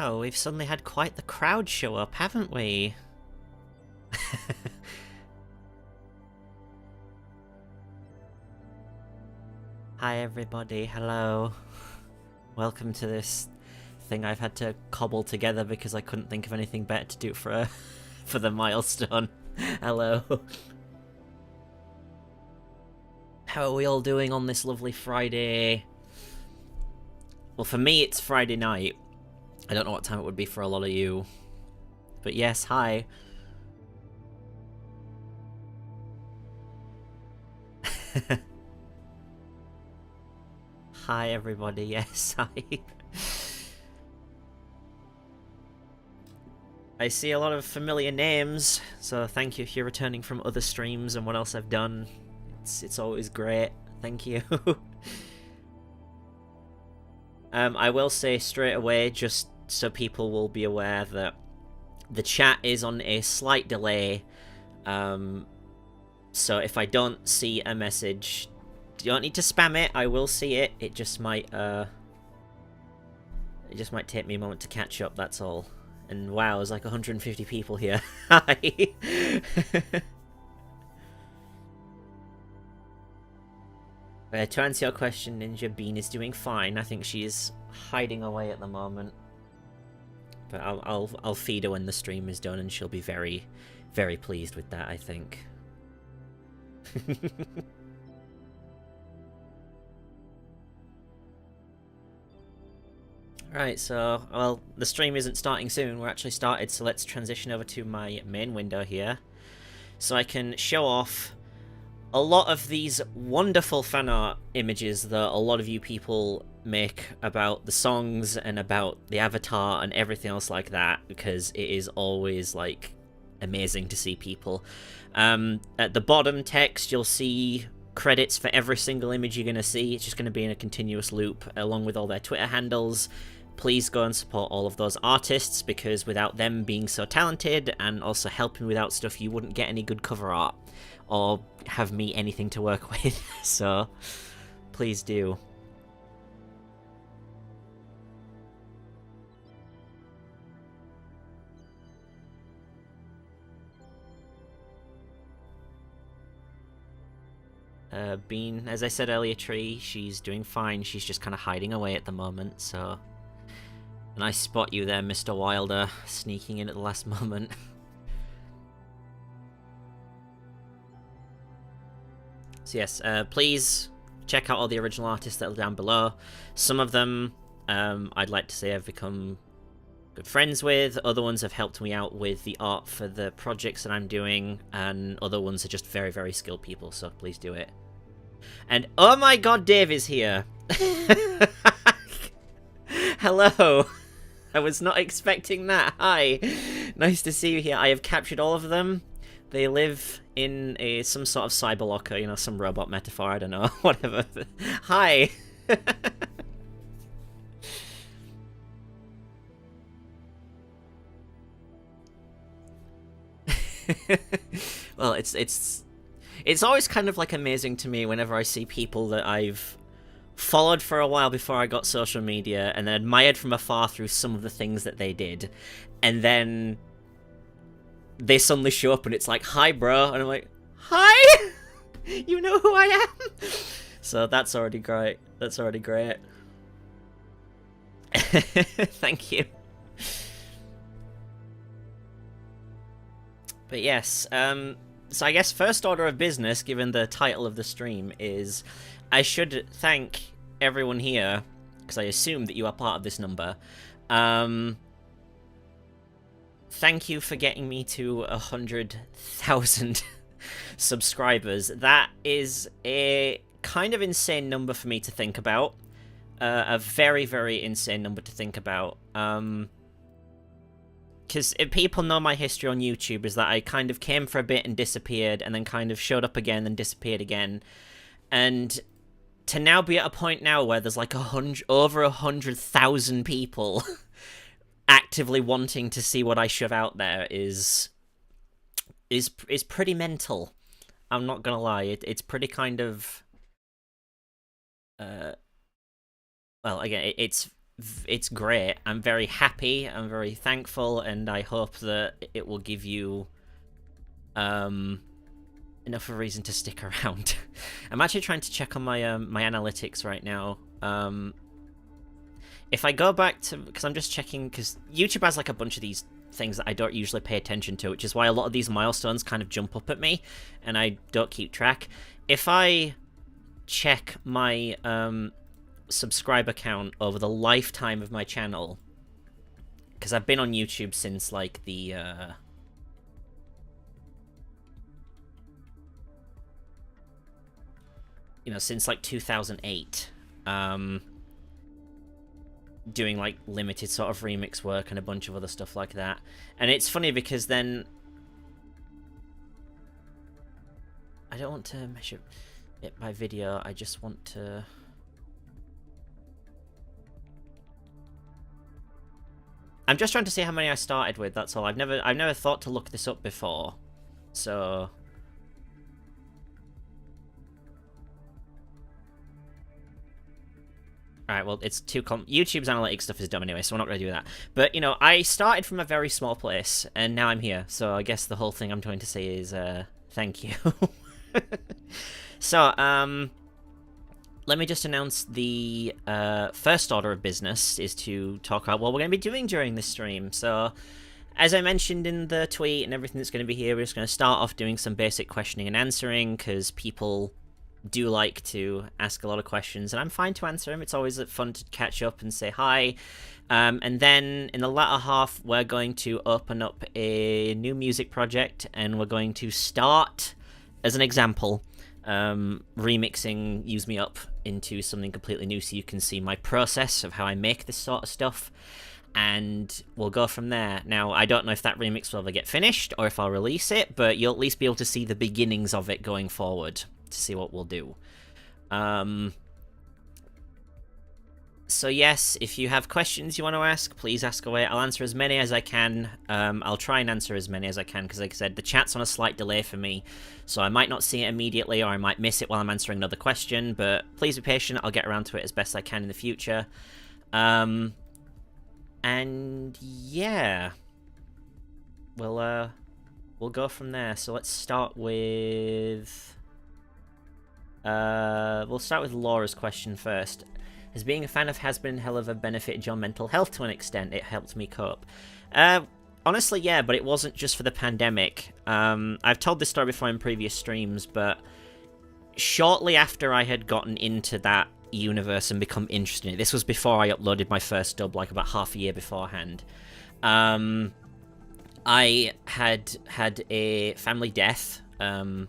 Wow, we've suddenly had quite the crowd show up, haven't we? Hi everybody, hello. Welcome to this thing I've had to cobble together because I couldn't think of anything better to do for for the milestone. Hello. How are we all doing on this lovely Friday? Well, for me it's Friday night. I don't know what time it would be for a lot of you. But yes, hi. Hi everybody, yes, hi. I see a lot of names, so thank you if you're returning from other streams and what else I've done. It's always great, thank you. I will say straight away, just so people will be aware, that the chat is on a slight delay. So if I don't see a message, you don't need to spam it, I will see it. It just might take me a moment to catch up, that's all. And wow, there's like 150 people here. Hi! To answer your question, Ninja Bean is doing fine. I think she's hiding away at the moment. But I'll feed her when the stream is done, and she'll be very, very pleased with that, I think. Right, so, well, the stream isn't starting soon, we're actually started, so let's transition over to my main window here. So I can show off a lot of these wonderful fan art images that a lot of you people make about the songs and about the avatar and everything else like that, because it is always, like, amazing to see people. At the bottom text, you'll see credits for every single image you're going to see. It's just going to be in a continuous loop, along with all their Twitter handles. Please go and support all of those artists, because without them being so talented and also helping without stuff, you wouldn't get any good cover art or have me anything to work with. So please do. Bean, as I said earlier, Tree, she's doing fine. She's just kind of hiding away at the moment, so... And I spot you there, Mr. Wilder, sneaking in at the last moment. So yes, please check out all the original artists that are down below. Some of them, I'd like to say I've become good friends with. Other ones have helped me out with the art for the projects that I'm doing. And other ones are just very, very skilled people, so please do it. And oh my god, Dave is here! Hello! I was not expecting that. Hi! Nice to see you here. I have captured all of them. They live in some sort of cyber locker, you know, some robot metaphor, I don't know, whatever. Hi! Well, it's always kind of like amazing to me whenever I see people that I've followed for a while before I got social media, and then admired from afar through some of the things that they did, and then they suddenly show up and it's like, hi bro, and I'm like, hi! You know who I am? So that's already great. That's already great. Thank you. But yes, so I guess first order of business, given the title of the stream, is I should thank everyone here, because I assume that you are part of this number. Thank you for getting me to 100,000 subscribers. That is a kind of insane number for me to think about. A very, very insane number to think about. Because people know my history on YouTube is that I kind of came for a bit and disappeared, and then kind of showed up again and disappeared again. And to now be at a point now where there's like over 100,000 people actively wanting to see what I shove out there is pretty mental. I'm not gonna lie, it's pretty kind of well, again, it's it's great. I'm very happy, I'm very thankful, and I hope that it will give you enough of a reason to stick around. I'm actually trying to check on my my analytics right now. If I go back to, because I'm just checking, because YouTube has like a bunch of these things that I don't usually pay attention to, which is why a lot of these milestones kind of jump up at me, and I don't keep track. If I check my subscriber count over the lifetime of my channel, because I've been on YouTube since like the since like 2008, doing like limited sort of remix work and a bunch of other stuff like that. And it's funny because then I don't want to measure it by video, I just want to I'm just trying to see how many I started with, that's all. I've never thought to look this up before. So alright, well, it's too YouTube's analytics stuff is dumb anyway, so we're not going to do that. But, I started from a very small place, and now I'm here. So I guess the whole thing I'm going to say is, thank you. So, let me just announce the first order of business is to talk about what we're going to be doing during this stream. So, as I mentioned in the tweet and everything that's going to be here, we're just going to start off doing some basic questioning and answering, because people do like to ask a lot of questions, and I'm fine to answer them. It's always fun to catch up and say hi. And then in the latter half, we're going to open up a new music project, and we're going to start, as an example, remixing Use Me Up into something completely new, so you can see my process of how I make this sort of stuff, and we'll go from there. Now, I don't know if that remix will ever get finished, or if I'll release it, but you'll at least be able to see the beginnings of it going forward, to see what we'll do. So yes, if you have questions you want to ask, please ask away. I'll answer as many as I can. I'll try and answer as many as I can, because like I said, the chat's on a slight delay for me, so I might not see it immediately, or I might miss it while I'm answering another question, but please be patient. I'll get around to it as best I can in the future. And yeah, we'll go from there. So let's start with we'll start with Laura's question first. Has being a fan of Has-Been and Hell ever benefited your mental health to an extent? It helped me cope. Honestly, yeah, but it wasn't just for the pandemic. I've told this story before in previous streams, but shortly after I had gotten into that universe and become interested in it, this was before I uploaded my first dub, like about half a year beforehand, I had a family death that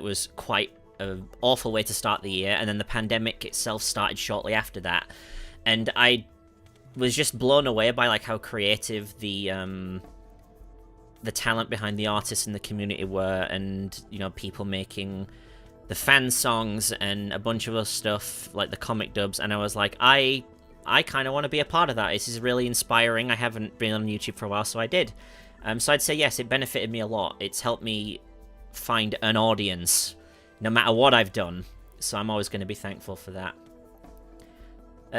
was quite an awful way to start the year, and then the pandemic itself started shortly after that, and I was just blown away by like how creative the talent behind the artists in the community were, and people making the fan songs and a bunch of other stuff like the comic dubs, and I was like, I kind of want to be a part of that. This is really inspiring. I haven't been on YouTube for a while, so I did. So I'd say yes, it benefited me a lot. It's helped me find an audience no matter what I've done, so I'm always going to be thankful for that.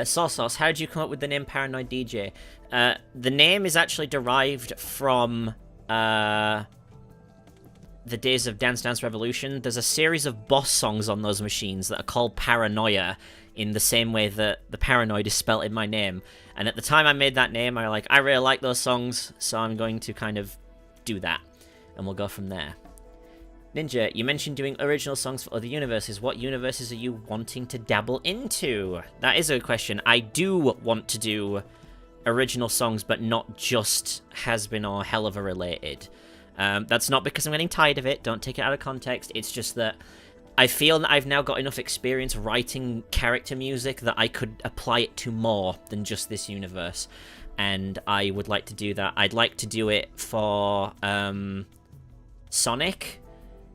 Sauce, how did you come up with the name Paranoid DJ? The name is actually derived from the days of Dance Dance Revolution. There's a series of boss songs on those machines that are called Paranoia, in the same way that the Paranoid is spelt in my name. And at the time I made that name, I really like those songs, so I'm going to kind of do that, and we'll go from there. Ninja, you mentioned doing original songs for other universes. What universes are you wanting to dabble into? That is a good question. I do want to do original songs, but not just Has-Been or Helliver related. That's not because I'm getting tired of it. Don't take it out of context. It's just that I feel that I've now got enough experience writing character music that I could apply it to more than just this universe. And I would like to do that. I'd like to do it for Sonic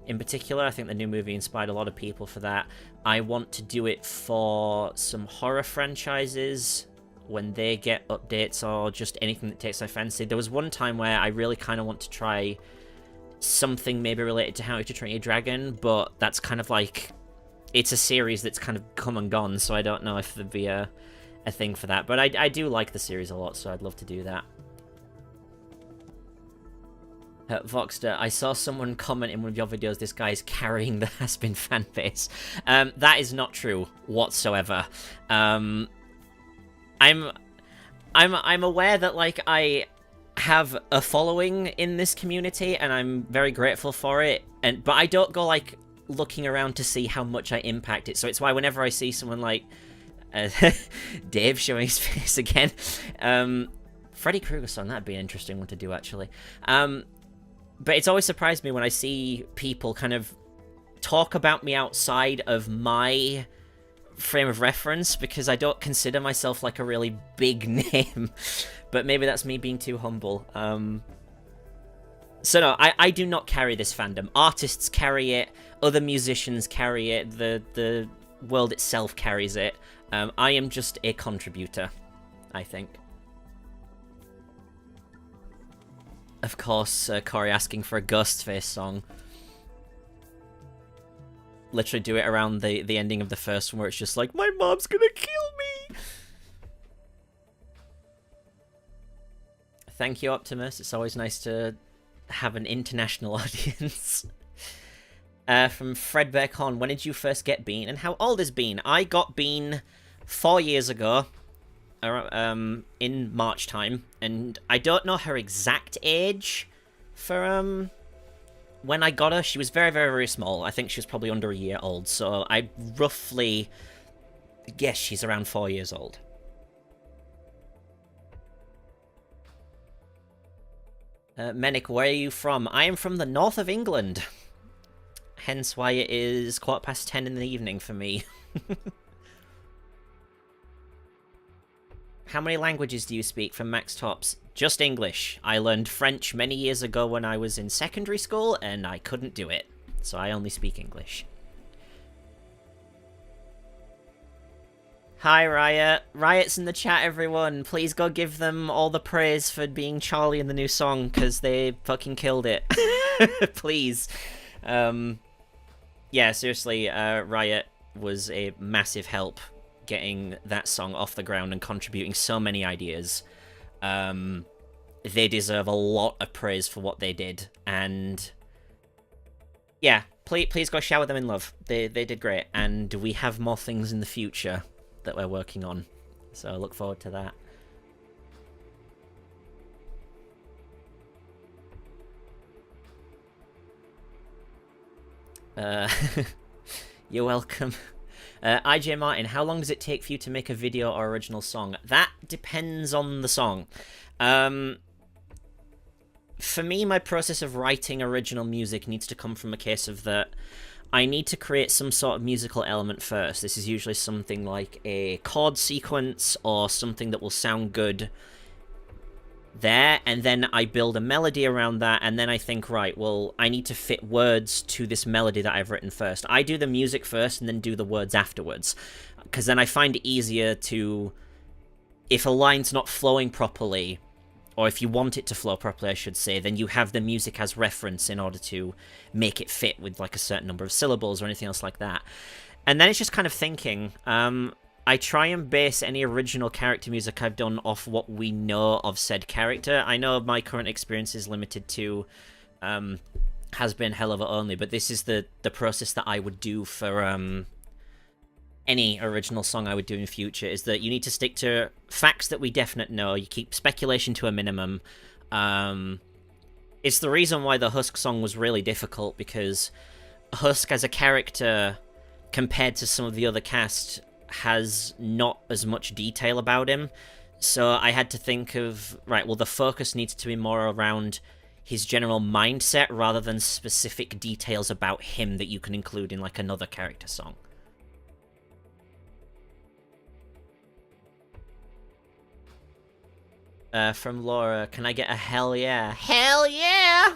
in particular. I think the new movie inspired a lot of people for that. I want to do it for some horror franchises when they get updates, or just anything that takes my fancy. There was one time where I really kind of want to try something maybe related to How to Train Your Dragon, but that's kind of like, it's a series that's kind of come and gone, so I don't know if there'd be a thing for that. But I do like the series a lot, so I'd love to do that. Voxter, I saw someone comment in one of your videos, this guy is carrying the Has-Been fan base. That is not true whatsoever. I'm aware that, like, I have a following in this community, and I'm very grateful for it, but I don't go, like, looking around to see how much I impact it, so it's why whenever I see someone like Dave showing his face again, Freddy Krueger song, that'd be an interesting one to do, actually. But it's always surprised me when I see people kind of talk about me outside of my frame of reference, because I don't consider myself like a really big name. But maybe that's me being too humble. So no, I do not carry this fandom. Artists carry it, other musicians carry it, the world itself carries it. I am just a contributor, I think. Of course, Corey asking for a Ghostface song. Literally do it around the ending of the first one where it's just like, my mom's gonna kill me! Thank you, Optimus. It's always nice to have an international audience. From Fred Bearcon, when did you first get Bean, and how old is Bean? I got Bean 4 years ago. In March time, and I don't know her exact age for when I got her. She was very, very, very small. I think she was probably under a year old, so I roughly guess she's around 4 years old. Menick, where are you from? I am from the north of England, hence why it is 10:15 in the evening for me. How many languages do you speak from Max Tops? Just English. I learned French many years ago when I was in secondary school, and I couldn't do it. So I only speak English. Hi, Riot. Riot's in the chat, everyone. Please go give them all the praise for being Charlie in the new song, because they fucking killed it. Please. Yeah, seriously, Riot was a massive help getting that song off the ground and contributing so many ideas. They deserve a lot of praise for what they did, and yeah, please go shower them in love. They did great, and we have more things in the future that we're working on, so I look forward to that. You're welcome. IJ Martin, how long does it take for you to make a video or original song? That depends on the song. For me, my process of writing original music needs to come from a case of that I need to create some sort of musical element first. This is usually something like a chord sequence or something that will sound good there, and then I build a melody around that, and then I think, right, well, I need to fit words to this melody that I've written first. I do the music first and then do the words afterwards, because then I find it easier to, if a line's not flowing properly, or if you want it to flow properly, I should say, then you have the music as reference in order to make it fit with like a certain number of syllables or anything else like that. And then it's just kind of thinking, I try and base any original character music I've done off what we know of said character. I know my current experience is limited to Has Been Hell of It only, but this is the process that I would do for any original song I would do in future, is that you need to stick to facts that we definitely know. You keep speculation to a minimum. It's the reason why the Husk song was really difficult, because Husk as a character, compared to some of the other cast, has not as much detail about him. So I had to think of, right, well, the focus needs to be more around his general mindset rather than specific details about him that you can include in like another character song. From Laura, can I get a hell yeah? Hell yeah!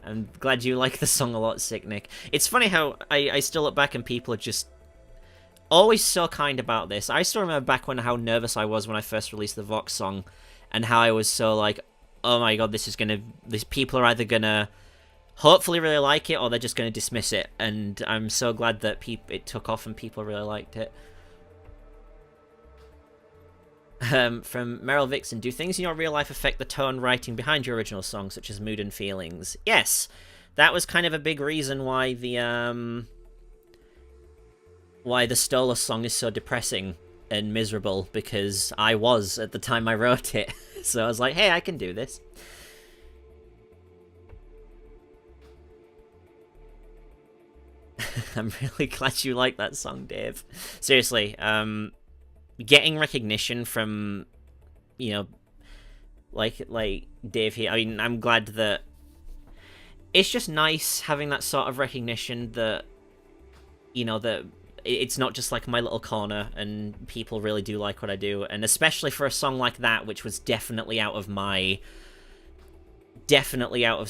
I'm glad you like the song a lot, Sick Nick. It's funny how I still look back and people are just always so kind about this. I still remember back when how nervous I was when I first released the Vox song, and how I was so like, oh my god, these people are either gonna hopefully really like it, or they're just going to dismiss it. And I'm so glad that it took off and people really liked it. From Meryl Vixen, do things in your real life affect the tone writing behind your original song, such as mood and feelings? Yes, that was kind of a big reason why the Stola song is so depressing and miserable, because I was at the time I wrote it. So I was like, hey, I can do this. I'm really glad you like that song, Dave. Seriously, getting recognition from, you know, like Dave here. I mean, I'm glad that it's just nice having that sort of recognition that, you know, that it's not just like my little corner and people really do like what I do. And especially for a song like that, which was definitely out of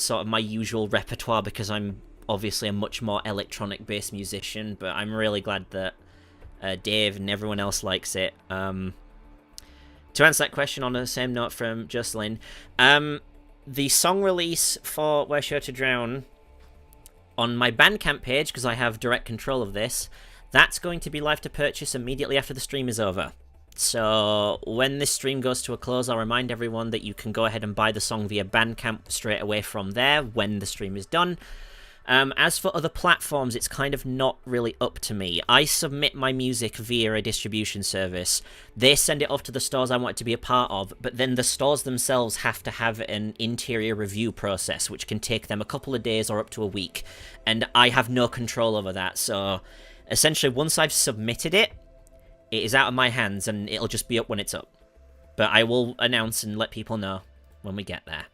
sort of my usual repertoire, because I'm obviously a much more electronic based musician. But I'm really glad that Dave and everyone else likes it. To answer that question on the same note from Jocelyn, the song release for We're Sure to Drown on my Bandcamp page, because I have direct control of this, that's going to be live to purchase immediately after the stream is over. So when this stream goes to a close, I'll remind everyone that you can go ahead and buy the song via Bandcamp straight away from there when the stream is done. As for other platforms, it's kind of not really up to me. I submit my music via a distribution service. They send it off to the stores I want it to be a part of, but then the stores themselves have to have an interior review process, which can take them a couple of days or up to a week, and I have no control over that. So essentially, once I've submitted it, it is out of my hands, and it'll just be up when it's up. But I will announce and let people know when we get there.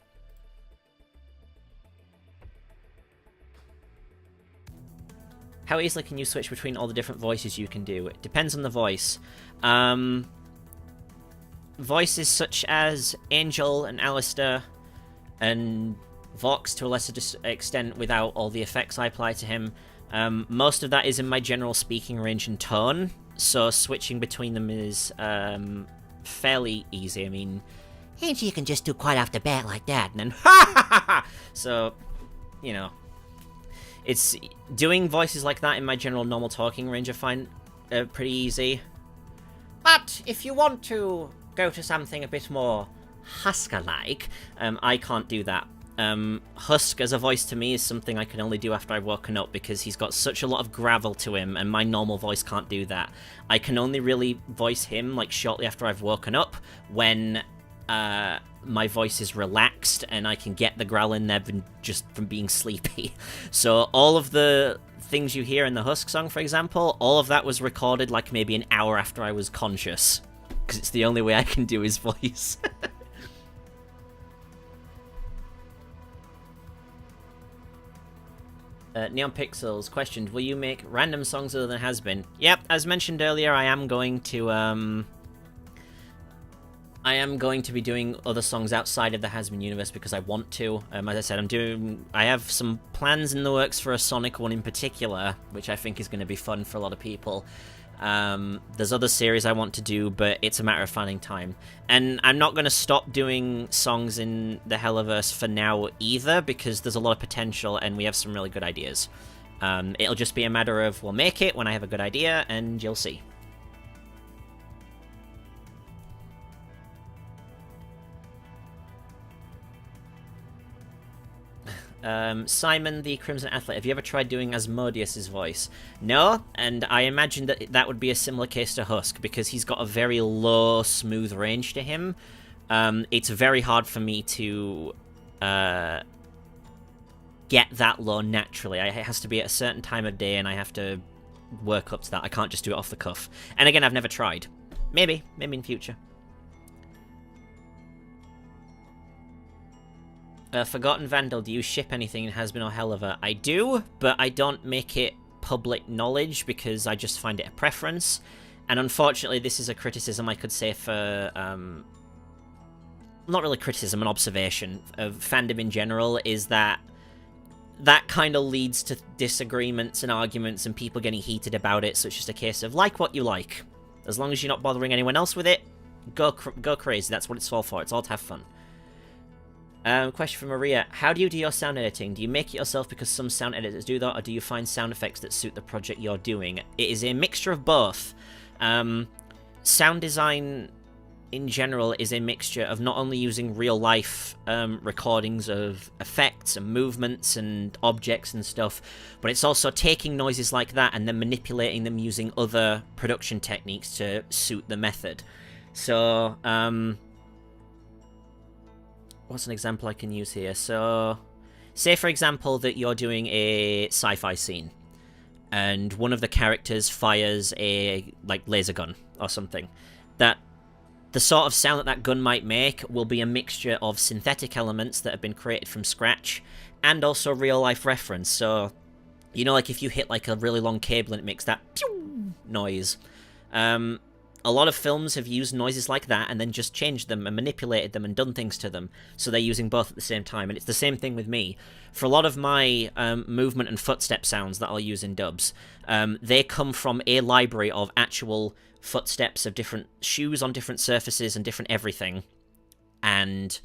How easily can you switch between all the different voices you can do? It depends on the voice. Voices such as Angel and Alistair and Vox to a lesser extent without all the effects I apply to him. Most of that is in my general speaking range and tone, so switching between them is fairly easy. I mean, Angel you can just do quite off the bat like that, and then ha ha ha ha! So, you know. It's doing voices like that in my general normal talking range I find pretty easy. But if you want to go to something a bit more Husker-like, I can't do that. Husk as a voice to me is something I can only do after I've woken up, because he's got such a lot of gravel to him, and my normal voice can't do that. I can only really voice him like shortly after I've woken up, when my voice is relaxed and I can get the growl in there just from being sleepy. So all of the things you hear in the Husk song, for example, all of that was recorded like maybe an hour after I was conscious, because it's the only way I can do his voice. Neon Pixels questioned, will you make random songs other than Has Been? Yep, as mentioned earlier, I am going to be doing other songs outside of the Has Been universe because I want to. As I said, I have some plans in the works for a Sonic one in particular, which I think is going to be fun for a lot of people. There's other series I want to do, but it's a matter of finding time. And I'm not going to stop doing songs in the Helliverse for now either, because there's a lot of potential and we have some really good ideas. It'll just be a matter of we'll make it when I have a good idea, and you'll see. Simon the Crimson Athlete, have you ever tried doing Asmodeus's voice? No, and I imagine that would be a similar case to Husk, because he's got a very low, smooth range to him. It's very hard for me to get that low naturally. It has to be at a certain time of day, and I have to work up to that. I can't just do it off the cuff. And again, I've never tried. Maybe in future. Forgotten Vandal, do you ship anything in Has Been or Helliver? I do, but I don't make it public knowledge because I just find it a preference. And unfortunately, this is a criticism I could say for... not really criticism, an observation of fandom in general, is that kind of leads to disagreements and arguments and people getting heated about it, so it's just a case of like what you like. As long as you're not bothering anyone else with it, go crazy. That's what it's all for. It's all to have fun. Question from Maria. How do you do your sound editing? Do you make it yourself because some sound editors do that, or do you find sound effects that suit the project you're doing? It is a mixture of both. Sound design in general is a mixture of not only using real-life recordings of effects and movements and objects and stuff, but it's also taking noises like that and then manipulating them using other production techniques to suit the method. So, what's an example I can use here? So, say for example that you're doing a sci-fi scene, and one of the characters fires a, like, laser gun or something. The sort of sound that gun might make will be a mixture of synthetic elements that have been created from scratch, and also real-life reference. So, you know, like if you hit like a really long cable and it makes that pew noise. A lot of films have used noises like that and then just changed them and manipulated them and done things to them. So they're using both at the same time. And it's the same thing with me. For a lot of my movement and footstep sounds that I'll use in dubs, they come from a library of actual footsteps of different shoes on different surfaces and different everything. And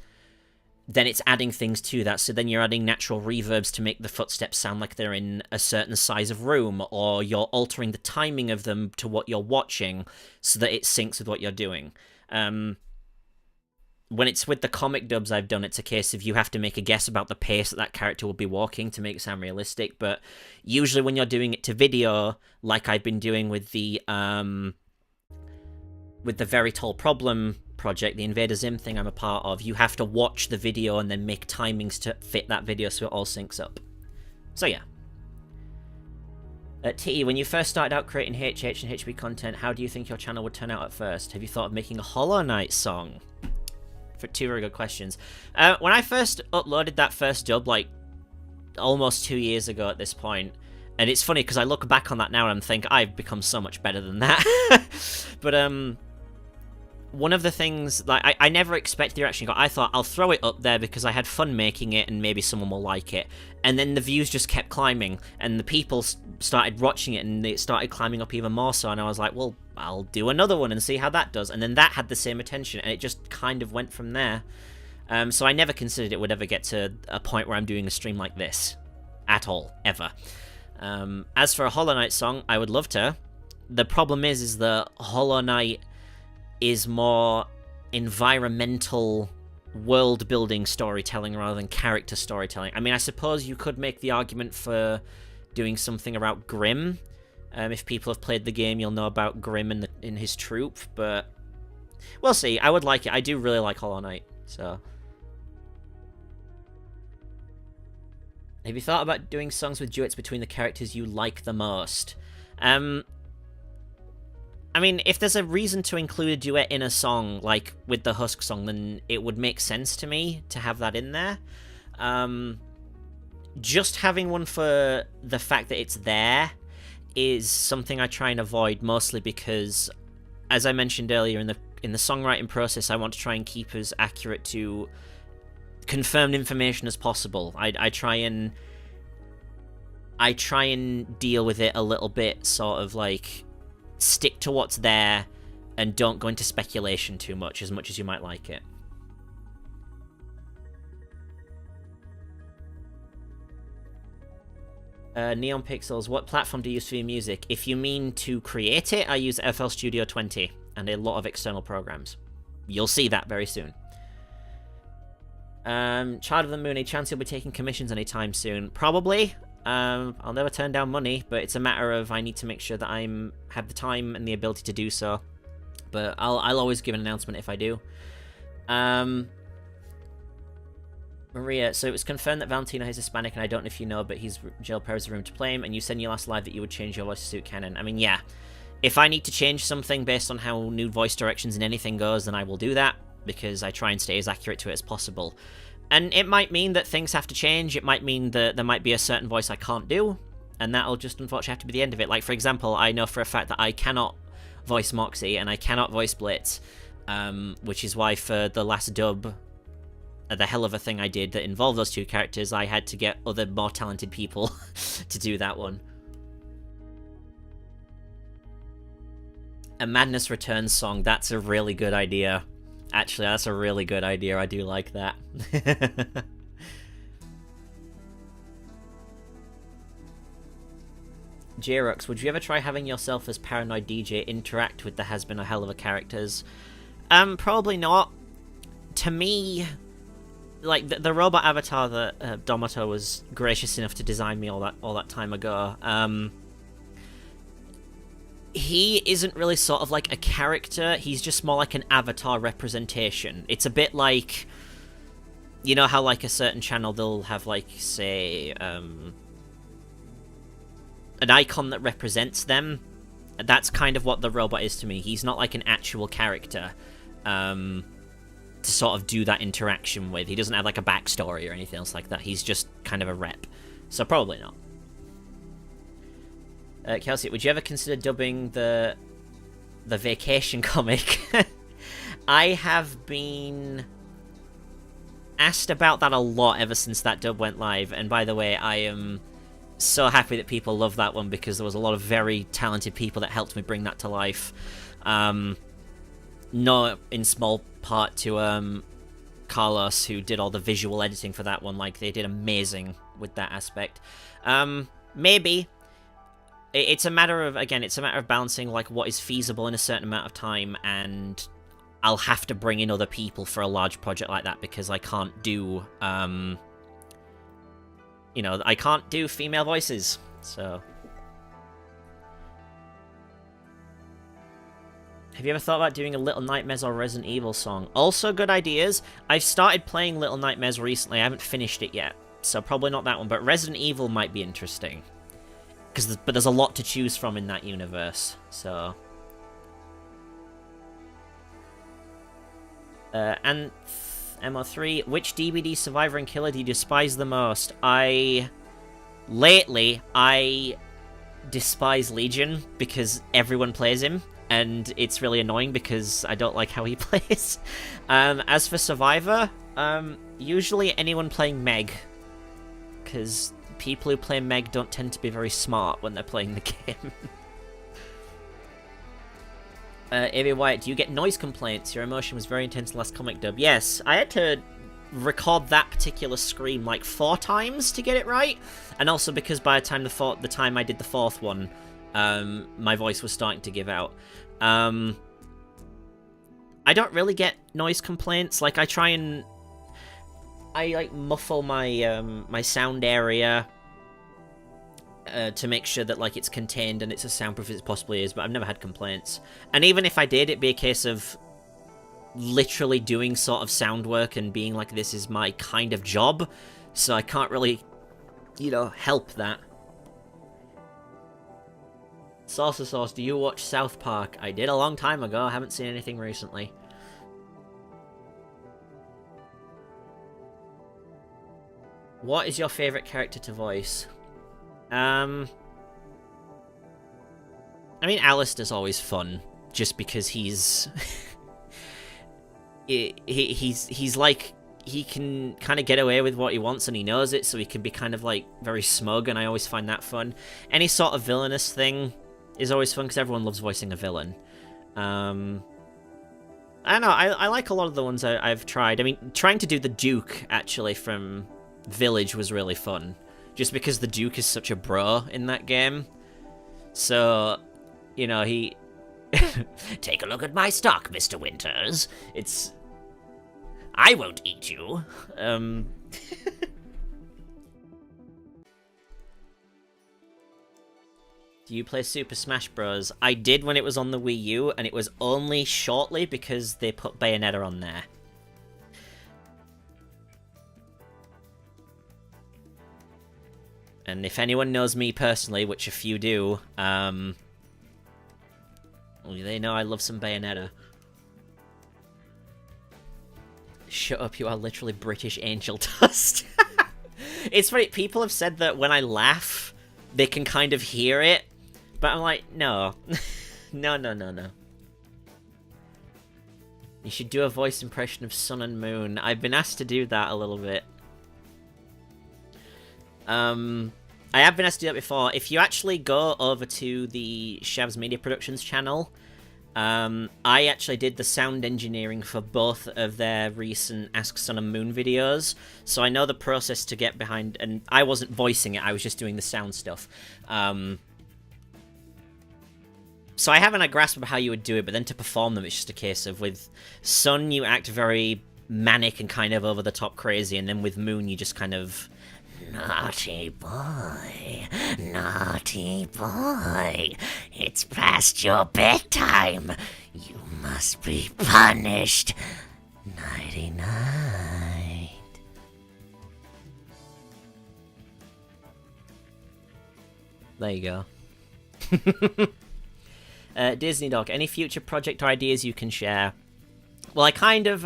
then it's adding things to that. So then you're adding natural reverbs to make the footsteps sound like they're in a certain size of room, or you're altering the timing of them to what you're watching so that it syncs with what you're doing. When it's with the comic dubs I've done, it's a case of you have to make a guess about the pace that character will be walking to make it sound realistic. But usually when you're doing it to video, like I've been doing with the Very Tall Problem project, the Invader Zim thing I'm a part of, you have to watch the video and then make timings to fit that video so it all syncs up. So yeah. T, when you first started out creating HH and HB content, how do you think your channel would turn out at first? Have you thought of making a Hollow Knight song? For two very good questions. When I first uploaded that first dub, like, almost 2 years ago at this point, and it's funny because I look back on that now and think I've become so much better than that. But, one of the things, like, I never expected the reaction I got. I thought, I'll throw it up there because I had fun making it and maybe someone will like it. And then the views just kept climbing, and the people started watching it, and it started climbing up even more so, and I was like, well, I'll do another one and see how that does. And then that had the same attention, and it just kind of went from there. So I never considered it would ever get to a point where I'm doing a stream like this. At all. Ever. As for a Hollow Knight song, I would love to. The problem is that Hollow Knight is more environmental world-building storytelling rather than character storytelling. I mean, I suppose you could make the argument for doing something about Grimm. If people have played the game, you'll know about Grimm in his troupe, but we'll see. I would like it. I do really like Hollow Knight, so. Have you thought about doing songs with duets between the characters you like the most? I mean, if there's a reason to include a duet in a song, like with the Husk song, then it would make sense to me to have that in there. Just having one for the fact that it's there is something I try and avoid, mostly because, as I mentioned earlier, in the songwriting process, I want to try and keep as accurate to confirmed information as possible. I try and deal with it a little bit, sort of like, stick to what's there and don't go into speculation too much as you might like it. Neon Pixels, what platform do you use for your music? If you mean to create it, I use FL Studio 20 and a lot of external programs. You'll see that very soon. Child of the Moon, a chance you'll be taking commissions anytime soon? Probably. I'll never turn down money, but it's a matter of I need to make sure that have the time and the ability to do so. But I'll always give an announcement if I do. Maria, so it was confirmed that Valentino is Hispanic, and I don't know if you know, but he's Jill Perez room to play him, and you said in your last live that you would change your voice to suit canon. I mean, yeah. If I need to change something based on how new voice directions in anything goes, then I will do that, because I try and stay as accurate to it as possible. And it might mean that things have to change. It might mean that there might be a certain voice I can't do, and that'll just unfortunately have to be the end of it. Like, for example, I know for a fact that I cannot voice Moxie, and I cannot voice Blitz, which is why for the last dub, the hell of a thing I did that involved those two characters, I had to get other more talented people to do that one. A Madness Returns song, that's a really good idea. Actually, that's a really good idea. I do like that. J-Rox, would you ever try having yourself as Paranoid DJ interact with the Has-Been a Hell of a characters? Probably not. To me, like, the robot avatar that Domoto was gracious enough to design me all that time ago, he isn't really sort of like a character, he's just more like an avatar representation. It's a bit like, you know how like a certain channel they'll have like, say, an icon that represents them? That's kind of what the robot is to me. He's not like an actual character to sort of do that interaction with. He doesn't have like a backstory or anything else like that. He's just kind of a rep. So probably not. Kelsey, would you ever consider dubbing the Vacation comic? I have been asked about that a lot ever since that dub went live. And by the way, I am so happy that people love that one, because there was a lot of very talented people that helped me bring that to life. Not in small part to Carlos, who did all the visual editing for that one. Like, they did amazing with that aspect. Maybe. It's a matter of, again, it's a matter of balancing, like, what is feasible in a certain amount of time, and I'll have to bring in other people for a large project like that, because I can't do, you know, I can't do female voices, so. Have you ever thought about doing a Little Nightmares or Resident Evil song? Also good ideas. I've started playing Little Nightmares recently. I haven't finished it yet, so probably not that one, but Resident Evil might be interesting. But there's a lot to choose from in that universe, so. And MO3, which DBD survivor and killer do you despise the most? Lately, I despise Legion, because everyone plays him, and it's really annoying because I don't like how he plays. As for survivor, usually anyone playing Meg, because people who play Meg don't tend to be very smart when they're playing the game. A.B. Wyatt, do you get noise complaints? Your emotion was very intense in the last comic dub. Yes, I had to record that particular scream like 4 times to get it right, and also because by the time I did the 4th one, my voice was starting to give out. I don't really get noise complaints. Like, I try and like muffle my my sound area to make sure that like it's contained and it's as soundproof as it possibly is, but I've never had complaints. And even if I did, it'd be a case of literally doing sort of sound work and being like, this is my kind of job, so I can't really, you know, help that. Saucer Sauce, do you watch South Park? I did a long time ago. I haven't seen anything recently. What is your favourite character to voice? I mean, Alistair's always fun, just because he's... he's like... He can kind of get away with what he wants and he knows it, so he can be kind of like very smug, and I always find that fun. Any sort of villainous thing is always fun, because everyone loves voicing a villain. I don't know, I like a lot of the ones I've tried. I mean, trying to do the Duke, actually, from Village was really fun, just because the Duke is such a bro in that game. So, you know, he... Take a look at my stock, Mr. Winters. It's... I won't eat you. Do you play Super Smash Bros? I did when it was on the Wii U, and it was only shortly because they put Bayonetta on there. And if anyone knows me personally, which a few do, well, they know I love some Bayonetta. Shut up, you are literally British angel dust. It's funny, people have said that when I laugh, they can kind of hear it, but I'm like, no. No. You should do a voice impression of Sun and Moon. I've been asked to do that a little bit. I have been asked to do that before. If you actually go over to the Shavs Media Productions channel, I actually did the sound engineering for both of their recent Ask Sun and Moon videos, so I know the process to get behind, and I wasn't voicing it, I was just doing the sound stuff. So I haven't a grasp of how you would do it, but then to perform them, it's just a case of, with Sun, you act very manic and kind of over-the-top crazy, and then with Moon, you just kind of... Naughty boy, it's past your bedtime. You must be punished. Nighty-night. There you go. Disney Dog, any future project or ideas you can share? Well, I kind of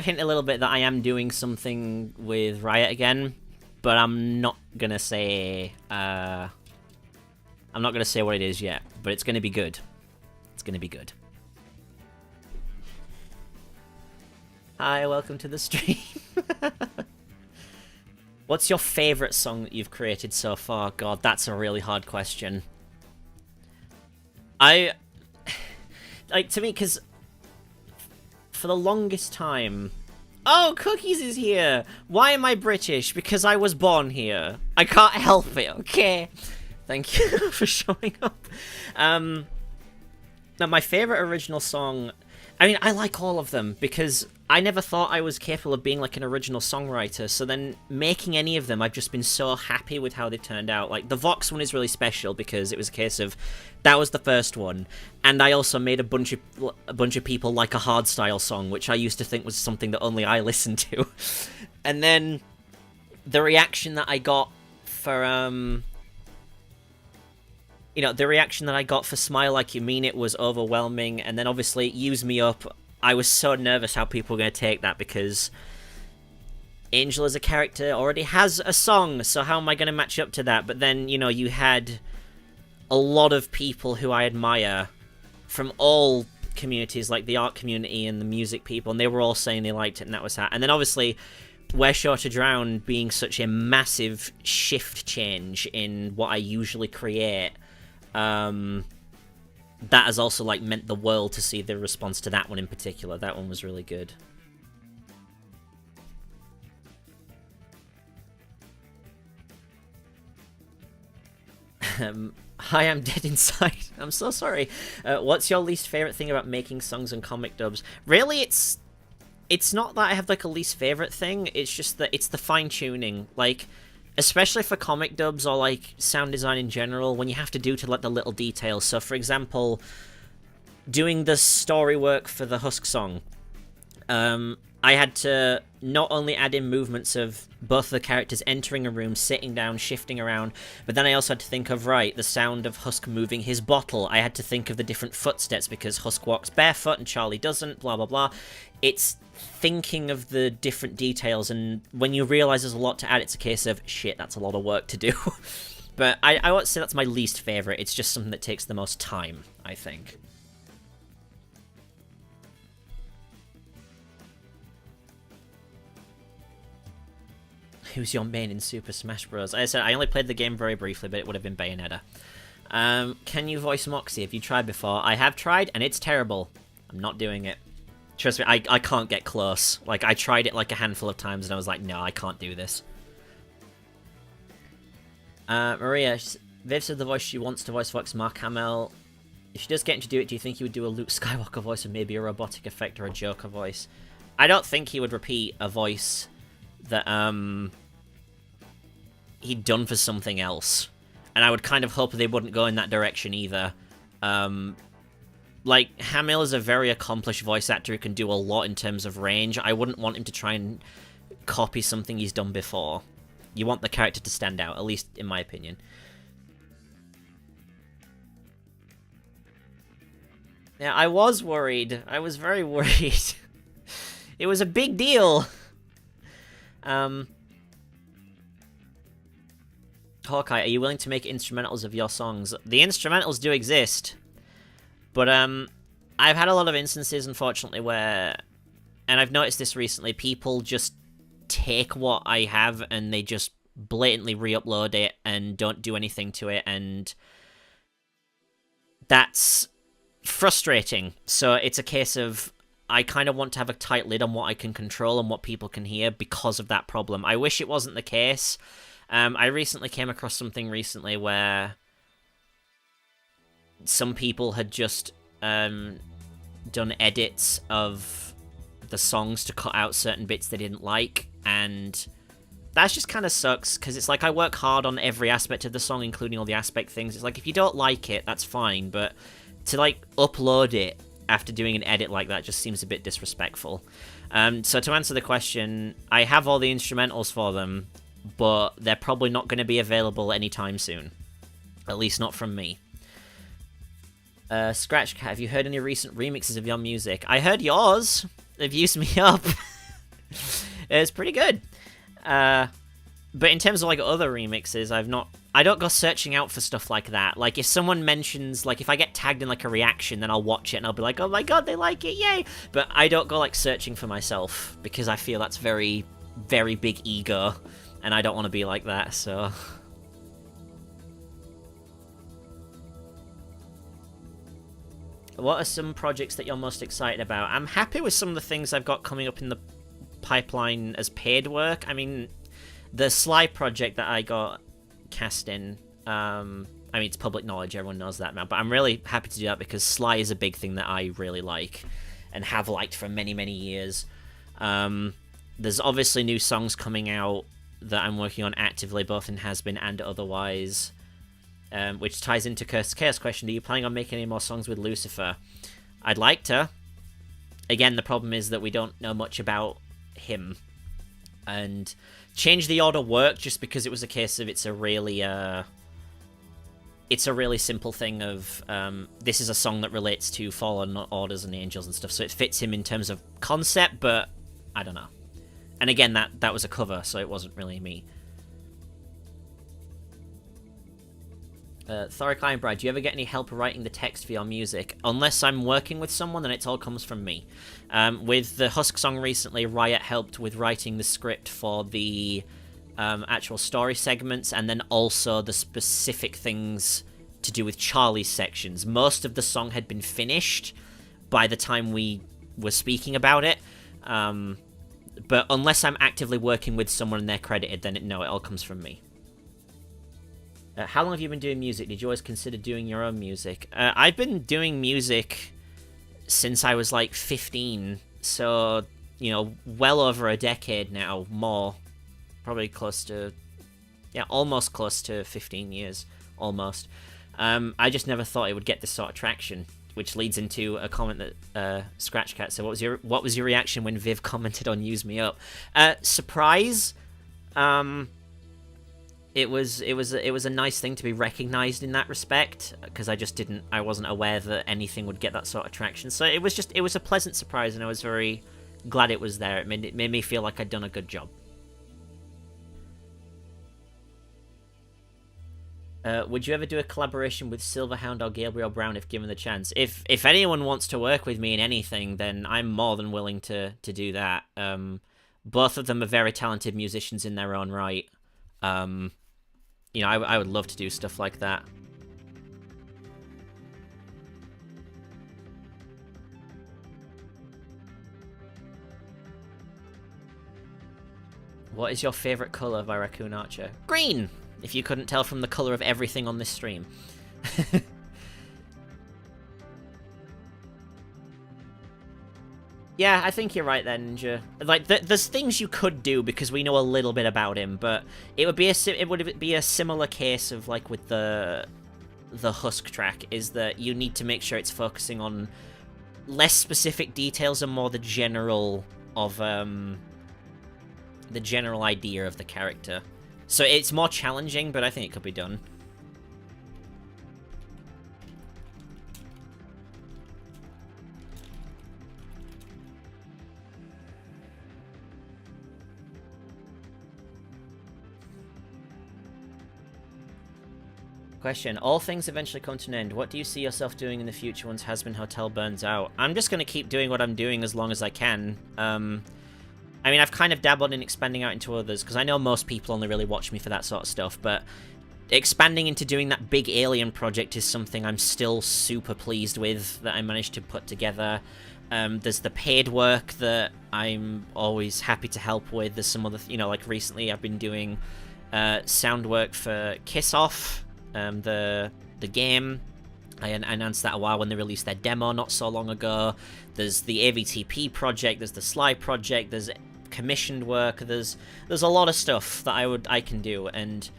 hint a little bit that I am doing something with Riot again, but I'm not gonna say what it is yet, but it's gonna be good. It's gonna be good. Hi, welcome to the stream. What's your favourite song that you've created so far? God, that's a really hard question. To me, because for the longest time... Oh, Cookies is here! Why am I British? Because I was born here. I can't help it, okay? Thank you for showing up. Now, my favourite original song... I mean, I like all of them, because I never thought I was capable of being, like, an original songwriter, so then making any of them, I've just been so happy with how they turned out. Like, the Vox one is really special, because it was a case of, that was the first one, and I also made a bunch of people like a hardstyle song, which I used to think was something that only I listened to. And then, the reaction that I got for, the reaction that I got for Smile Like You Mean It was overwhelming, and then obviously Use Me Up, I was so nervous how people were going to take that, because Angel as a character already has a song, so how am I going to match up to that? But then, you had a lot of people who I admire from all communities, like the art community and the music people, and they were all saying they liked it, and that was that. And then obviously, Where Sure to Drown being such a massive shift change in what I usually create, that has also, like, meant the world to see the response to that one in particular. That one was really good. Hi, I'm dead inside. I'm so sorry. What's your least favourite thing about making songs and comic dubs? Really, it's not that I have, like, a least favourite thing. It's just that it's the fine-tuning. Like... Especially for comic dubs or, like, sound design in general, when you have to do to, like, the little details. So, for example, doing the story work for the Husk song, I had to not only add in movements of both the characters entering a room, sitting down, shifting around, but then I also had to think of, right, the sound of Husk moving his bottle. I had to think of the different footsteps, because Husk walks barefoot and Charlie doesn't, blah, blah, blah. It's thinking of the different details, and when you realise there's a lot to add, it's a case of, shit, that's a lot of work to do. But I won't say that's my least favourite, it's just something that takes the most time, I think. Who's your main in Super Smash Bros? I said I only played the game very briefly, but it would have been Bayonetta. Can you voice Moxie? Have you tried before? I have tried, and it's terrible. I'm not doing it. Trust me, I can't get close. Like, I tried it like a handful of times, and I was like, no, I can't do this. Maria, Viv said the voice she wants to voice Fox Mark Hamill. If she does get to do it, do you think he would do a Luke Skywalker voice, or maybe a robotic effect, or a Joker voice? I don't think he would repeat a voice that, he'd done for something else. And I would kind of hope they wouldn't go in that direction either. Like, Hamill is a very accomplished voice actor who can do a lot in terms of range. I wouldn't want him to try and copy something he's done before. You want the character to stand out, at least in my opinion. Yeah, I was worried. I was very worried. It was a big deal. Hawkeye, are you willing to make instrumentals of your songs? The instrumentals do exist, but I've had a lot of instances, unfortunately, where, and I've noticed this recently, people just take what I have and they just blatantly re-upload it and don't do anything to it, and that's frustrating. So it's a case of I kind of want to have a tight lid on what I can control and what people can hear because of that problem. I wish it wasn't the case. I recently came across something recently where some people had just done edits of the songs to cut out certain bits they didn't like, and that just kind of sucks, because it's like I work hard on every aspect of the song, including all the aspect things. It's like, if you don't like it, that's fine, but to, like, upload it after doing an edit like that just seems a bit disrespectful. So to answer the question, I have all the instrumentals for them, but they're probably not going to be available anytime soon. At least not from me. Scratch Cat, have you heard any recent remixes of your music? I heard yours. They've used me up. It's pretty good. But in terms of, like, other remixes, I don't go searching out for stuff like that. Like, if someone mentions, like, if I get tagged in, like, a reaction, then I'll watch it and I'll be like, oh my god, they like it, yay! But I don't go, like, searching for myself, because I feel that's very, very big ego, and I don't want to be like that, so... What are some projects that you're most excited about? I'm happy with some of the things I've got coming up in the pipeline as paid work. I mean, the Sly project that I got cast in, I mean, it's public knowledge, everyone knows that now, but I'm really happy to do that because Sly is a big thing that I really like and have liked for many, many years. There's obviously new songs coming out that I'm working on actively, both in has-been and otherwise. Which ties into Chaos question. Are you planning on making any more songs with Lucifer? I'd like to. Again, the problem is that we don't know much about him. And Change the Order worked just because it was a case of it's a really simple thing of this is a song that relates to fallen orders and angels and stuff, so it fits him in terms of concept, but I don't know. And again, that was a cover, so it wasn't really me. Thoric Ironbride, do you ever get any help writing the text for your music? Unless I'm working with someone, then it all comes from me. With the Husk song recently, Riot helped with writing the script for the actual story segments, and then also the specific things to do with Charlie's sections. Most of the song had been finished by the time we were speaking about it. But unless I'm actively working with someone and they're credited, then no, it all comes from me. How long have you been doing music? Did you always consider doing your own music? I've been doing music since I was like 15, so, you know, well over a decade now, more. Probably close to, yeah, almost close to 15 years, almost. I just never thought it would get this sort of traction, which leads into a comment that Scratch Cat said, what was your reaction when Viv commented on Use Me Up? Surprise. It was a nice thing to be recognized in that respect, because I wasn't aware that anything would get that sort of traction. So it was a pleasant surprise, and I was very glad it was there. It made me feel like I'd done a good job. Would you ever do a collaboration with Silverhound or Gabriel Brown if given the chance? If anyone wants to work with me in anything, then I'm more than willing to do that. Both of them are very talented musicians in their own right. You know, I would love to do stuff like that. What is your favourite colour by Raccoon Archer? Green! If you couldn't tell from the colour of everything on this stream. Yeah, I think you're right there, Ninja. Like, there's things you could do because we know a little bit about him, but it would be a similar case of, like, with the Husk track, is that you need to make sure it's focusing on less specific details and more the general idea of the character. So it's more challenging, but I think it could be done. Question. All things eventually come to an end. What do you see yourself doing in the future once Has-Been Hotel burns out? I'm just going to keep doing what I'm doing as long as I can. I mean, I've kind of dabbled in expanding out into others, because I know most people only really watch me for that sort of stuff, but expanding into doing that big alien project is something I'm still super pleased with that I managed to put together. There's the paid work that I'm always happy to help with. There's some other, like recently I've been doing sound work for Kiss Off, the game. I announced that a while when they released their demo not so long ago. There's the AVTP project, there's the Sly project, there's commissioned work, there's a lot of stuff that I can do, and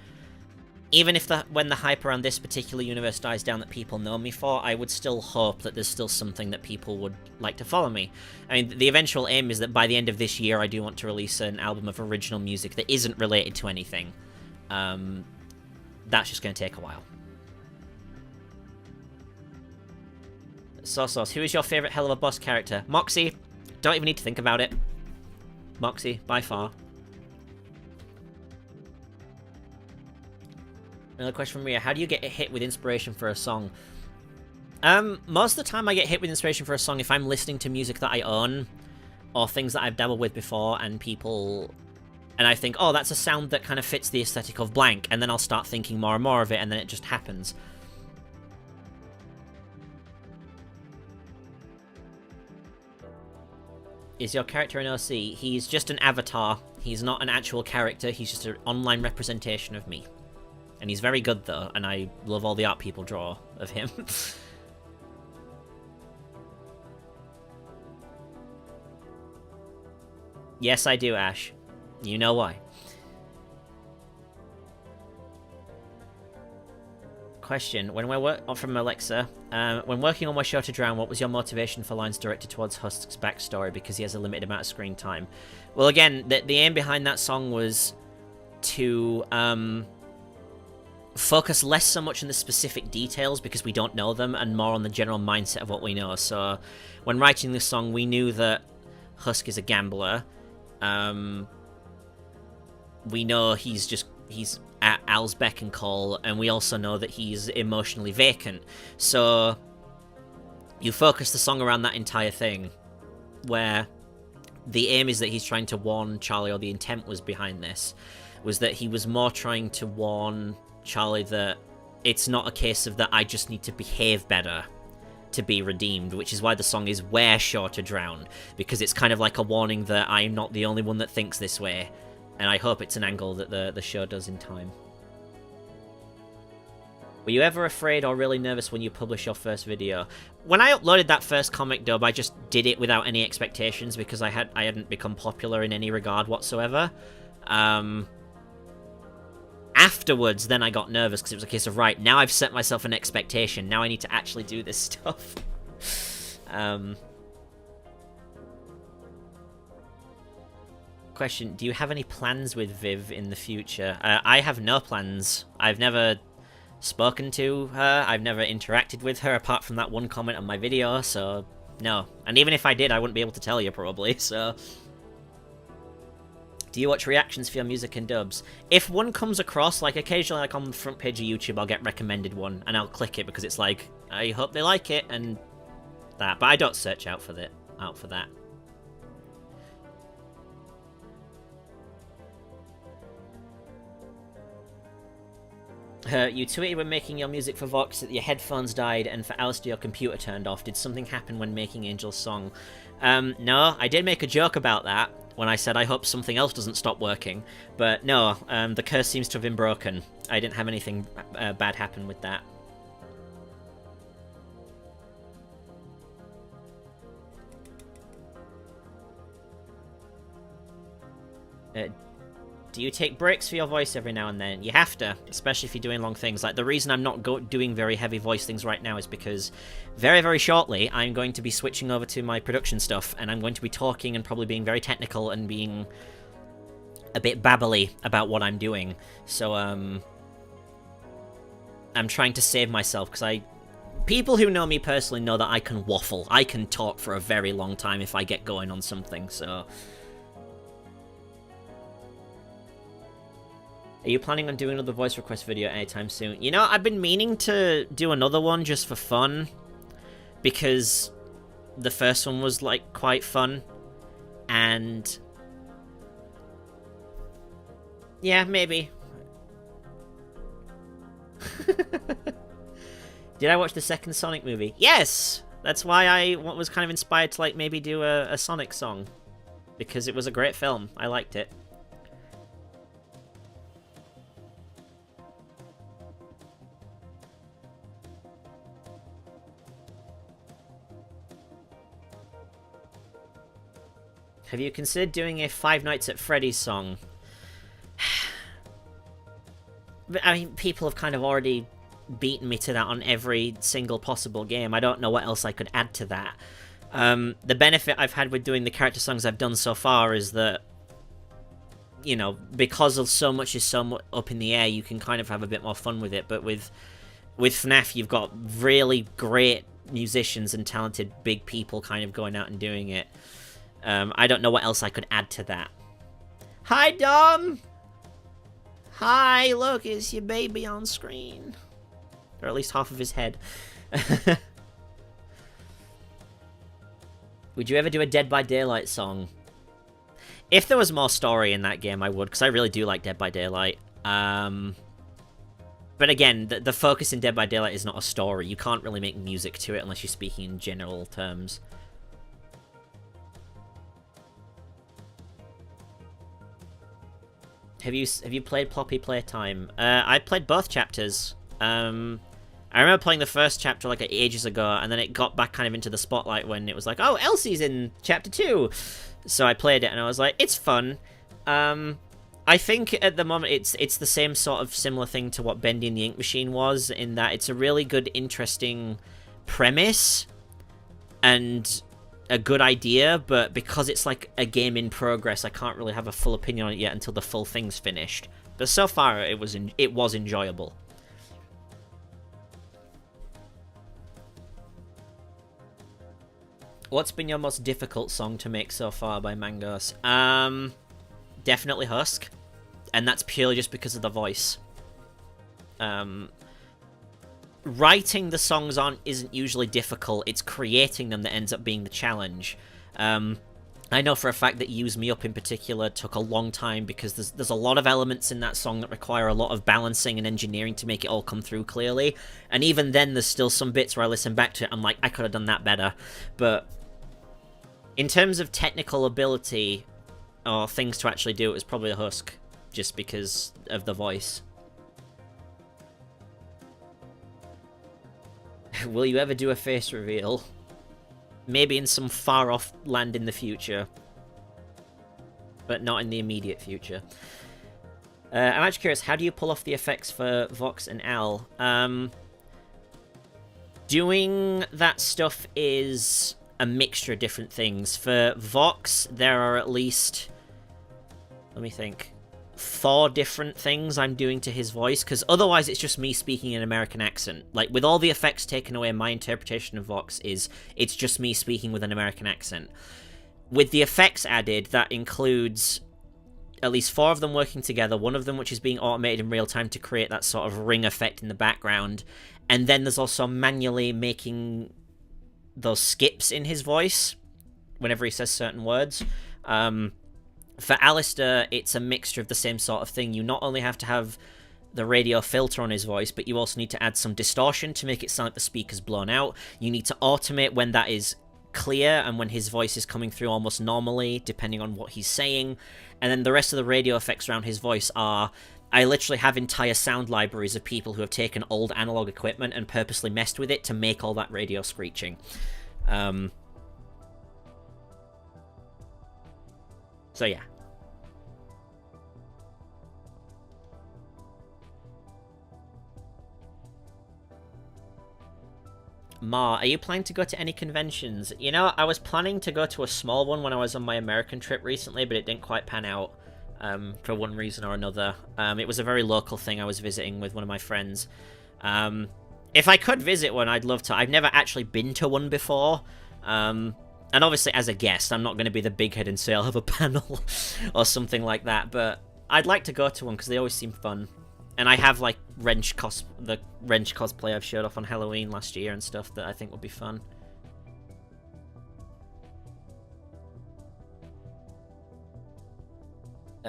even if when the hype around this particular universe dies down that people know me for, I would still hope that there's still something that people would like to follow me. I mean, the eventual aim is that by the end of this year I do want to release an album of original music that isn't related to anything. That's just going to take a while. Sauce, who is your favourite Hell of a Boss character? Moxie. Don't even need to think about it. Moxie, by far. Another question from Ria. How do you get hit with inspiration for a song? Most of the time I get hit with inspiration for a song if I'm listening to music that I own, or things that I've dabbled with before, and I think, oh, that's a sound that kind of fits the aesthetic of blank, and then I'll start thinking more and more of it, and then it just happens. Is your character an OC? He's just an avatar. He's not an actual character. He's just an online representation of me. And he's very good, though, and I love all the art people draw of him. Yes, I do, Ash. You know why. Question. From Alexa. When working on My Show to Drown, what was your motivation for lines directed towards Husk's backstory? Because he has a limited amount of screen time. Well, again, the aim behind that song was to focus less so much on the specific details because we don't know them, and more on the general mindset of what we know. So when writing this song, we knew that Husk is a gambler. We know he's at Al's beck and call, and we also know that he's emotionally vacant. So you focus the song around that entire thing, where the aim is that he's trying to warn Charlie, or the intent was behind this, was that he was more trying to warn Charlie that it's not a case of that I just need to behave better to be redeemed, which is why the song is We're Sure to Drown, because it's kind of like a warning that I'm not the only one that thinks this way, and I hope it's an angle that the show does in time. Were you ever afraid or really nervous when you published your first video? When I uploaded that first comic dub, I just did it without any expectations because I hadn't become popular in any regard whatsoever. Afterwards, then I got nervous because it was a case of, right, now I've set myself an expectation. Now I need to actually do this stuff. Question, do you have any plans with Viv in the future? I have no plans. I've never spoken to her. I've never interacted with her apart from that one comment on my video, so no. And even if I did, I wouldn't be able to tell you, probably, so... Do you watch reactions for your music and dubs? If one comes across, like occasionally like on the front page of YouTube, I'll get recommended one, and I'll click it because it's like, I hope they like it, and that. But I don't search out for that. You tweeted when making your music for Vox that your headphones died and for Alistair your computer turned off. Did something happen when making Angel's song? No, I did make a joke about that when I said I hope something else doesn't stop working. But no, the curse seems to have been broken. I didn't have anything bad happen with that. Do you take breaks for your voice every now and then? You have to, especially if you're doing long things. Like, the reason I'm not doing very heavy voice things right now is because very, very shortly I'm going to be switching over to my production stuff, and I'm going to be talking and probably being very technical and being a bit babbly about what I'm doing. So, I'm trying to save myself, because people who know me personally know that I can waffle. I can talk for a very long time if I get going on something, so... Are you planning on doing another voice request video anytime soon? You know, I've been meaning to do another one just for fun, because the first one was, like, quite fun, and... yeah, maybe. Did I watch the second Sonic movie? Yes! That's why I was kind of inspired to, like, maybe do a Sonic song. Because it was a great film. I liked it. Have you considered doing a Five Nights at Freddy's song? I mean, people have kind of already beaten me to that on every single possible game. I don't know what else I could add to that. The benefit I've had with doing the character songs I've done so far is that, you know, because of so much is so much up in the air, you can kind of have a bit more fun with it. But with FNAF, you've got really great musicians and talented big people kind of going out and doing it. I don't know what else I could add to that. Hi, Dom! Hi, look, it's your baby on screen. Or at least half of his head. Would you ever do a Dead by Daylight song? If there was more story in that game, I would, because I really do like Dead by Daylight. But again, the focus in Dead by Daylight is not a story. You can't really make music to it unless you're speaking in general terms. Have you played Ploppy Playtime? I played both chapters. I remember playing the first chapter like ages ago, and then it got back kind of into the spotlight when it was like, oh, Elsie's in chapter 2. So I played it, and I was like, it's fun. I think at the moment it's the same sort of similar thing to what Bendy and the Ink Machine was, in that it's a really good, interesting premise, and a good idea, but because it's like a game in progress, I can't really have a full opinion on it yet until the full thing's finished. But so far, it was enjoyable. What's been your most difficult song to make so far by Mangos? Definitely Husk, and that's purely just because of the voice. Writing the songs isn't usually difficult, it's creating them that ends up being the challenge. I know for a fact that Use Me Up in particular took a long time because there's a lot of elements in that song that require a lot of balancing and engineering to make it all come through clearly. And even then, there's still some bits where I listen back to it, I'm like, I could have done that better. But in terms of technical ability or things to actually do, it was probably a Husk, just because of the voice. Will you ever do a face reveal? Maybe in some far-off land in the future. But not in the immediate future. I'm actually curious, how do you pull off the effects for Vox and Al? Doing that stuff is a mixture of different things. For Vox, there are at least... let me think. 4 different things I'm doing to his voice, because otherwise it's just me speaking an American accent. Like, with all the effects taken away, my interpretation of Vox is it's just me speaking with an American accent. With the effects added, that includes at least 4 of them working together, one of them which is being automated in real time to create that sort of ring effect in the background, and then there's also manually making those skips in his voice whenever he says certain words. For Alistair, it's a mixture of the same sort of thing. You not only have to have the radio filter on his voice, but you also need to add some distortion to make it sound like the speaker's blown out. You need to automate when that is clear and when his voice is coming through almost normally, depending on what he's saying. And then the rest of the radio effects around his voice are... I literally have entire sound libraries of people who have taken old analog equipment and purposely messed with it to make all that radio screeching. So yeah. Ma, are you planning to go to any conventions? You know, I was planning to go to a small one when I was on my American trip recently, but it didn't quite pan out for one reason or another. It was a very local thing I was visiting with one of my friends. If I could visit one, I'd love to. I've never actually been to one before. And obviously, as a guest, I'm not going to be the big head and say I'll have a panel or something like that, but I'd like to go to one because they always seem fun. And I have, like, the Wrench cosplay I've showed off on Halloween last year and stuff that I think would be fun.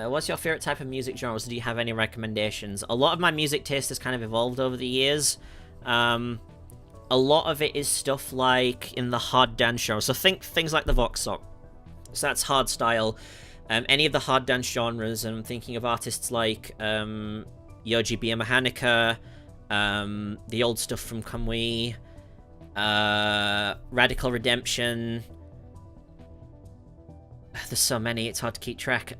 What's your favorite type of music genres? Do you have any recommendations? A lot of my music taste has kind of evolved over the years. A lot of it is stuff like in the hard dance genre. So think things like the Vox song. So that's hard style. Any of the hard dance genres. I'm thinking of artists like Yoji Bia Mechanica, the old stuff from Kamui, Radical Redemption. There's so many, it's hard to keep track.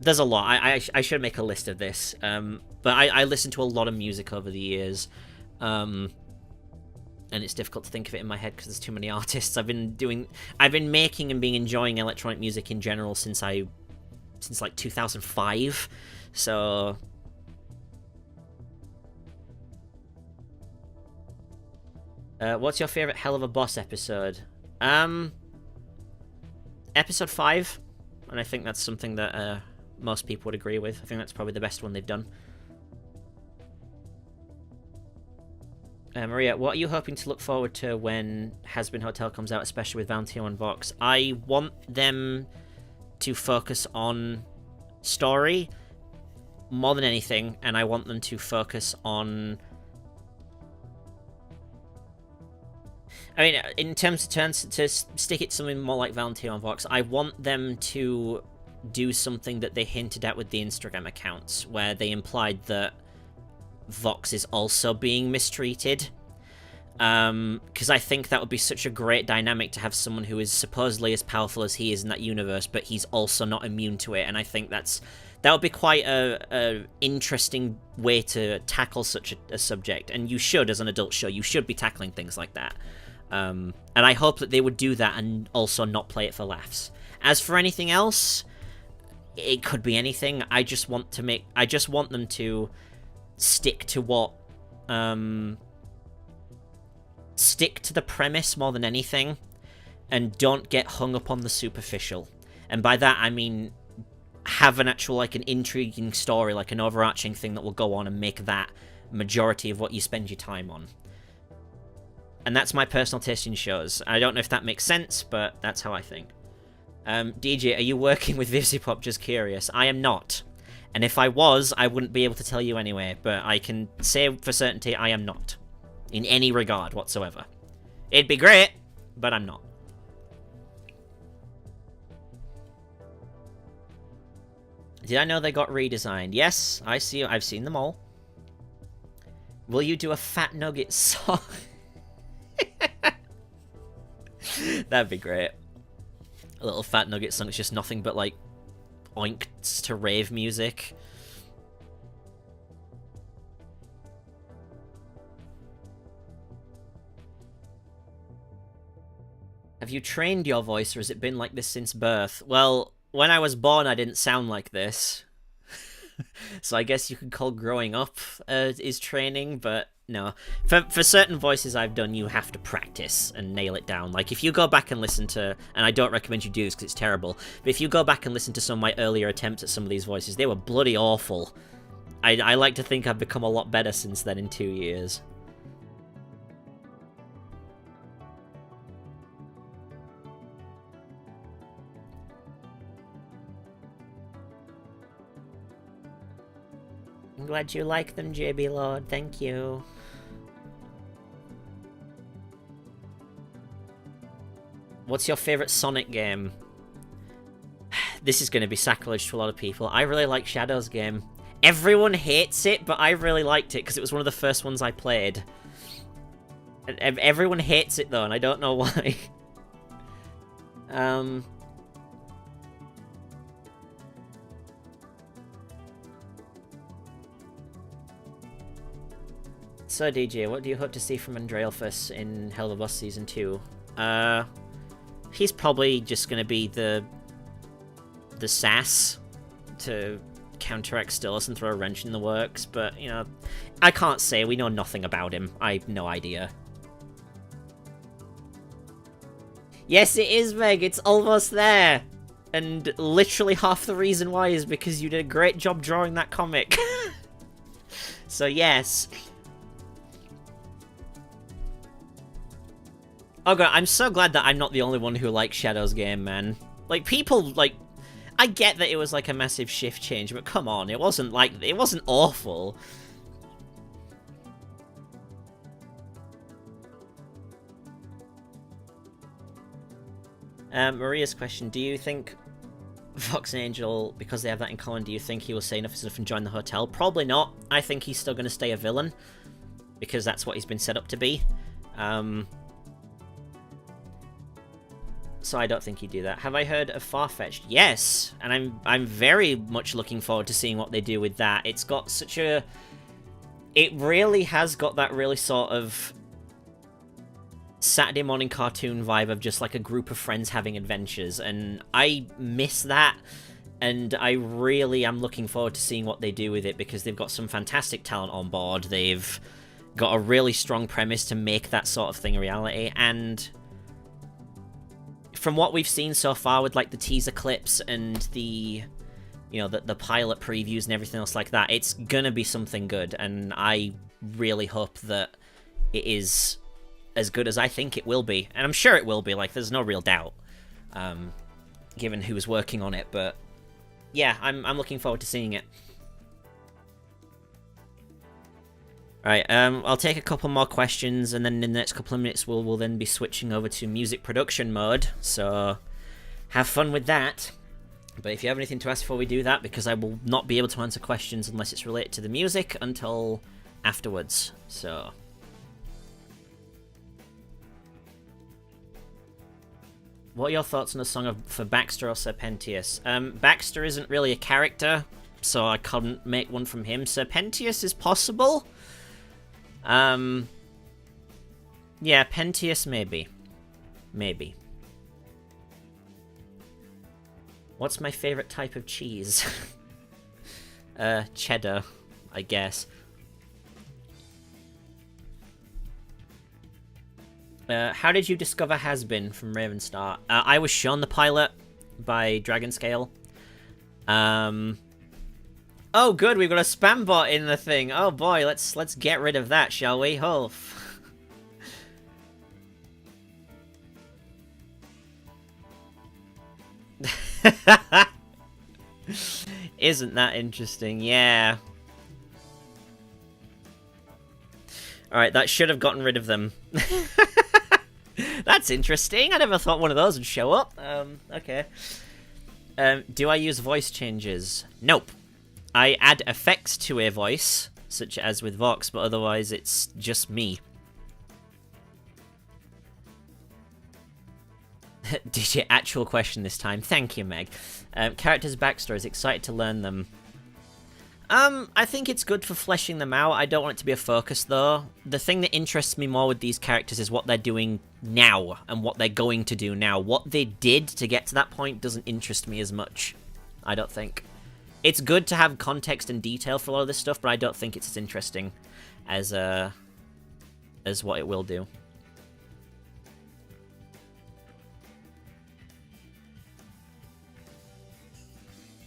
There's a lot. I should make a list of this. But I listen to a lot of music over the years. And it's difficult to think of it in my head because there's too many artists. I've been making and enjoying electronic music in general since like 2005. So what's your favorite Hell of a Boss episode? Episode 5, and I think that's something that most people would agree with. I think that's probably the best one they've done. Maria, what are you hoping to look forward to when Has-Been Hotel comes out, especially with Valentino and Vox? I want them to focus on story more than anything, and I want them to focus on... I mean, in terms of turns, to stick it to something more like Valentino and Vox, I want them to do something that they hinted at with the Instagram accounts, where they implied that Vox is also being mistreated. Because I think that would be such a great dynamic to have someone who is supposedly as powerful as he is in that universe, but he's also not immune to it, and I think that would be quite a interesting way to tackle such a subject, and you should, as an adult show, you should be tackling things like that. And I hope that they would do that and also not play it for laughs. As for anything else, it could be anything. I just want them to stick to what, stick to the premise more than anything, and don't get hung up on the superficial. And by that, I mean, have an actual, like, an intriguing story, like an overarching thing that will go on and make that majority of what you spend your time on. And that's my personal taste in shows. I don't know if that makes sense, but that's how I think. DJ, are you working with VivziePop? Just curious. I am not. And if I was, I wouldn't be able to tell you anyway, but I can say for certainty I am not. In any regard whatsoever. It'd be great, but I'm not. Did I know they got redesigned? Yes, I've seen them all. Will you do a Fat Nugget song? That'd be great. A little Fat Nugget song. It's just nothing but, like, oinked to rave music. Have you trained your voice, or has it been like this since birth? Well, when I was born, I didn't sound like this. So I guess you could call growing up is training, but no. For certain voices I've done, you have to practice and nail it down. Like, if you go back and listen to... And I don't recommend you do this because it's terrible. But if you go back and listen to some of my earlier attempts at some of these voices, they were bloody awful. I like to think I've become a lot better since then in 2 years. I'm glad you like them, JB Lord. Thank you. What's your favorite Sonic game? This is going to be sacrilege to a lot of people. I really like Shadow's game. Everyone hates it, but I really liked it because it was one of the first ones I played. Everyone hates it though, and I don't know why. So DJ, what do you hope to see from Andrealphus in Hell of a Boss Season 2? He's probably just gonna be the sass to counteract Stilus and throw a wrench in the works, but, you know, I can't say. We know nothing about him. I have no idea. Yes, it is, Meg. It's almost there. And literally half the reason why is because you did a great job drawing that comic. So, yes. Oh god, I'm so glad that I'm not the only one who likes Shadow's game, man. Like, people, like... I get that it was, like, a massive shift change, but come on, it wasn't, like... It wasn't awful. Maria's question, do you think Fox and Angel, because they have that in common, do you think he will say enough is enough and join the hotel? Probably not. I think he's still going to stay a villain, because that's what he's been set up to be. So I don't think he'd do that. Have I heard of Farfetch'd? Yes, and I'm very much looking forward to seeing what they do with that. It's got such a... It really has got that really sort of Saturday morning cartoon vibe of just like a group of friends having adventures, and I miss that, and I really am looking forward to seeing what they do with it, because they've got some fantastic talent on board. They've got a really strong premise to make that sort of thing a reality, and from what we've seen so far with like the teaser clips and the, you know, the pilot previews and everything else like that, it's gonna be something good, and I really hope that it is as good as I think it will be. And I'm sure it will be, like, there's no real doubt, given who's working on it, but yeah, I'm looking forward to seeing it. Right, I'll take a couple more questions, and then in the next couple of minutes we'll then be switching over to music production mode, so have fun with that. But if you have anything to ask before we do that, because I will not be able to answer questions unless it's related to the music until afterwards, so... What are your thoughts on the song for Baxter or Serpentius? Baxter isn't really a character, so I couldn't make one from him. Serpentius is possible. Yeah, Pentius maybe. Maybe. What's my favorite type of cheese? Cheddar, I guess. How did you discover Has-Been from Ravenstar? I was shown the pilot by Dragonscale. Oh, good, we've got a spam bot in the thing. Oh boy, let's get rid of that, shall we? Oh. Isn't that interesting? Yeah. Alright, that should have gotten rid of them. That's interesting. I never thought one of those would show up. Okay. Do I use voice changes? Nope. I add effects to a voice, such as with Vox, but otherwise it's just me. Did your actual question this time? Thank you, Meg. Characters' backstories. Excited to learn them. I think it's good for fleshing them out. I don't want it to be a focus, though. The thing that interests me more with these characters is what they're doing now, and what they're going to do now. What they did to get to that point doesn't interest me as much, I don't think. It's good to have context and detail for a lot of this stuff, but I don't think it's as interesting as what it will do.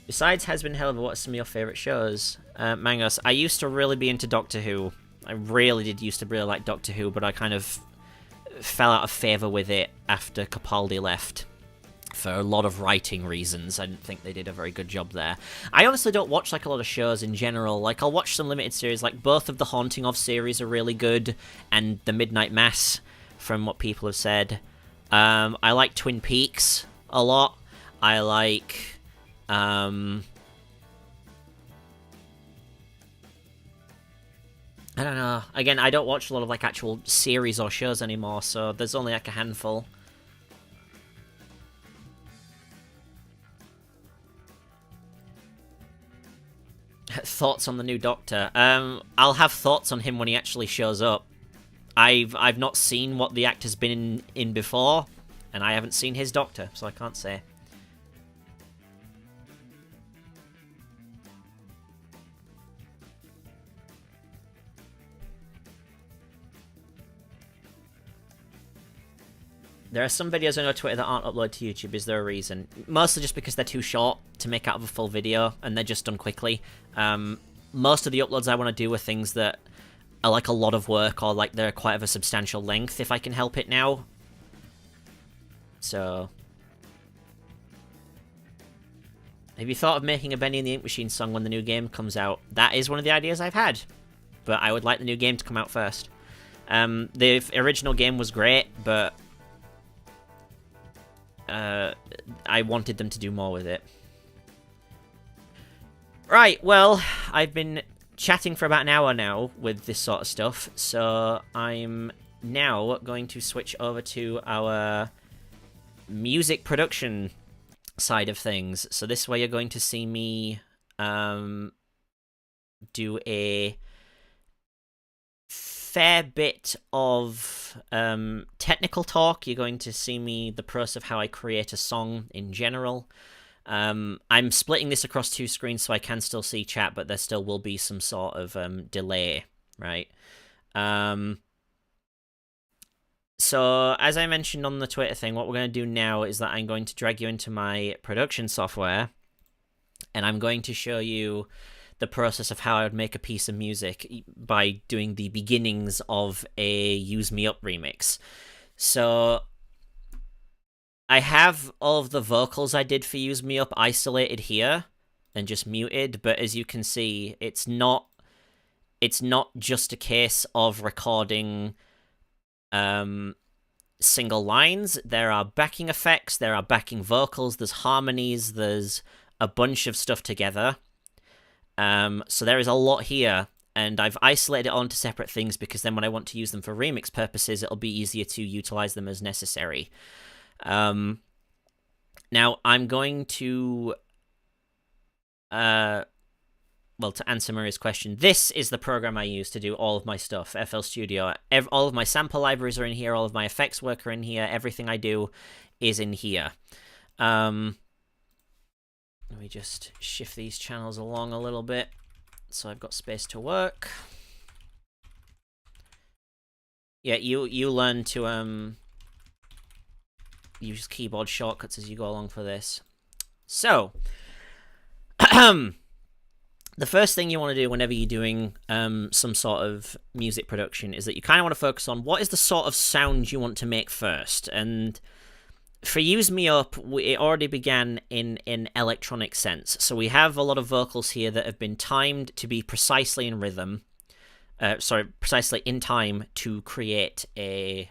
Besides Has-Been Hell of what are some of your favourite shows? Mangos, I used to really be into Doctor Who. I really did used to really like Doctor Who, but I kind of fell out of favour with it after Capaldi left. For a lot of writing reasons. I didn't think they did a very good job there. I honestly don't watch like a lot of shows in general. Like, I'll watch some limited series, like both of the Haunting of series are really good, and the Midnight Mass, from what people have said. I like Twin Peaks a lot. I like... I don't know. Again, I don't watch a lot of like actual series or shows anymore, so there's only like a handful. Thoughts on the new Doctor? I'll have thoughts on him when he actually shows up. I've not seen what the actor's been in before, and I haven't seen his Doctor, so I can't say. There are some videos on your Twitter that aren't uploaded to YouTube. Is there a reason? Mostly just because they're too short to make out of a full video, and they're just done quickly. Most of the uploads I want to do are things that are like a lot of work, or like they're quite of a substantial length, if I can help it now. So, have you thought of making a Bendy and the Ink Machine song when the new game comes out? That is one of the ideas I've had, but I would like the new game to come out first. The original game was great, but I wanted them to do more with it. Right, well, I've been chatting for about an hour now with this sort of stuff, so I'm now going to switch over to our music production side of things. So this way you're going to see me do a fair bit of technical talk. You're going to see me the process of how I create a song in general. I'm splitting this across 2 screens so I can still see chat, but there still will be some sort of delay, right? So, as I mentioned on the Twitter thing, what we're going to do now is that I'm going to drag you into my production software, and I'm going to show you the process of how I would make a piece of music by doing the beginnings of a Use Me Up remix. So, I have all of the vocals I did for Use Me Up isolated here and just muted, but as you can see, it's not just a case of recording single lines. There are backing effects, there are backing vocals, there's harmonies, there's a bunch of stuff together. So there is a lot here, and I've isolated it onto separate things because then when I want to use them for remix purposes, it'll be easier to utilize them as necessary. Now I'm going to well, to answer Maria's question, this is the program I use to do all of my stuff, FL Studio. All of my sample libraries are in here, all of my effects work are in here, everything I do is in here. Let me just shift these channels along a little bit so I've got space to work. Yeah, you learn to use keyboard shortcuts as you go along for this. So, the first thing you want to do whenever you're doing some sort of music production is that you kind of want to focus on what is the sort of sound you want to make first. And for Use Me Up, it already began in an electronic sense. So we have a lot of vocals here that have been timed to be precisely in rhythm. Precisely in time to create a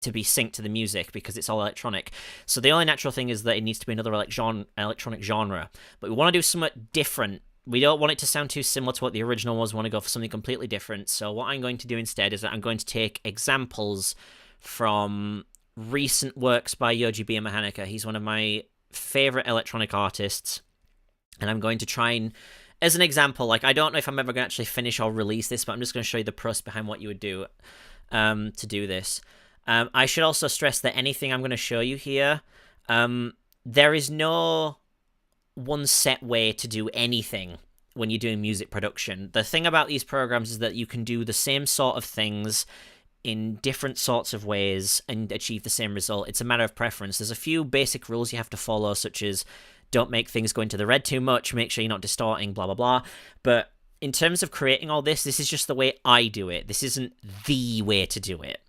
to be synced to the music because it's all electronic. So the only natural thing is that it needs to be another electronic genre. But we want to do something different. We don't want it to sound too similar to what the original was. We want to go for something completely different. So what I'm going to do instead is that I'm going to take examples from recent works by Yoji Biamahanika. He's one of my favorite electronic artists. And I'm going to try and, as an example, like I don't know if I'm ever going to actually finish or release this, but I'm just going to show you the process behind what you would do to do this. I should also stress that anything I'm going to show you here, there is no one set way to do anything when you're doing music production. The thing about these programs is that you can do the same sort of things in different sorts of ways and achieve the same result. It's a matter of preference. There's a few basic rules you have to follow, such as don't make things go into the red too much, make sure you're not distorting, blah, blah, blah. But in terms of creating all this, this is just the way I do it. This isn't the way to do it.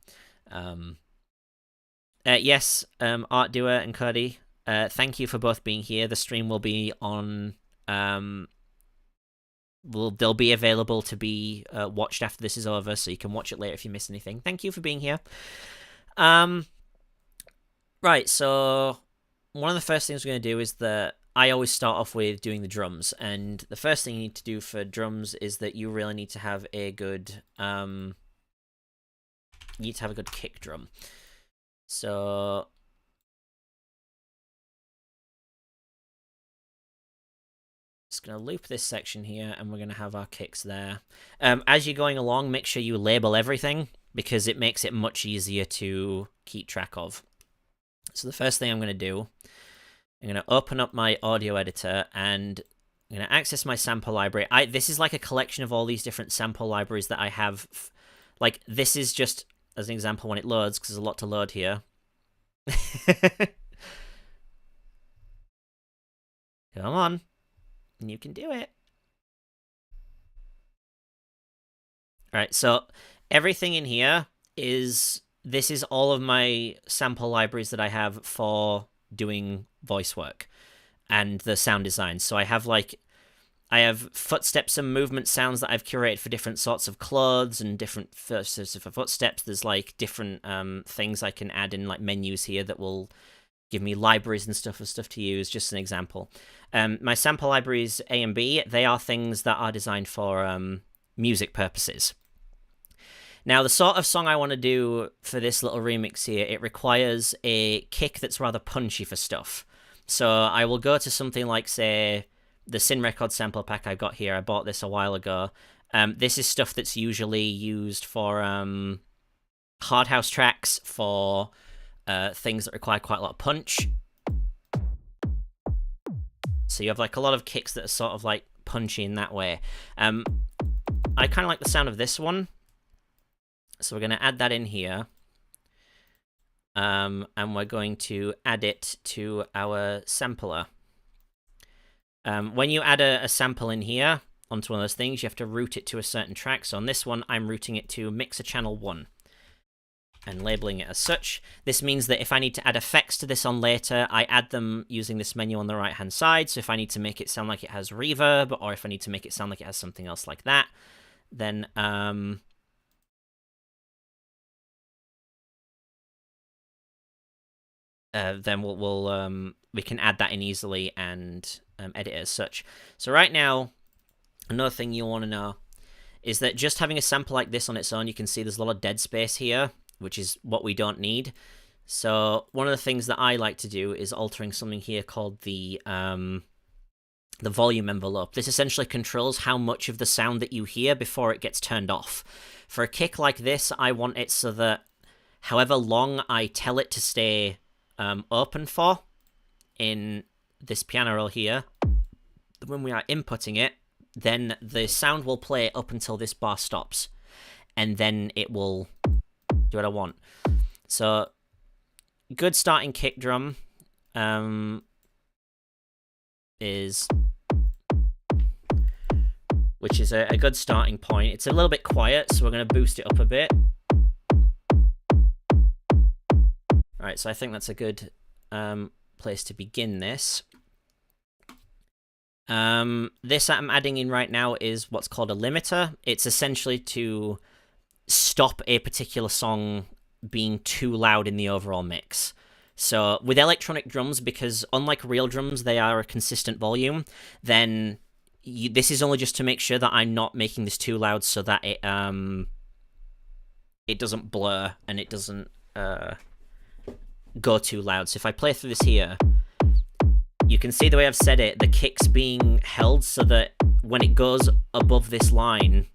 Yes, Art Doer and Cody, thank you for both being here. The stream will be on, they'll be available to be watched after this is over, so you can watch it later if you miss anything. Thank you for being here. Right, so one of the first things we're going to do is that I always start off with doing the drums, and the first thing you need to do for drums is that you really need to have a good, you need to have a good kick drum. So just going to loop this section here, and we're going to have our kicks there. As you're going along, make sure you label everything, because it makes it much easier to keep track of. So the first thing I'm going to do, I'm going to open up my audio editor, and I'm going to access my sample library. This is like a collection of all these different sample libraries that I have. Like, this is just as an example when it loads, because there's a lot to load here. Come on. You can do it. Alright, so everything in here is this is all of my sample libraries that I have for doing voice work and the sound design. So I have footsteps and movement sounds that I've curated for different sorts of clothes and different sorts of footsteps. There's like different things I can add in like menus here that will give me libraries and stuff to use, just an example. My sample libraries A and B, they are things that are designed for music purposes. Now, the sort of song I want to do for this little remix here, it requires a kick that's rather punchy for stuff. So I will go to something like, say, the Sin Record sample pack I got here. I bought this a while ago. This is stuff that's usually used for hard house tracks, for things that require quite a lot of punch. So you have like a lot of kicks that are sort of like punchy in that way. I kind of like the sound of this one. So we're going to add that in here. And we're going to add it to our sampler. When you add a sample in here onto one of those things, you have to route it to a certain track. So on this one, I'm routing it to Mixer Channel 1 and labeling it as such. This means that if I need to add effects to this on later, I add them using this menu on the right-hand side. So if I need to make it sound like it has reverb, or if I need to make it sound like it has something else like that, then we can add that in easily and edit it as such. So right now, another thing you want to know is that just having a sample like this on its own, you can see there's a lot of dead space here, which is what we don't need. So one of the things that I like to do is altering something here called the volume envelope. This essentially controls how much of the sound that you hear before it gets turned off. For a kick like this, I want it so that however long I tell it to stay open for in this piano roll here, when we are inputting it, then the sound will play up until this bar stops, and then it will do what I want. So good starting kick drum which is a good starting point. It's a little bit quiet, so we're going to boost it up a bit. Alright, so I think that's a good place to begin this. This I'm adding in right now is what's called a limiter. It's essentially to stop a particular song being too loud in the overall mix. So with electronic drums, because unlike real drums, they are a consistent volume, then this is only just to make sure that I'm not making this too loud so that it doesn't blur and it doesn't go too loud. So if I play through this here, you can see the way I've set it, the kick's being held so that when it goes above this line,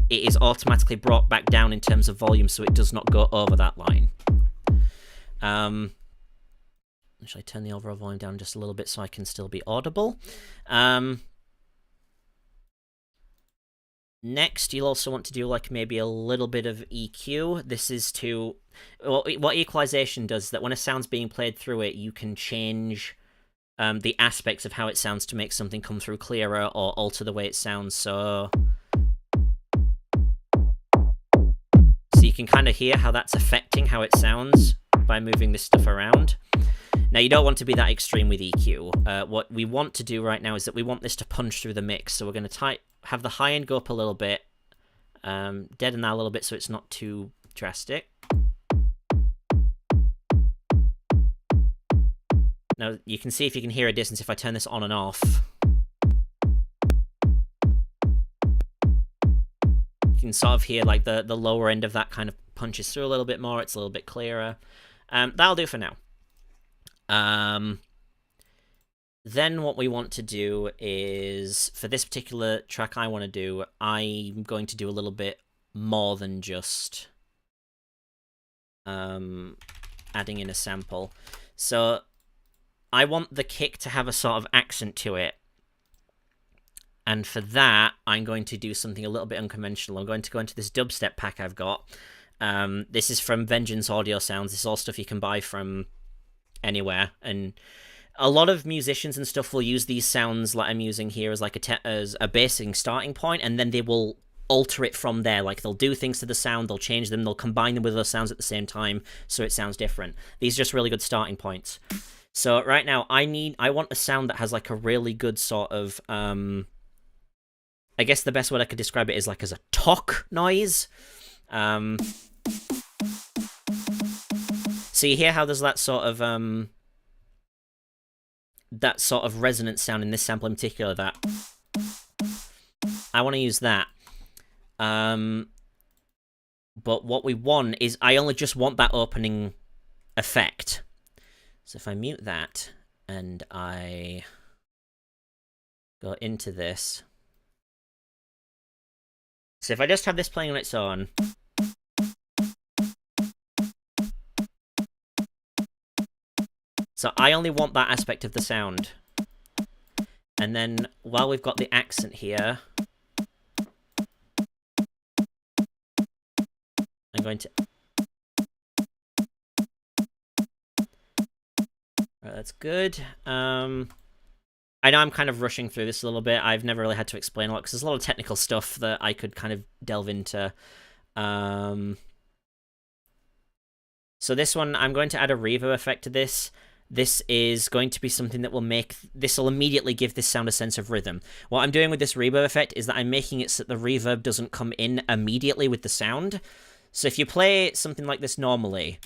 it is automatically brought back down in terms of volume so it does not go over that line. Should I turn the overall volume down just a little bit so I can still be audible? Next, you'll also want to do like maybe a little bit of EQ. This is to... what equalization does is that when a sound's being played through it, you can change the aspects of how it sounds to make something come through clearer or alter the way it sounds. So you can kind of hear how that's affecting how it sounds by moving this stuff around. Now, you don't want to be that extreme with EQ. What we want to do right now is that we want this to punch through the mix. So we're going to have the high end go up a little bit, deaden that a little bit so it's not too drastic. Now, you can see if you can hear a distance if I turn this on and off. You can sort of hear like the lower end of that kind of punches through a little bit more. It's a little bit clearer. That'll do for now. Then what we want to do is, for this particular track I want to do, I'm going to do a little bit more than just adding in a sample. So I want the kick to have a sort of accent to it. And for that, I'm going to do something a little bit unconventional. I'm going to go into this dubstep pack I've got. This is from Vengeance Audio Sounds. This is all stuff you can buy from anywhere. And a lot of musicians and stuff will use these sounds like I'm using here as like as a basing starting point, and then they will alter it from there. Like, they'll do things to the sound, they'll change them, they'll combine them with those sounds at the same time, so it sounds different. These are just really good starting points. So right now, I want a sound that has like a really good sort of, I guess the best word I could describe it is like as a talk noise. So you hear how there's that sort of resonance sound in this sample in particular. That I want to use that. But what we want is I only just want that opening effect. So if I mute that and I go into this. So if I just have this playing on its own. So I only want that aspect of the sound. And then while we've got the accent here, I'm going to... Right, that's good. I know I'm kind of rushing through this a little bit. I've never really had to explain a lot because there's a lot of technical stuff that I could kind of delve into. So this one, I'm going to add a reverb effect to this. This is going to be something that will make... This will immediately give this sound a sense of rhythm. What I'm doing with this reverb effect is that I'm making it so that the reverb doesn't come in immediately with the sound. So if you play something like this normally,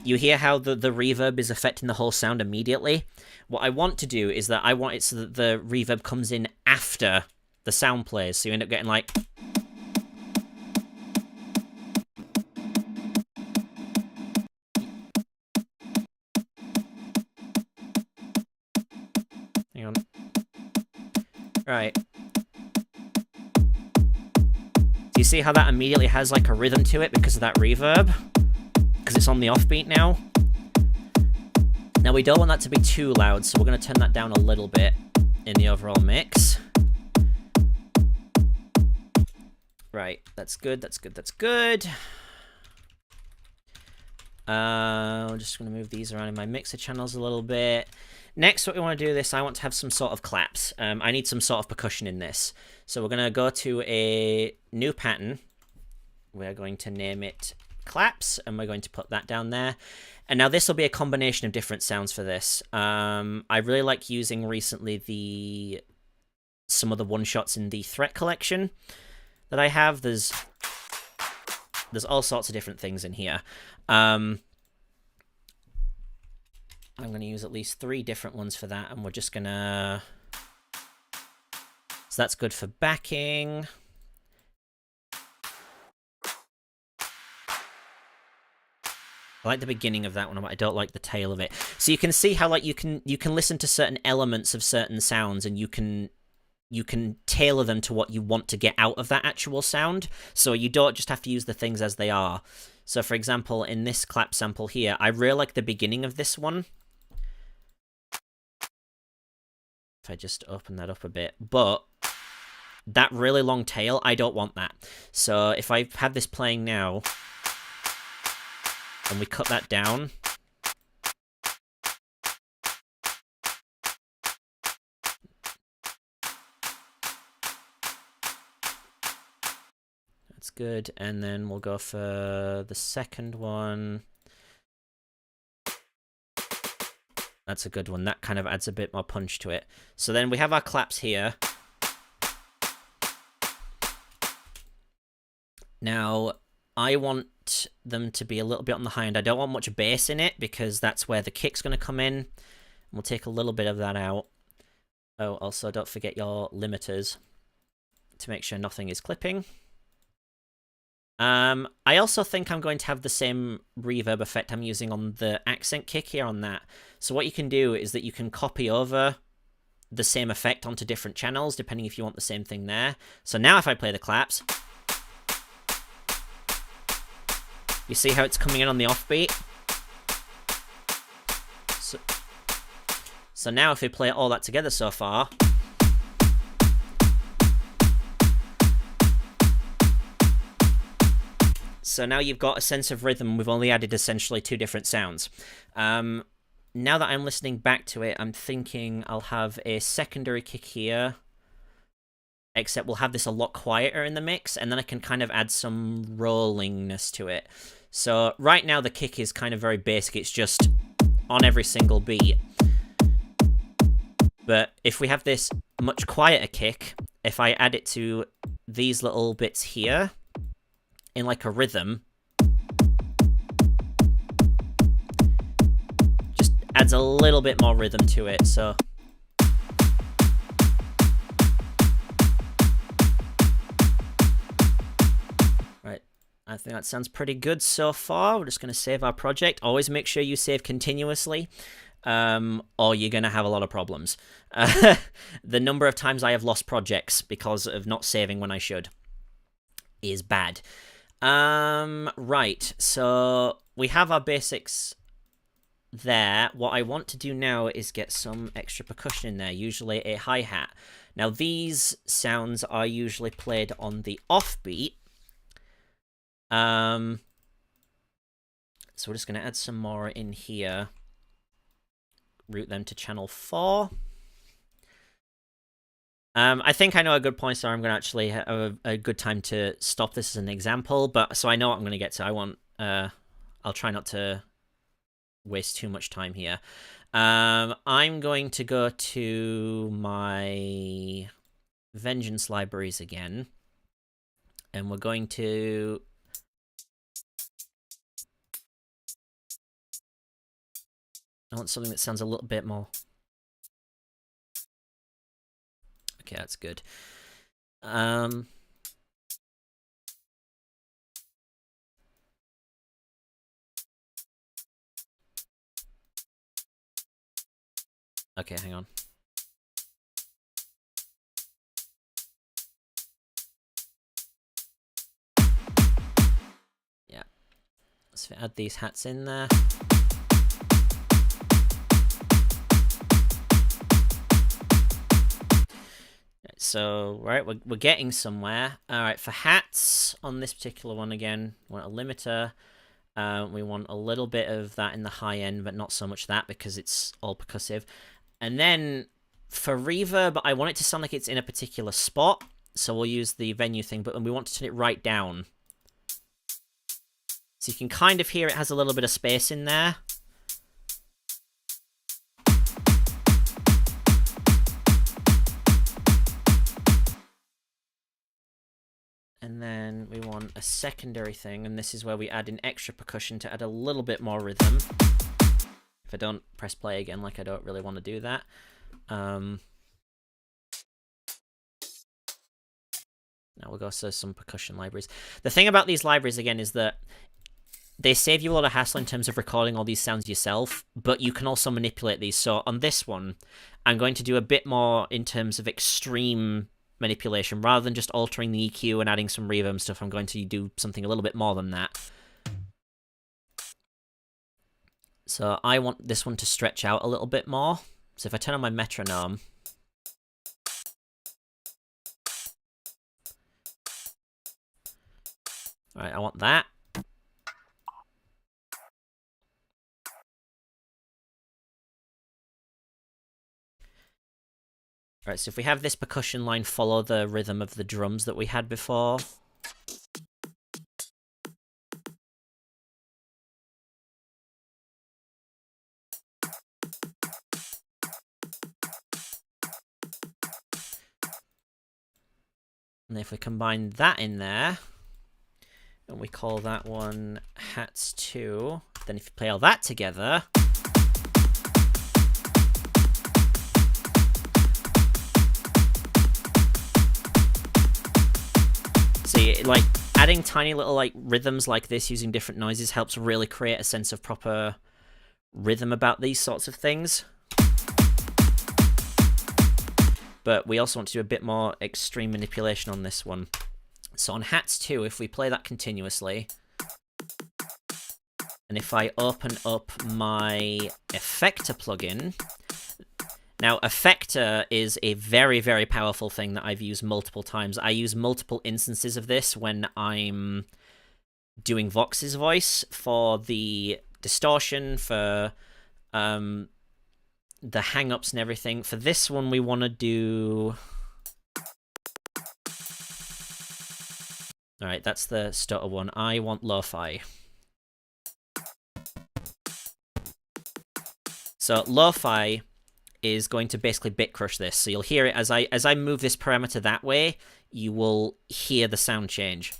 you hear how the reverb is affecting the whole sound immediately. What I want to do is that I want it so that the reverb comes in after the sound plays. So you end up getting like... Hang on. Right. Do you see how that immediately has like a rhythm to it because of that reverb? Because it's on the offbeat now. Now we don't want that to be too loud, so we're going to turn that down a little bit in the overall mix. Right, that's good, that's good, that's good. I'm just going to move these around in my mixer channels a little bit. Next, what we want to do this, I want to have some sort of claps. I need some sort of percussion in this. So we're going to go to a new pattern. We're going to name it claps, and we're going to put that down there. And now this will be a combination of different sounds for this. I really like using recently some of the one-shots in the threat collection that I have. There's all sorts of different things in here. I'm going to use at least 3 different ones for that, and we're just going to... So that's good for backing. I like the beginning of that one, but I don't like the tail of it. So you can see how like you can listen to certain elements of certain sounds, and you can tailor them to what you want to get out of that actual sound. So you don't just have to use the things as they are. So for example, in this clap sample here, I really like the beginning of this one. If I just open that up a bit, but that really long tail, I don't want that. So if I have this playing now, and we cut that down, that's good. And then we'll go for the second one. That's a good one. That kind of adds a bit more punch to it. So then we have our claps here. Now, I want them to be a little bit on the high end. I don't want much bass in it because that's where the kick's going to come in. We'll take a little bit of that out. Oh, also don't forget your limiters to make sure nothing is clipping. I also think I'm going to have the same reverb effect I'm using on the accent kick here on that. So what you can do is that you can copy over the same effect onto different channels, depending if you want the same thing there. So now if I play the claps, you see how it's coming in on the offbeat? So now if we play all that together so far, so now you've got a sense of rhythm. We've only added essentially 2 different sounds. Now that I'm listening back to it, I'm thinking I'll have a secondary kick here. except we'll have this a lot quieter in the mix, and then I can kind of add some rollingness to it. So right now the kick is kind of very basic, it's just on every single beat. But if we have this much quieter kick, if I add it to these little bits here, in like a rhythm, just adds a little bit more rhythm to it, so... I think that sounds pretty good so far. We're just going to save our project. Always make sure you save continuously, or you're going to have a lot of problems. The number of times I have lost projects because of not saving when I should is bad. Right, so we have our basics there. What I want to do now is get some extra percussion in there, usually a hi-hat. Now, these sounds are usually played on the offbeat. So we're just going to add some more in here. Route them to channel 4. I think I know a good point, so I'm going to actually have a good time to stop this as an example, but so I know what I'm going to get to. I'll try not to waste too much time here. I'm going to go to my Vengeance libraries again, and we're going to... I want something that sounds a little bit more... Okay, that's good. Okay, hang on. Yeah. Let's add these hats in there. So, right, we're getting somewhere. All right, for hats on this particular one again, we want a limiter. We want a little bit of that in the high end, but not so much that because it's all percussive. And then for reverb, I want it to sound like it's in a particular spot. So we'll use the venue thing, but we want to turn it right down. So you can kind of hear it has a little bit of space in there. And then we want a secondary thing, and this is where we add in extra percussion to add a little bit more rhythm. If I don't press play again, like I don't really want to do that. Now we'll go to some percussion libraries. The thing about these libraries, again, is that they save you a lot of hassle in terms of recording all these sounds yourself, but you can also manipulate these. So on this one, I'm going to do a bit more in terms of extreme manipulation. Rather than just altering the EQ and adding some reverb and stuff, I'm going to do something a little bit more than that. So I want this one to stretch out a little bit more. So if I turn on my metronome, right, I want that. Right, so if we have this percussion line follow the rhythm of the drums that we had before. And if we combine that in there, and we call that one Hats 2, then if you play all that together... See, like, adding tiny little, like, rhythms like this using different noises helps really create a sense of proper rhythm about these sorts of things. But we also want to do a bit more extreme manipulation on this one. So on Hats 2, if we play that continuously, and if I open up my Effector plugin... Now, Effector is a very, very powerful thing that I've used multiple times. I use multiple instances of this when I'm doing Vox's voice for the distortion, for the hang-ups and everything. For this one, we want to do... Alright, that's the stutter one. I want lo-fi. So lo-fi is going to basically bit crush this. So you'll hear it as I move this parameter that way, you will hear the sound change.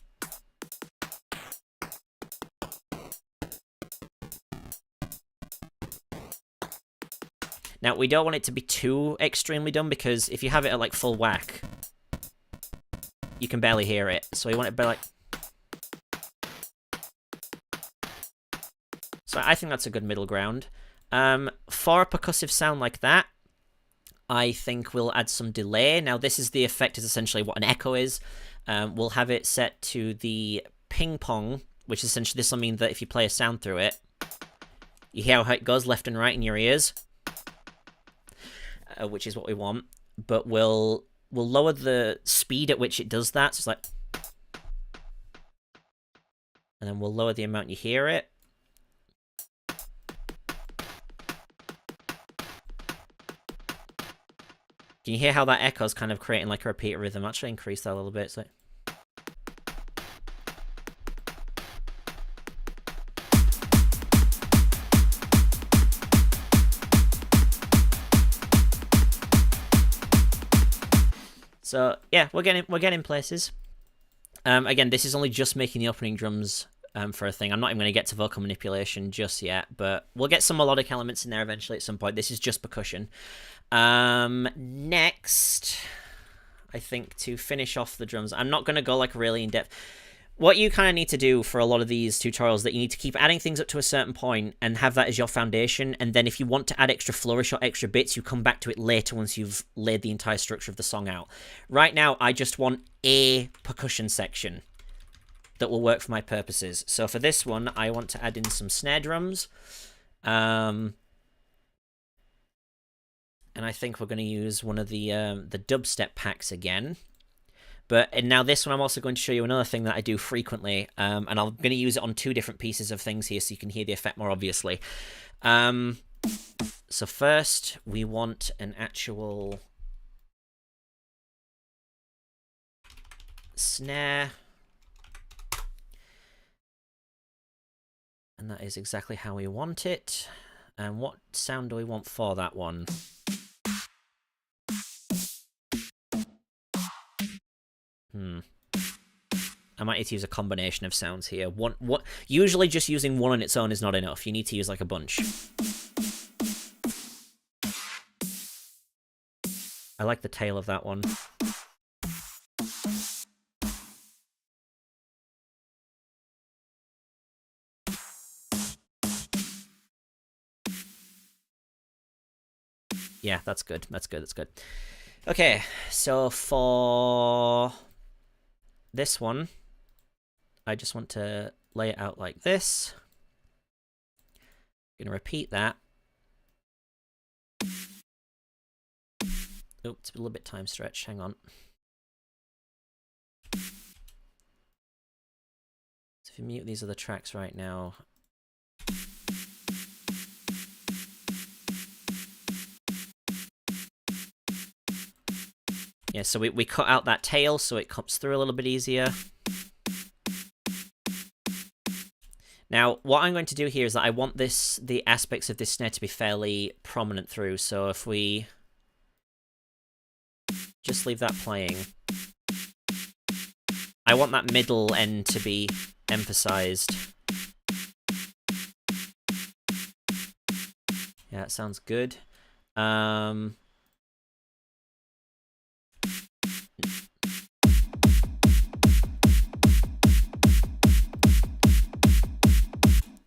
Now, we don't want it to be too extremely done, because if you have it at like full whack, you can barely hear it. So we want it to be like... So I think that's a good middle ground. For a percussive sound like that, I think we'll add some delay. Now, this is the effect, is essentially what an echo is. We'll have it set to the ping pong, which is essentially, this will mean that if you play a sound through it, you hear how it goes left and right in your ears, which is what we want. But we'll lower the speed at which it does that. So it's like... And then we'll lower the amount you hear it. Can you hear how that echo's kind of creating like a repeat rhythm? Actually increase that a little bit. So... So yeah, we're getting places. Again, this is only just making the opening drums for a thing. I'm not even going to get to vocal manipulation just yet, but we'll get some melodic elements in there eventually at some point. This is just percussion. Next, I think to finish off the drums, I'm not going to go like really in depth. What you kind of need to do for a lot of these tutorials, that you need to keep adding things up to a certain point and have that as your foundation, and then if you want to add extra flourish or extra bits, you come back to it later once you've laid the entire structure of the song out. Right now, I just want a percussion section that will work for my purposes. So for this one, I want to add in some snare drums. And I think we're going to use one of the dubstep packs again. And now this one, I'm also going to show you another thing that I do frequently, and I'm going to use it on two different pieces of things here so you can hear the effect more obviously. So first, we want an actual snare. And that is exactly how we want it. And what sound do we want for that one? I might need to use a combination of sounds here. Usually just using one on its own is not enough. You need to use like a bunch. I like the tail of that one. Yeah, that's good. That's good. That's good. Okay, so for this one, I just want to lay it out like this. I'm going to repeat that. Oh, it's a little bit time stretched. Hang on. So if you mute these other tracks right now. Yeah, so we cut out that tail so it comes through a little bit easier. Now, what I'm going to do here is that I want the aspects of this snare to be fairly prominent through. So if we just leave that playing, I want that middle end to be emphasized. Yeah, that sounds good.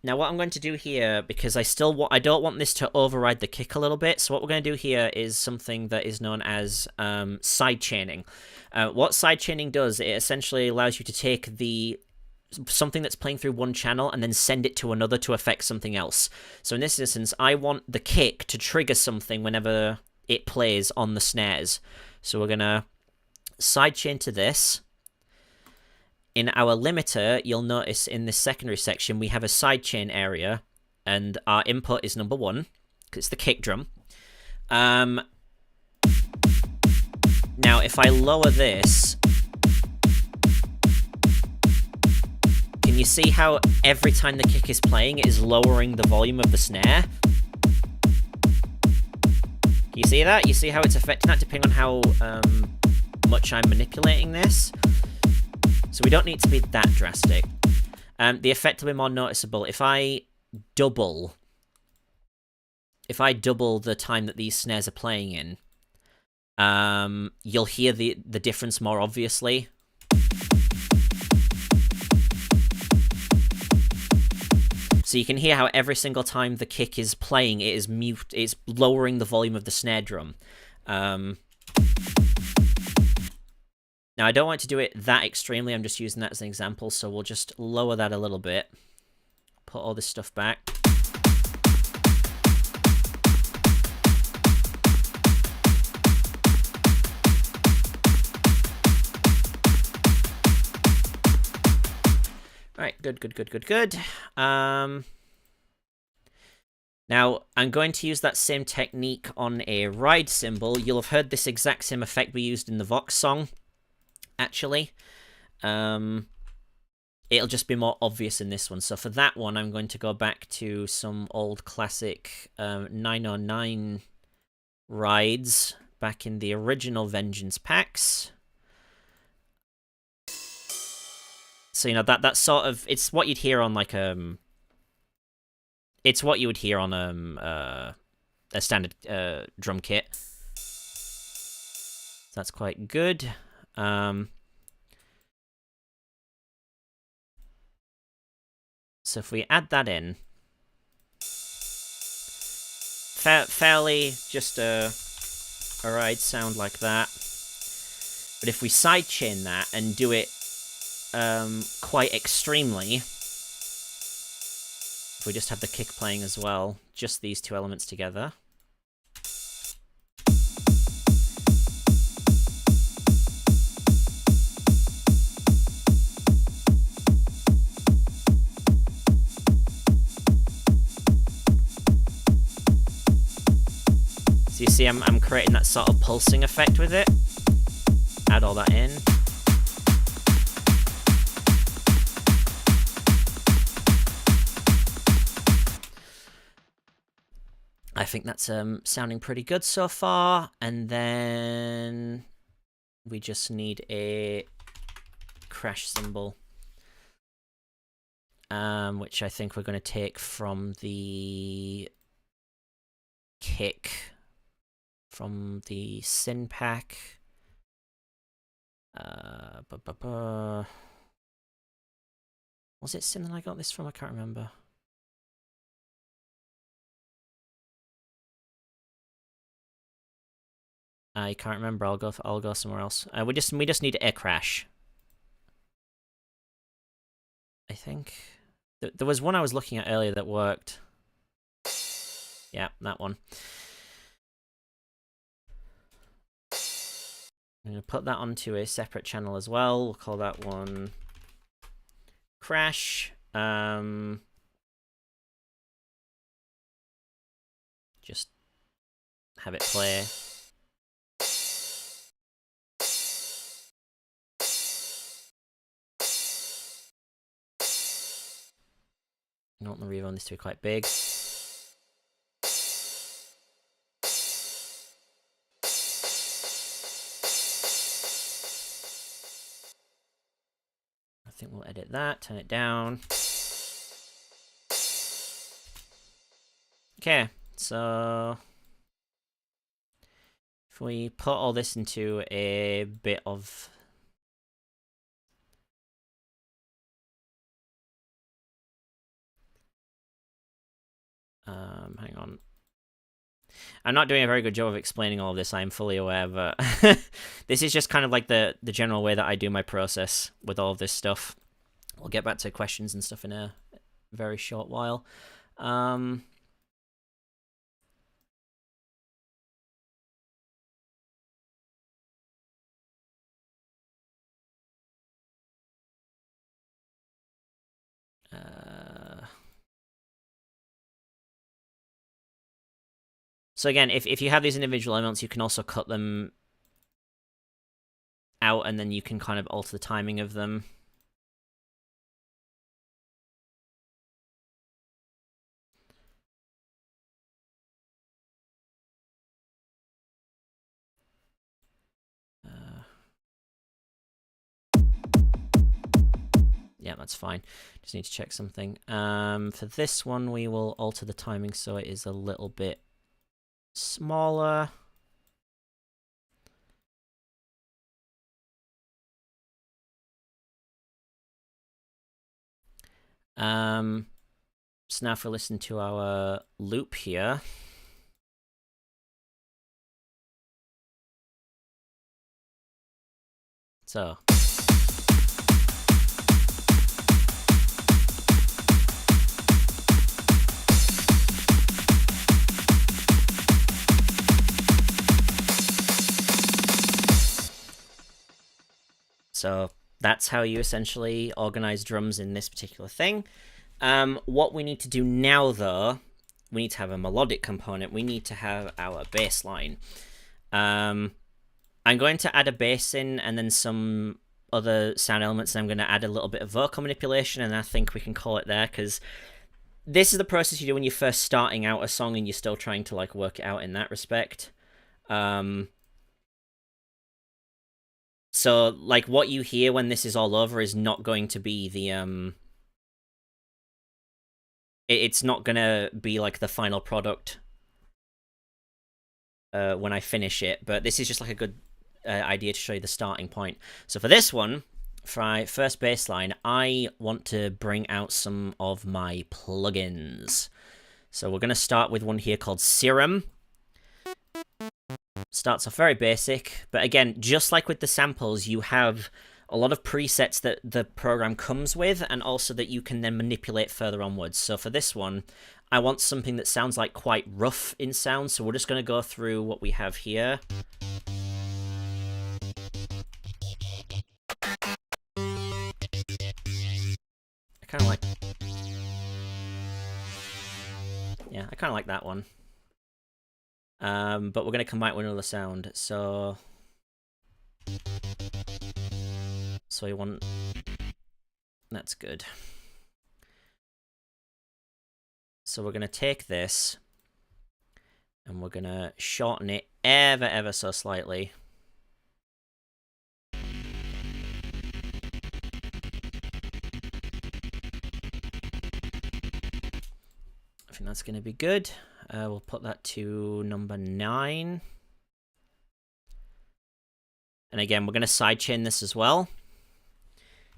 Now what I'm going to do here, because I don't want this to override the kick a little bit, so what we're going to do here is something that is known as side chaining. What side chaining does, it essentially allows you to take something that's playing through one channel and then send it to another to affect something else. So in this instance, I want the kick to trigger something whenever it plays on the snares. So we're going to sidechain to this. In our limiter, you'll notice in this secondary section, we have a sidechain area, and our input is number 1, because it's the kick drum. Now, if I lower this, Can you see how every time the kick is playing, it is lowering the volume of the snare? Can you see that? You see how it's affecting that depending on how much I'm manipulating this? So we don't need to be that drastic. The effect will be more noticeable if I double the time that these snares are playing in. You'll hear the difference more obviously. So you can hear how every single time the kick is playing, it is it's lowering the volume of the snare drum. Now, I don't want to do it that extremely, I'm just using that as an example, so we'll just lower that a little bit. Put all this stuff back. Right, good. Now, I'm going to use that same technique on a ride cymbal. You'll have heard this exact same effect we used in the Vox song, actually. It'll just be more obvious in this one. So for that one, I'm going to go back to some old classic 909 rides back in the original Vengeance packs. So, you know, that sort of, it's what you'd hear on, like, it's what you would hear on, a standard, drum kit. So that's quite good. So if we add that in, fairly just a ride sound like that. But if we sidechain that and do it quite extremely, if we just have the kick playing as well, just these two elements together. So you see I'm creating that sort of pulsing effect with it. Add all that in. I think that's sounding pretty good so far, and then we just need a crash cymbal, which I think we're going to take from the kick, from the Sin pack. Was it Sin that I got this from? I can't remember. I can't remember. I'll go somewhere else. We just need a crash. I think there was one I was looking at earlier that worked. Yeah, that one. I'm gonna put that onto a separate channel as well. We'll call that one crash. Just have it play. I don't want the reverb on this to be quite big. I think we'll edit that, turn it down. Okay, so if we put all this into a bit of hang on. I'm not doing a very good job of explaining all of this, I'm fully aware, but this is just kind of like the general way that I do my process with all of this stuff. We'll get back to questions and stuff in a very short while. So again, if you have these individual elements, you can also cut them out, and then you can kind of alter the timing of them. Yeah, that's fine. Just need to check something. For this one, we will alter the timing so it is a little bit smaller. So now if we listen to our loop here. So. So that's how you essentially organize drums in this particular thing. What we need to do now, though, we need to have a melodic component. We need to have our bass line. I'm going to add a bass in and then some other sound elements, and I'm going to add a little bit of vocal manipulation, and I think we can call it there, because this is the process you do when you're first starting out a song and you're still trying to like work it out in that respect. So, like, what you hear when this is all over is not going to be the, it's not gonna be, like, the final product when I finish it, but this is just, like, a good idea to show you the starting point. So for this one, for my first bass line, I want to bring out some of my plugins. So we're gonna start with one here called Serum. Starts off very basic, but again, just like with the samples, you have a lot of presets that the program comes with, and also that you can then manipulate further onwards. So for this one, I want something that sounds like quite rough in sound, so we're just going to go through what we have here. I kind of like... Yeah, I kind of like that one. But we're going to combine with another sound, so we want... That's good. So we're going to take this, and we're going to shorten it ever so slightly. I think that's going to be good. We'll put that to number 9. And again, we're going to sidechain this as well,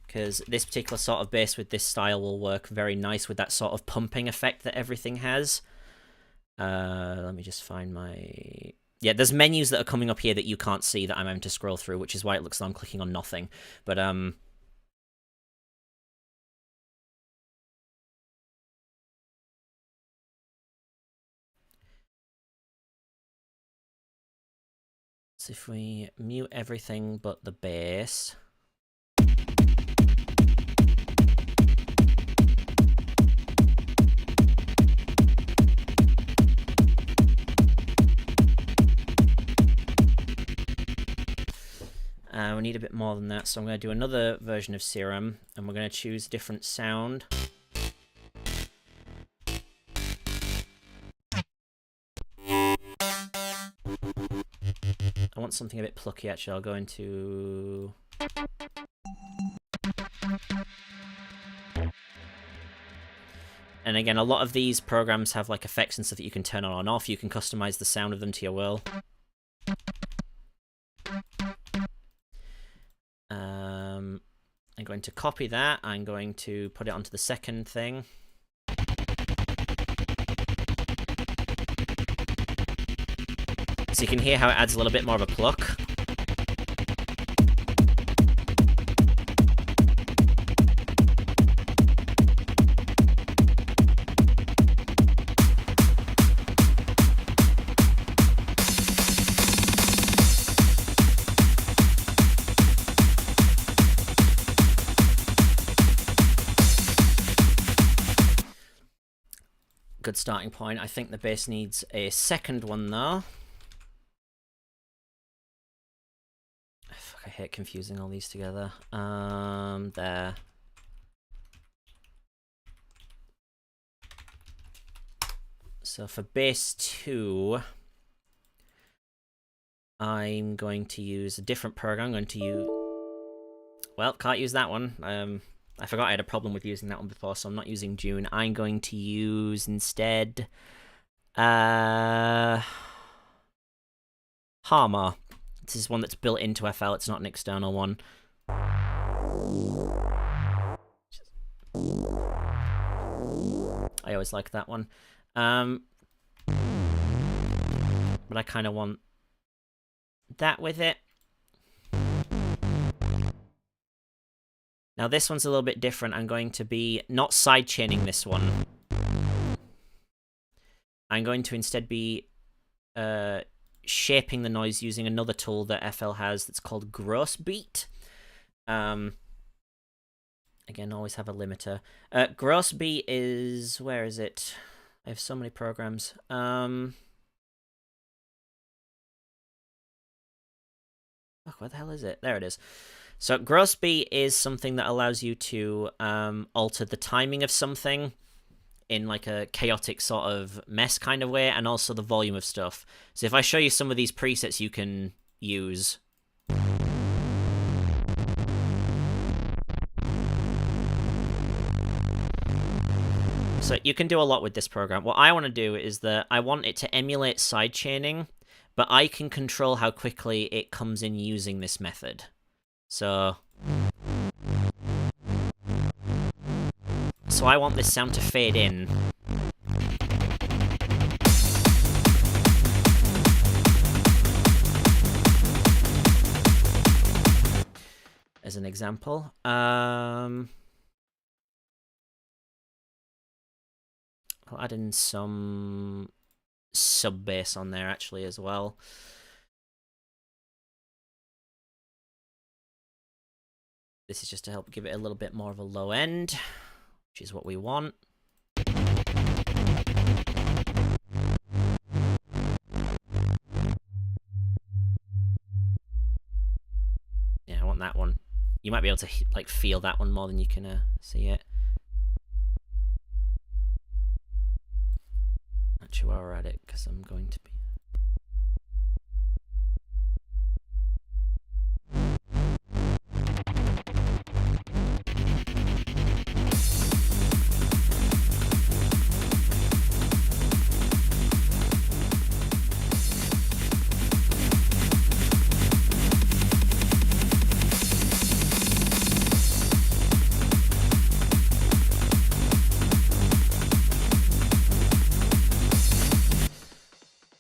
because this particular sort of bass with this style will work very nice with that sort of pumping effect that everything has. Let me just find my... Yeah, there's menus that are coming up here that you can't see that I'm having to scroll through, which is why it looks like I'm clicking on nothing. But, so if we mute everything but the bass... we need a bit more than that, so I'm going to do another version of Serum, and we're going to choose a different sound. I want something a bit plucky, actually. I'll go into... And again, a lot of these programs have like effects and stuff that you can turn on and off. You can customize the sound of them to your will. I'm going to copy that. I'm going to put it onto the second thing. So you can hear how it adds a little bit more of a pluck. Good starting point. I think the bass needs a second one though. Fuck, I hate confusing all these together. There. So for bass 2, I'm going to use a different program. I'm going to use... Well, can't use that one. I forgot I had a problem with using that one before, so I'm not using June. I'm going to use instead Harmar. This is one that's built into FL, it's not an external one. I always like that one. But I kind of want that with it. Now this one's a little bit different. I'm going to be not sidechaining this one. I'm going to instead be shaping the noise using another tool that FL has that's called Gross Beat. Again, always have a limiter. Gross Beat is... where is it? I have so many programs. Fuck, where the hell is it? There it is. So Gross Beat is something that allows you to alter the timing of something in like a chaotic sort of mess kind of way, and also the volume of stuff. So if I show you some of these presets you can use... So you can do a lot with this program. What I want to do is that I want it to emulate sidechaining, but I can control how quickly it comes in using this method. So I want this sound to fade in. As an example. I'll add in some sub bass on there actually as well. This is just to help give it a little bit more of a low end, which is what we want. Yeah, I want that one. You might be able to like feel that one more than you can see it. Actually, while we're at it, because I'm going to be...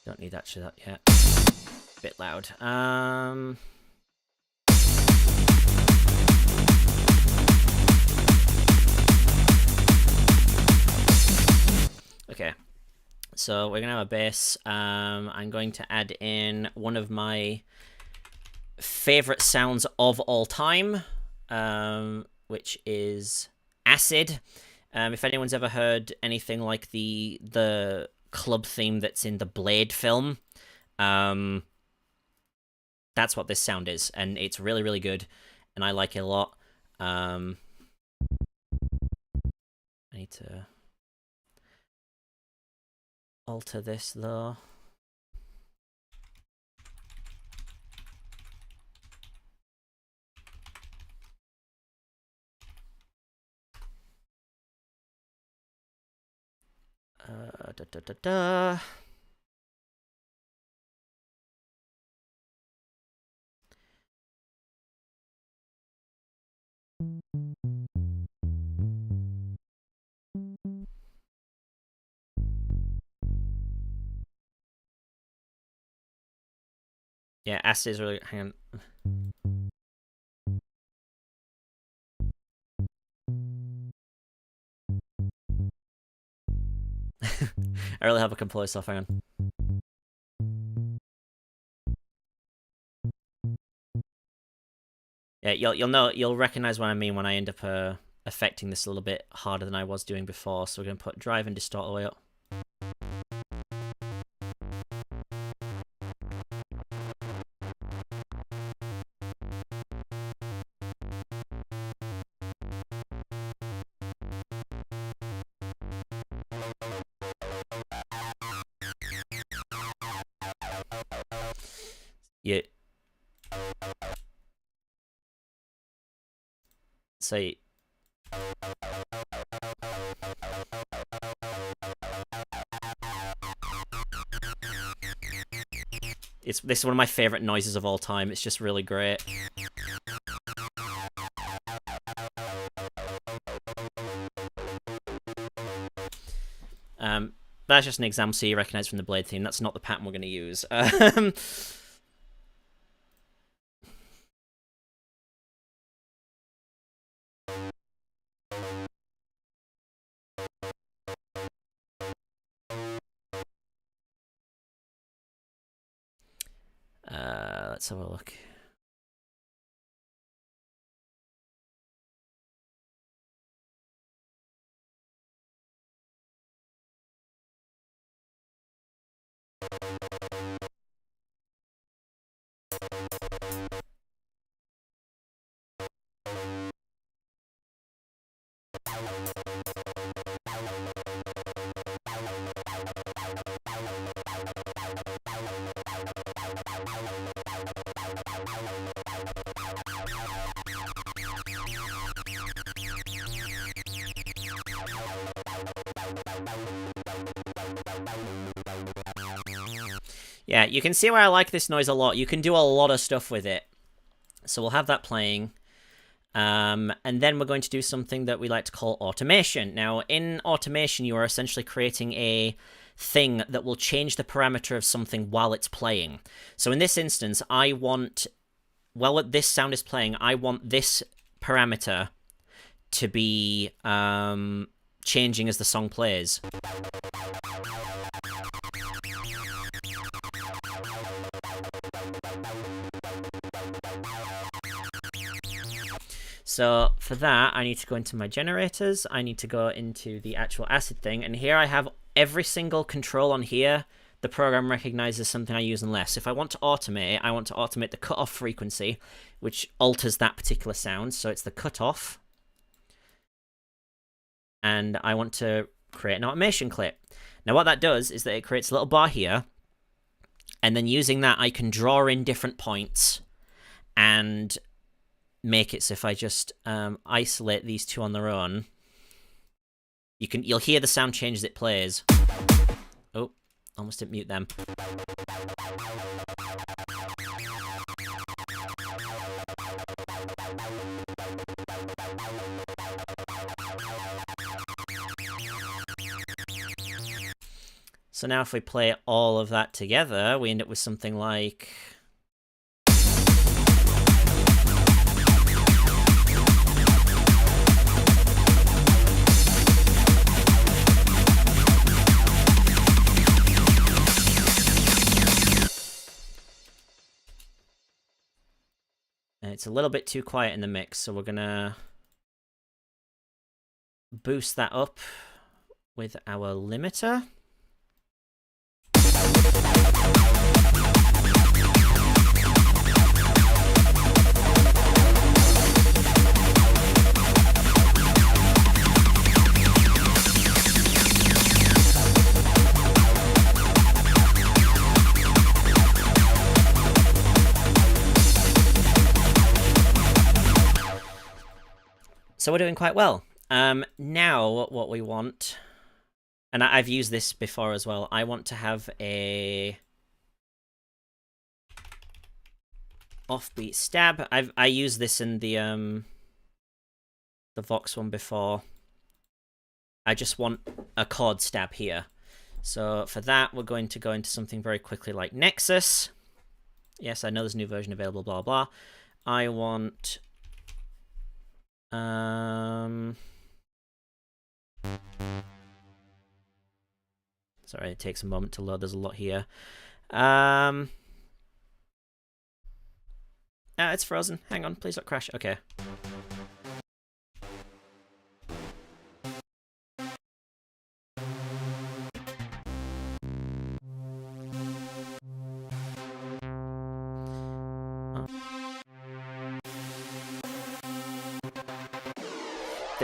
Don't need actually that yet. Bit loud. Okay. So we're gonna have a bass. I'm going to add in one of my favorite sounds of all time, which is acid. If anyone's ever heard anything like the club theme that's in the Blade film, that's what this sound is, and it's really, really good, and I like it a lot. I need to alter this though. Yeah, acid is really... hang on. I really have a compose stuff, hang on. Yeah, you'll recognize what I mean when I end up affecting this a little bit harder than I was doing before. So we're gonna put drive and distort all the way up. Yeah. So This is one of my favorite noises of all time. It's just really great. That's just an example so you recognize from the Blade theme. That's not the pattern we're going to use. Let's have a look. Yeah, you can see why I like this noise a lot. You can do a lot of stuff with it. So we'll have that playing. And then we're going to do something that we like to call automation. Now, in automation, you are essentially creating a thing that will change the parameter of something while it's playing. So in this instance, I want, while this sound is playing, I want this parameter to be changing as the song plays. So for that, I need to go into my generators. I need to go into the actual acid thing. And here I have every single control on here. The program recognizes something I use and less. If I want to automate, I want to automate the cutoff frequency, which alters that particular sound. So it's the cutoff. And I want to create an automation clip. Now what that does is that it creates a little bar here. And then using that, I can draw in different points and make it so if I just isolate these two on their own, you'll hear the sound change as it plays. Oh, almost didn't mute them. So now if we play all of that together, we end up with something like... It's a little bit too quiet in the mix, so we're gonna boost that up with our limiter. So we're doing quite well. Now what we want, and I've used this before as well, I want to have a offbeat stab. I used this in the Vox one before. I just want a chord stab here. So for that, we're going to go into something very quickly like Nexus. Yes, I know there's a new version available, blah, blah. I want... Sorry, it takes a moment to load. There's a lot here. It's frozen. Hang on, please don't crash. Okay.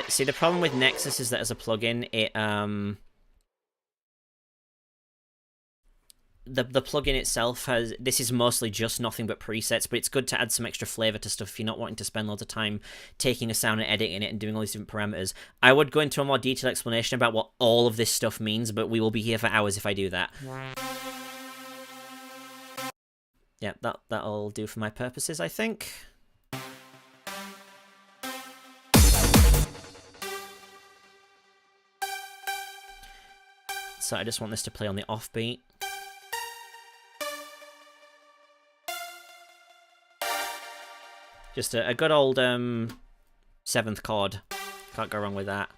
See, the problem with Nexus is that as a plugin, it the plugin itself has, this is mostly just nothing but presets, but it's good to add some extra flavor to stuff if you're not wanting to spend loads of time taking a sound and editing it and doing all these different parameters. I would go into a more detailed explanation about what all of this stuff means, but we will be here for hours if I do that. yeah, that'll do for my purposes, I think. So I just want this to play on the offbeat. Just a good old 7th chord. Can't go wrong with that.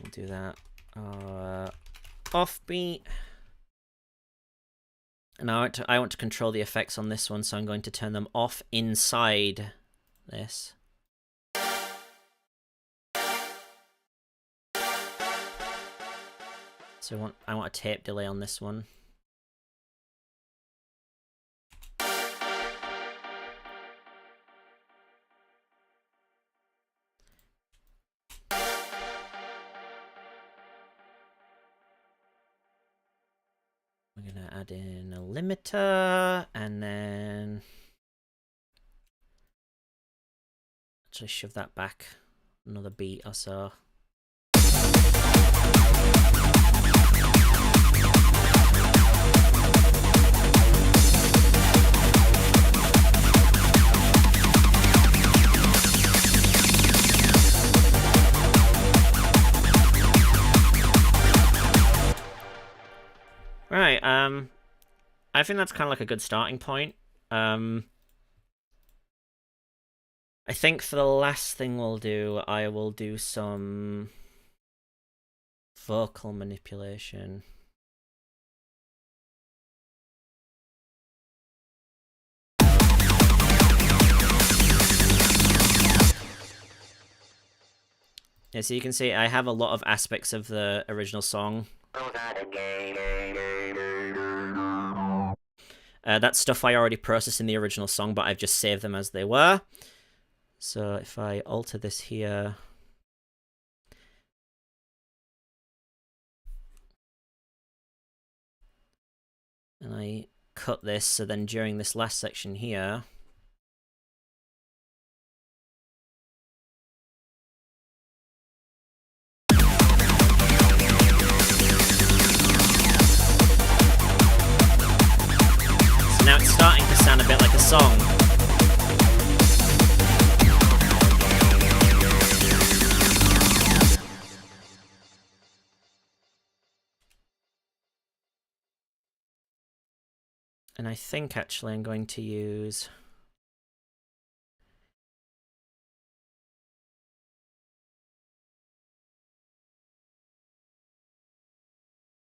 We'll do that. Offbeat. And I want to control the effects on this one, so I'm going to turn them off inside this. So I want a tape delay on this one. We're going to add in a limiter, and then actually shove that back another beat or so. Right, I think that's kind of like a good starting point. I think for the last thing we'll do, I will do some vocal manipulation. Yeah, so you can see I have a lot of aspects of the original song. That's stuff I already processed in the original song, but I've just saved them as they were. So if I alter this here, and I cut this, so then during this last section here, now it's starting to sound a bit like a song. And I think actually I'm going to use...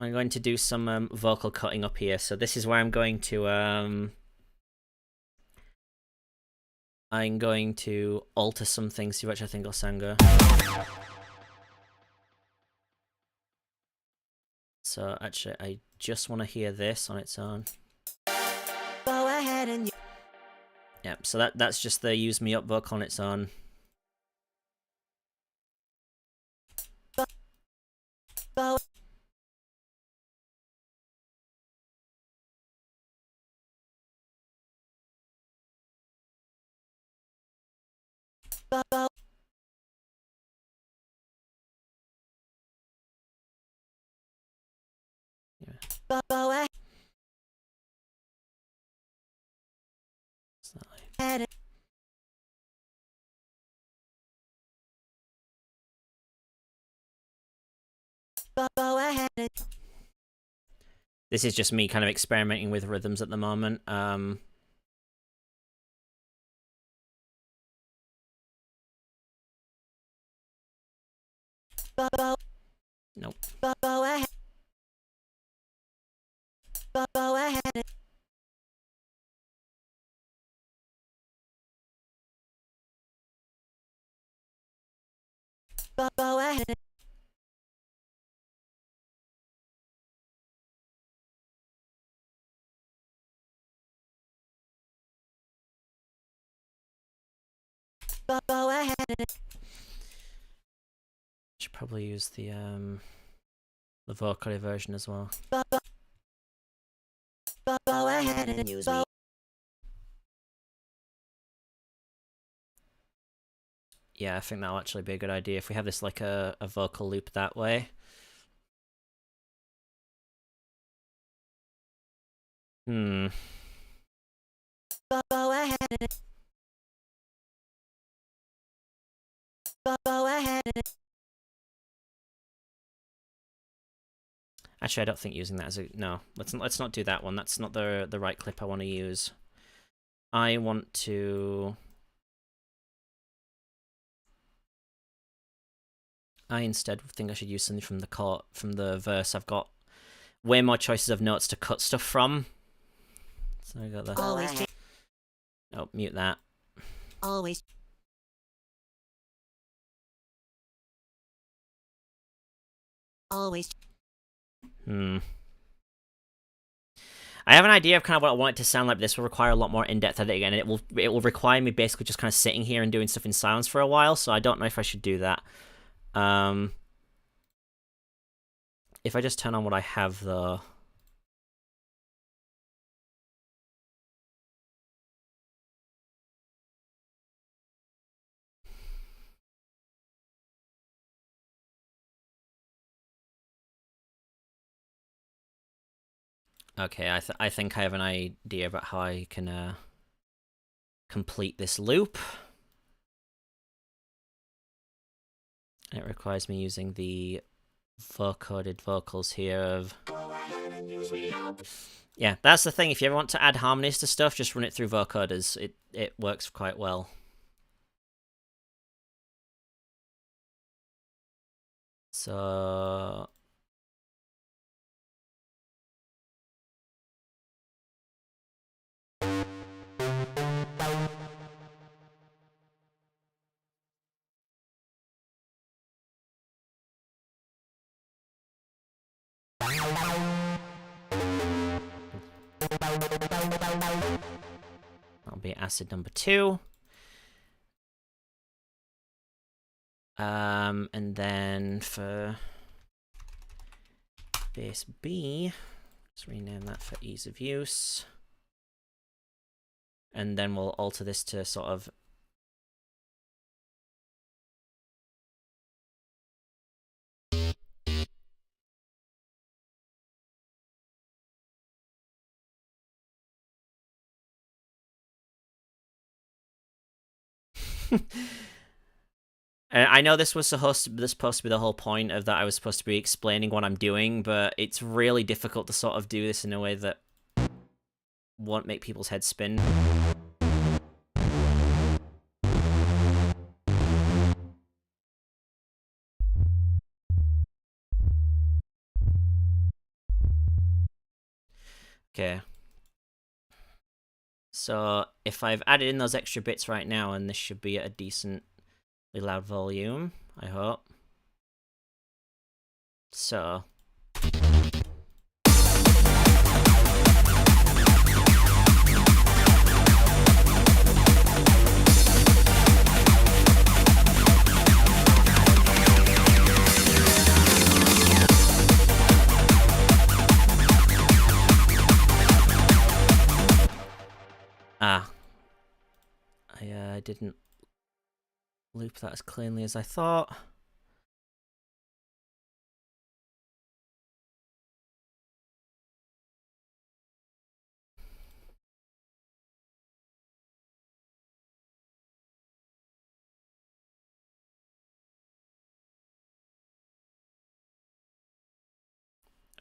I'm going to do some vocal cutting up here. So this is where I'm going to alter some things, see which I think will sound good. So actually, I just want to hear this on its own. Go ahead and... Yep, so that's just the use me up vocal on its own. Yeah. This is just me kind of experimenting with rhythms at the moment. Nope. Should probably use the vocally version as well. ahead and use me. Yeah, I think that'll actually be a good idea if we have this like a vocal loop that way. Go ahead. Go ahead. Actually, I don't think using that as a no. Let's not do that one. That's not the right clip I want to use. I want to. I instead think I should use something from the verse. I've got way more choices of notes to cut stuff from. So I got the. Always. Oh, mute that. Always. Always. I have an idea of kind of what I want it to sound like. This will require a lot more in-depth editing, and it will require me basically just kind of sitting here and doing stuff in silence for a while. So I don't know if I should do that. If I just turn on what I have though. Okay, I think I have an idea about how I can complete this loop. It requires me using the vocoded vocals here of... Yeah, that's the thing. If you ever want to add harmonies to stuff, just run it through vocoders. It works quite well. So... That'll be acid number 2. And then for bass B, let's rename that for ease of use. And then we'll alter this to sort of... I know this was supposed to be the whole point of that. I was supposed to be explaining what I'm doing, but it's really difficult to sort of do this in a way that won't make people's heads spin. Okay. So if I've added in those extra bits right now, and this should be at a decently loud volume, I hope. So... I didn't loop that as cleanly as I thought.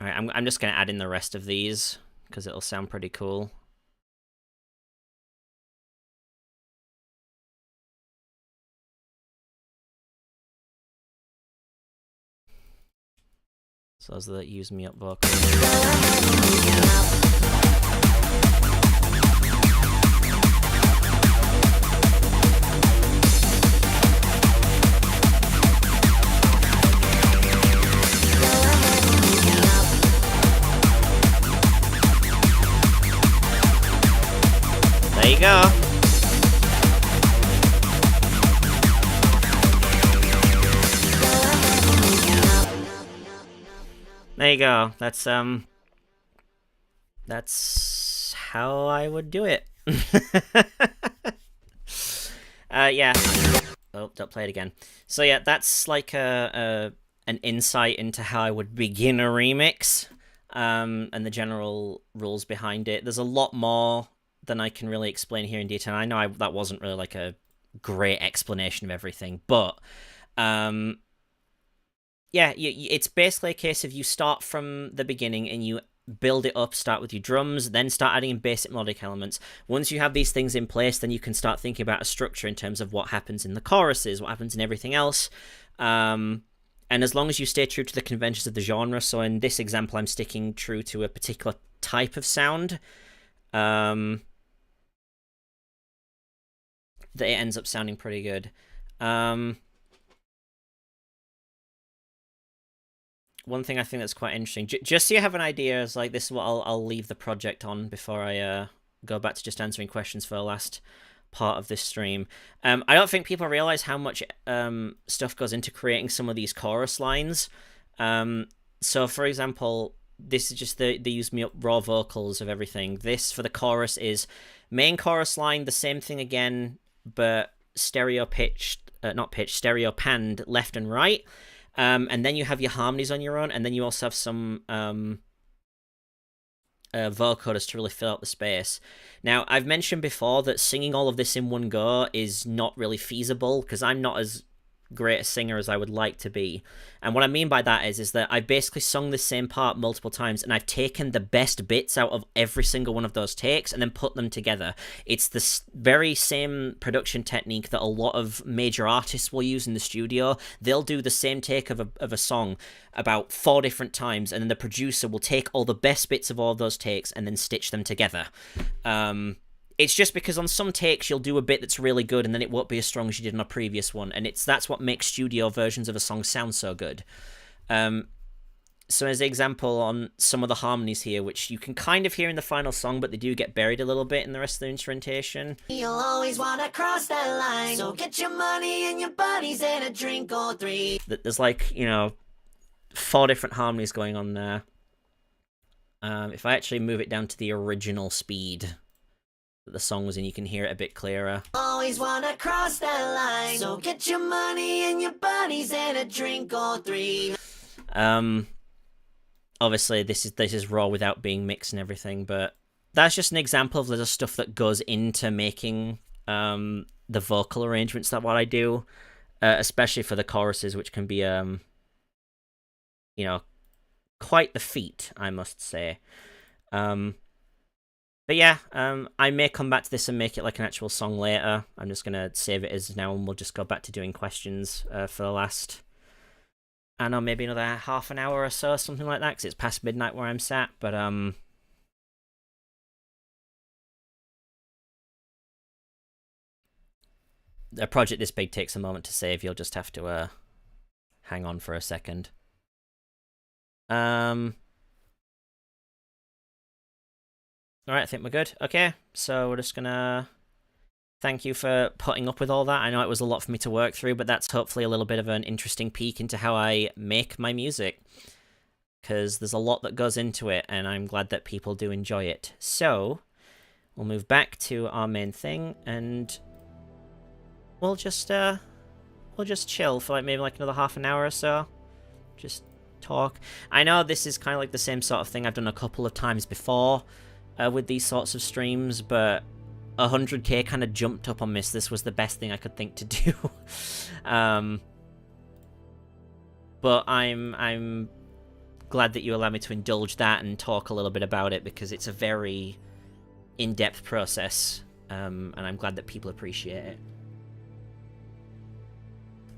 Alright, I'm just going to add in the rest of these, because it'll sound pretty cool. So those are the use me up vocals. There you go. There you go. That's how I would do it. Yeah. Oh, don't play it again. So yeah, that's like an insight into how I would begin a remix, and the general rules behind it. There's a lot more than I can really explain here in detail. I know that wasn't really like a great explanation of everything, but yeah, it's basically a case of you start from the beginning and you build it up, start with your drums, then start adding in basic melodic elements. Once you have these things in place, then you can start thinking about a structure in terms of what happens in the choruses, what happens in everything else. And as long as you stay true to the conventions of the genre, so in this example, I'm sticking true to a particular type of sound, that it ends up sounding pretty good. One thing I think that's quite interesting, just so you have an idea, is like this is what I'll leave the project on before I go back to just answering questions for the last part of this stream. I don't think people realize how much stuff goes into creating some of these chorus lines. So, for example, this is just they use me up raw vocals of everything. This for the chorus is main chorus line, the same thing again, but stereo pitched, not pitched, stereo panned left and right. And then you have your harmonies on your own, and then you also have some vocoders to really fill out the space. Now, I've mentioned before that singing all of this in one go is not really feasible, because I'm not as great a singer as I would like to be. And what I mean by that is that I've basically sung the same part multiple times, and I've taken the best bits out of every single one of those takes and then put them together. It's the very same production technique that a lot of major artists will use in the studio. They'll do the same take of a song about 4 different times, and then the producer will take all the best bits of all of those takes and then stitch them together. It's just because on some takes you'll do a bit that's really good and then it won't be as strong as you did on a previous one, and that's what makes studio versions of a song sound so good. So as an example, on some of the harmonies here, which you can kind of hear in the final song, but they do get buried a little bit in the rest of the instrumentation. You'll always wanna cross that line, so get your money and your buddies and a drink or 3. There's like, 4 different harmonies going on there. If I actually move it down to the original speed that the song was in, you can hear it a bit clearer. Always wanna cross that line, so get your money and your buddies and a drink or 3. Obviously this is raw without being mixed and everything, but that's just an example of the stuff that goes into making the vocal arrangements that what I do, especially for the choruses, which can be quite the feat, I must say. But yeah, I may come back to this and make it like an actual song later. I'm just going to save it as now, and we'll just go back to doing questions for the last, I don't know, maybe another half an hour or so, something like that, because it's past midnight where I'm sat. But a project this big takes a moment to save. You'll just have to hang on for a second. Alright, I think we're good. Okay, so we're just gonna thank you for putting up with all that. I know it was a lot for me to work through, but that's hopefully a little bit of an interesting peek into how I make my music, because there's a lot that goes into it, and I'm glad that people do enjoy it. So, we'll move back to our main thing, and we'll just chill for maybe another half an hour or so. Just talk. I know this is kind of like the same sort of thing I've done a couple of times before, with these sorts of streams, but 100k kind of jumped up on this. This was the best thing I could think to do. But I'm glad that you allow me to indulge that and talk a little bit about it, because it's a very in-depth process, and I'm glad that people appreciate it.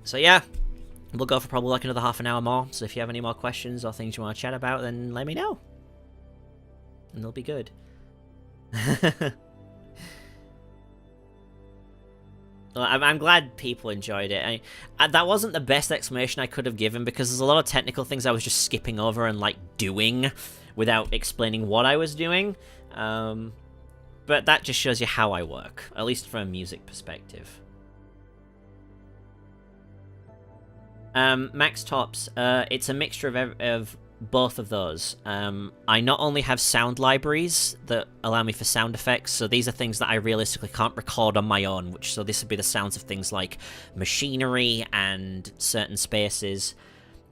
So yeah, we'll go for probably another half an hour more, so if you have any more questions or things you want to chat about, then let me know, and they'll be good. Well, I'm glad people enjoyed it. That wasn't the best explanation I could have given, because there's a lot of technical things I was just skipping over and doing without explaining what I was doing. But that just shows you how I work, at least from a music perspective. Max Tops, it's a mixture of both of those. I not only have sound libraries that allow me for sound effects, so these are things that I realistically can't record on my own, so this would be the sounds of things like machinery and certain spaces,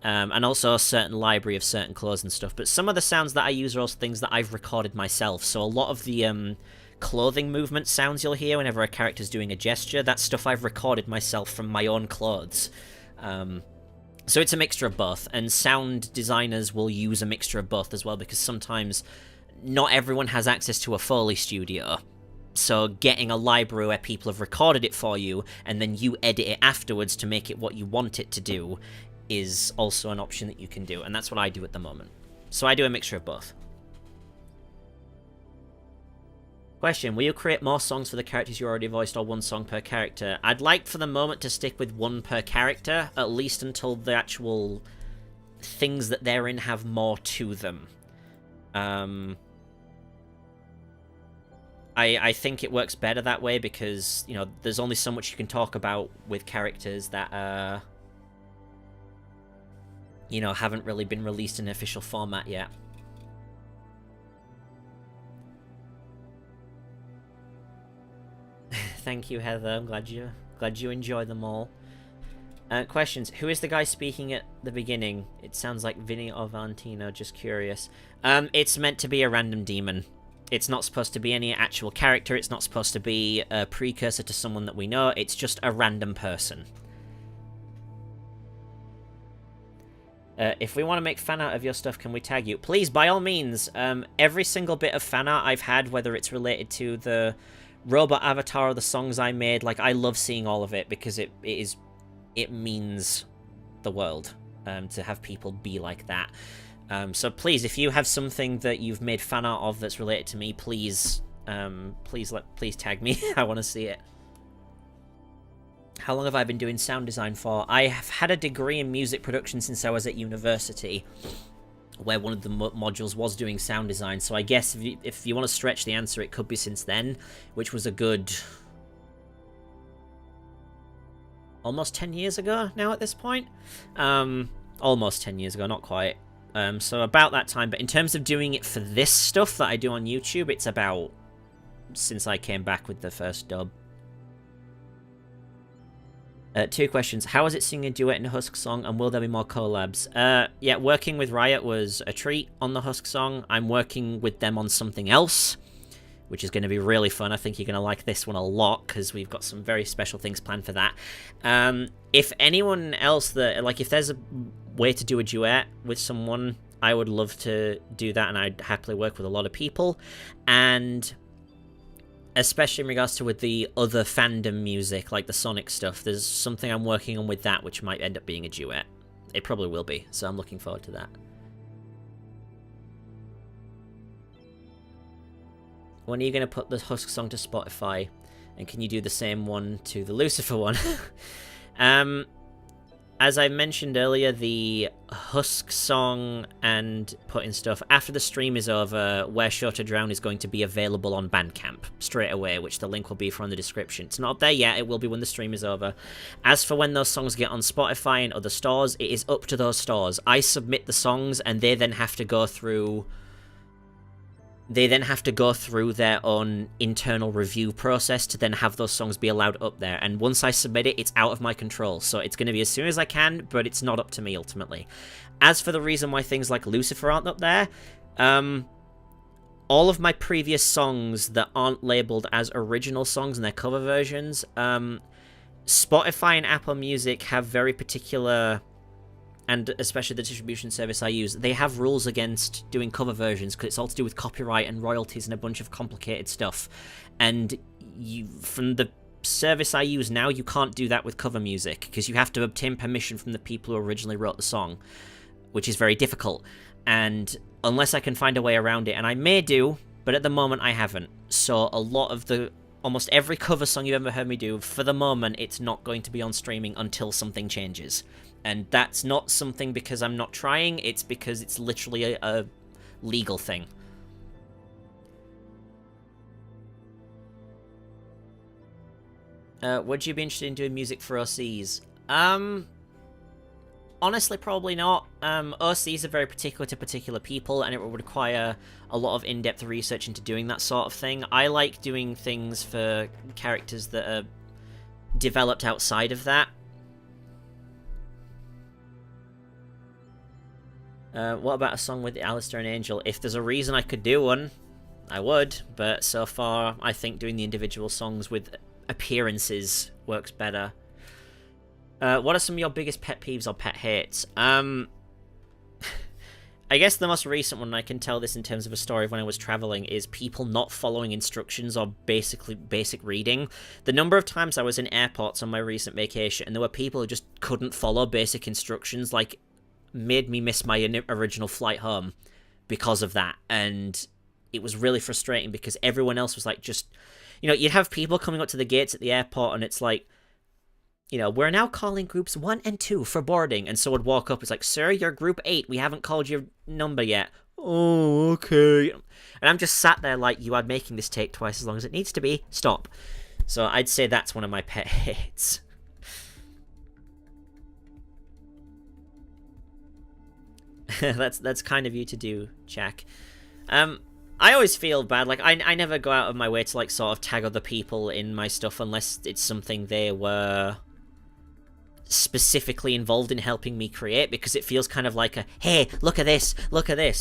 and also a certain library of certain clothes and stuff. But some of the sounds that I use are also things that I've recorded myself, so a lot of the clothing movement sounds you'll hear whenever a character's doing a gesture, that's stuff I've recorded myself from my own clothes. So it's a mixture of both, and sound designers will use a mixture of both as well, because sometimes not everyone has access to a Foley studio. So getting a library where people have recorded it for you, and then you edit it afterwards to make it what you want it to do, is also an option that you can do, and that's what I do at the moment. So I do a mixture of both. Question, will you create more songs for the characters you already voiced, or one song per character? I'd like for the moment to stick with one per character, at least until the actual things that they're in have more to them. I think it works better that way because, you know, there's only so much you can talk about with characters that, you know, haven't really been released in an official format yet. Thank you, Heather. I'm glad you enjoy them all. Questions. Who is the guy speaking at the beginning? It sounds like Vinny or Valentino, just curious. It's meant to be a random demon. It's not supposed to be any actual character. It's not supposed to be a precursor to someone that we know. It's just a random person. If we want to make fan art of your stuff, can we tag you? Please, by all means. Every single bit of fan art I've had, whether it's related to the robot avatar or the songs I made, like, I love seeing all of it because it means the world to have people be like that. So please, if you have something that you've made fan art of that's related to me, please tag me. I want to see it. How long have I been doing sound design for? I have had a degree in music production since I was at university, where one of the modules was doing sound design, so I guess if you want to stretch the answer, it could be since then, which was a good almost 10 years ago now at this point. Almost 10 years ago, not quite. So about that time, but in terms of doing it for this stuff that I do on YouTube, it's about since I came back with the first dub. 2 questions. How is it singing a duet in a Husk song, and will there be more collabs? Yeah, working with Riot was a treat on the Husk song. I'm working with them on something else, which is going to be really fun. I think you're going to like this one a lot, because we've got some very special things planned for that. If anyone else that, like, if there's a way to do a duet with someone, I would love to do that, and I'd happily work with a lot of people. And especially in regards to with the other fandom music, like the Sonic stuff, there's something I'm working on with that, which might end up being a duet. It probably will be, so I'm looking forward to that. When are you going to put the Husk song to Spotify? And can you do the same one to the Lucifer one? As I mentioned earlier, the Husk song and putting stuff after the stream is over, Where Sure to Drown is going to be available on Bandcamp straight away, which the link will be for in the description. It's not up there yet, it will be when the stream is over. As for when those songs get on Spotify and other stores, it is up to those stores. I submit the songs and they then have to go through their own internal review process to then have those songs be allowed up there. And once I submit it, it's out of my control. So it's going to be as soon as I can, but it's not up to me ultimately. As for the reason why things like Lucifer aren't up there, all of my previous songs that aren't labeled as original songs and their cover versions, Spotify and Apple Music have very particular, and especially the distribution service I use, they have rules against doing cover versions because it's all to do with copyright and royalties and a bunch of complicated stuff. And from the service I use now, you can't do that with cover music because you have to obtain permission from the people who originally wrote the song, which is very difficult. And unless I can find a way around it, and I may do, but at the moment I haven't. So a lot of almost every cover song you've ever heard me do, for the moment, it's not going to be on streaming until something changes. And that's not something because I'm not trying, it's because it's literally a legal thing. Would you be interested in doing music for OCs? Honestly, probably not. OCs are very particular to particular people, and it would require a lot of in-depth research into doing that sort of thing. I like doing things for characters that are developed outside of that. What about a song with Alistair and Angel? If there's a reason I could do one, I would, but so far I think doing the individual songs with appearances works better. What are some of your biggest pet peeves or pet hates? I guess the most recent one, I can tell this in terms of a story of when I was traveling, is people not following instructions or basically basic reading. The number of times I was in airports on my recent vacation and there were people who just couldn't follow basic instructions, like, made me miss my original flight home because of that. And it was really frustrating because everyone else was like, just, you know, you'd have people coming up to the gates at the airport and it's like, you know, we're now calling groups 1 and 2 for boarding. And so would walk up, it's like, sir, you're group 8. We haven't called your number yet. Oh, okay. And I'm just sat there like, you are making this take twice as long as it needs to be. Stop. So I'd say that's one of my pet hates. that's kind of you to do, Jack. I always feel bad. Like, I never go out of my way to, like, sort of tag other people in my stuff unless it's something they were specifically involved in helping me create, because it feels kind of like a, hey, look at this,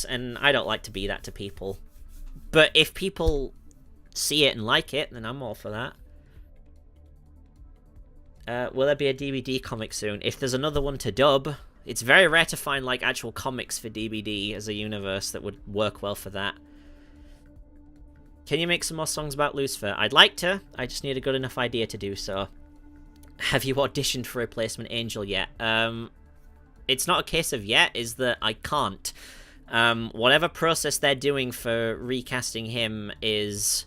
and I don't like to be that to people. But if people see it and like it, then I'm all for that. Will there be a DVD comic soon? If there's another one to dub. It's very rare to find, like, actual comics for DBD as a universe that would work well for that. Can you make some more songs about Lucifer? I'd like to. I just need a good enough idea to do so. Have you auditioned for Replacement Angel yet? It's not a case of yet, is that I can't. Whatever process they're doing for recasting him is...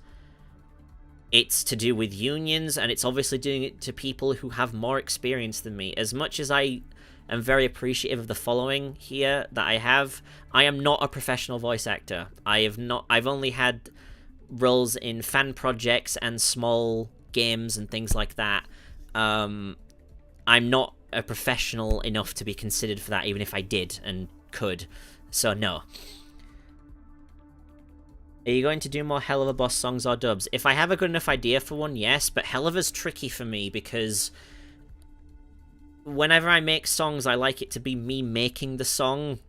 It's to do with unions, and it's obviously doing it to people who have more experience than me. As much as I am very appreciative of the following here that I have, I am not a professional voice actor. I've only had roles in fan projects and small games and things like that. I'm not a professional enough to be considered for that, even if I did and could. So no. Are you going to do more Hell of a Boss songs or dubs? If I have a good enough idea for one, yes, but Hell of A's tricky for me because whenever I make songs, I like it to be me making the song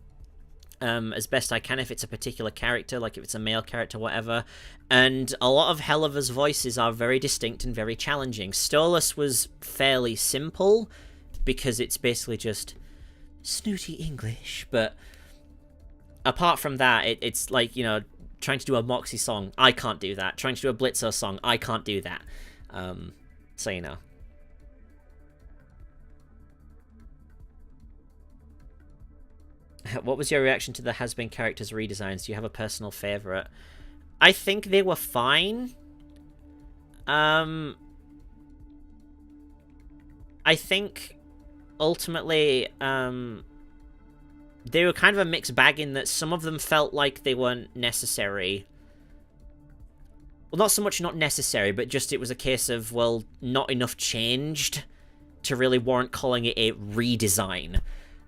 as best I can if it's a particular character, like if it's a male character, whatever. And a lot of Hell of A's voices are very distinct and very challenging. Stolas was fairly simple because it's basically just snooty English, but apart from that, it's like, you know, trying to do a Moxie song, I can't do that. Trying to do a Blitzo song, I can't do that. So, you know. What was your reaction to the Has-Been characters redesigns? Do you have a personal favourite? I think they were fine. I think, ultimately, they were kind of a mixed bag in that some of them felt like they weren't necessary. Well, not so much not necessary, but just it was a case of, well, not enough changed to really warrant calling it a redesign.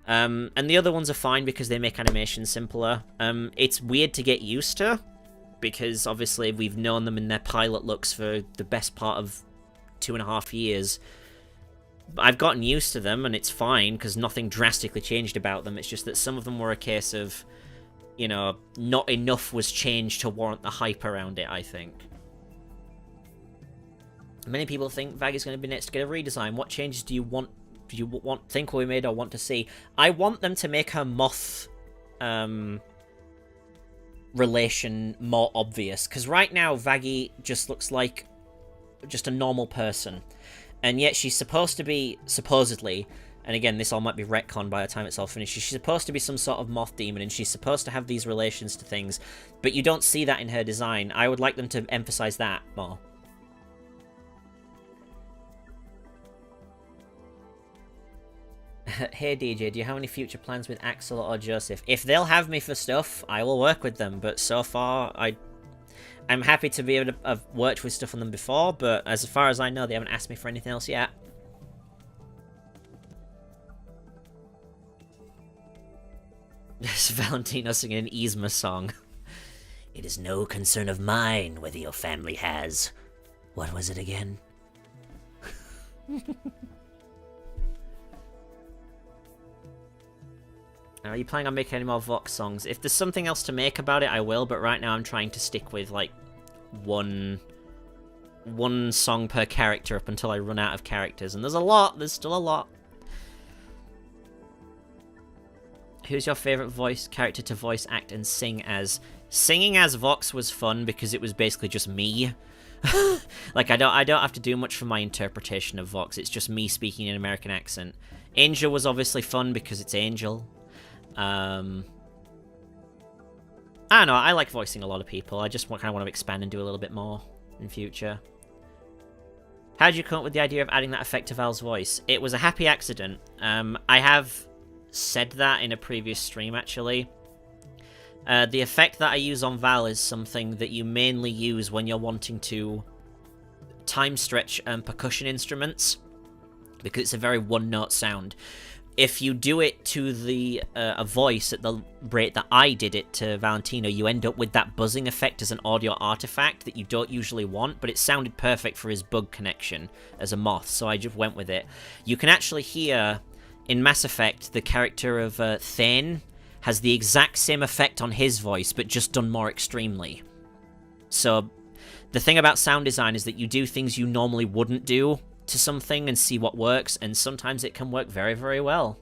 And the other ones are fine because they make animation simpler. It's weird to get used to, because obviously we've known them in their pilot looks for the best part of 2.5 years. I've gotten used to them, and it's fine, because nothing drastically changed about them. It's just that some of them were a case of, you know, not enough was changed to warrant the hype around it, I think. Many people think VAG is going to be next to get a redesign. What changes do you think will be made or want to see? I want them to make her moth relation more obvious, because right now Vaggie just looks like just a normal person, and yet she's supposed to be, supposedly, and again, this all might be retconned by the time it's all finished, she's supposed to be some sort of moth demon, and she's supposed to have these relations to things, but you don't see that in her design. I would like them to emphasize that more. Hey DJ, do you have any future plans with Axel or Joseph? If they'll have me for stuff, I will work with them, but so far, I'm happy to be able to have worked with stuff on them before, but as far as I know, they haven't asked me for anything else yet. It's Valentino singing an Yzma song. It is no concern of mine whether your family has... What was it again? Are you planning on making any more Vox songs? If there's something else to make about it, I will, but right now I'm trying to stick with, like, one song per character up until I run out of characters. And there's a lot. There's still a lot. Who's your favourite voice character to voice act and sing as? Singing as Vox was fun because it was basically just me. Like, I don't have to do much for my interpretation of Vox. It's just me speaking in an American accent. Angel was obviously fun because it's Angel. I don't know, I like voicing a lot of people. I just kind of want to expand and do a little bit more in future. How did you come up with the idea of adding that effect to Val's voice? It was a happy accident. I have said that in a previous stream, actually. The effect that I use on Val is something that you mainly use when you're wanting to time stretch percussion instruments, because it's a very one-note sound. If you do it to the a voice at the rate that I did it to Valentino, you end up with that buzzing effect as an audio artifact that you don't usually want, but it sounded perfect for his bug connection as a moth, so I just went with it. You can actually hear, in Mass Effect, the character of Thane has the exact same effect on his voice, but just done more extremely. So, the thing about sound design is that you do things you normally wouldn't do to something and see what works, and sometimes it can work very, very well.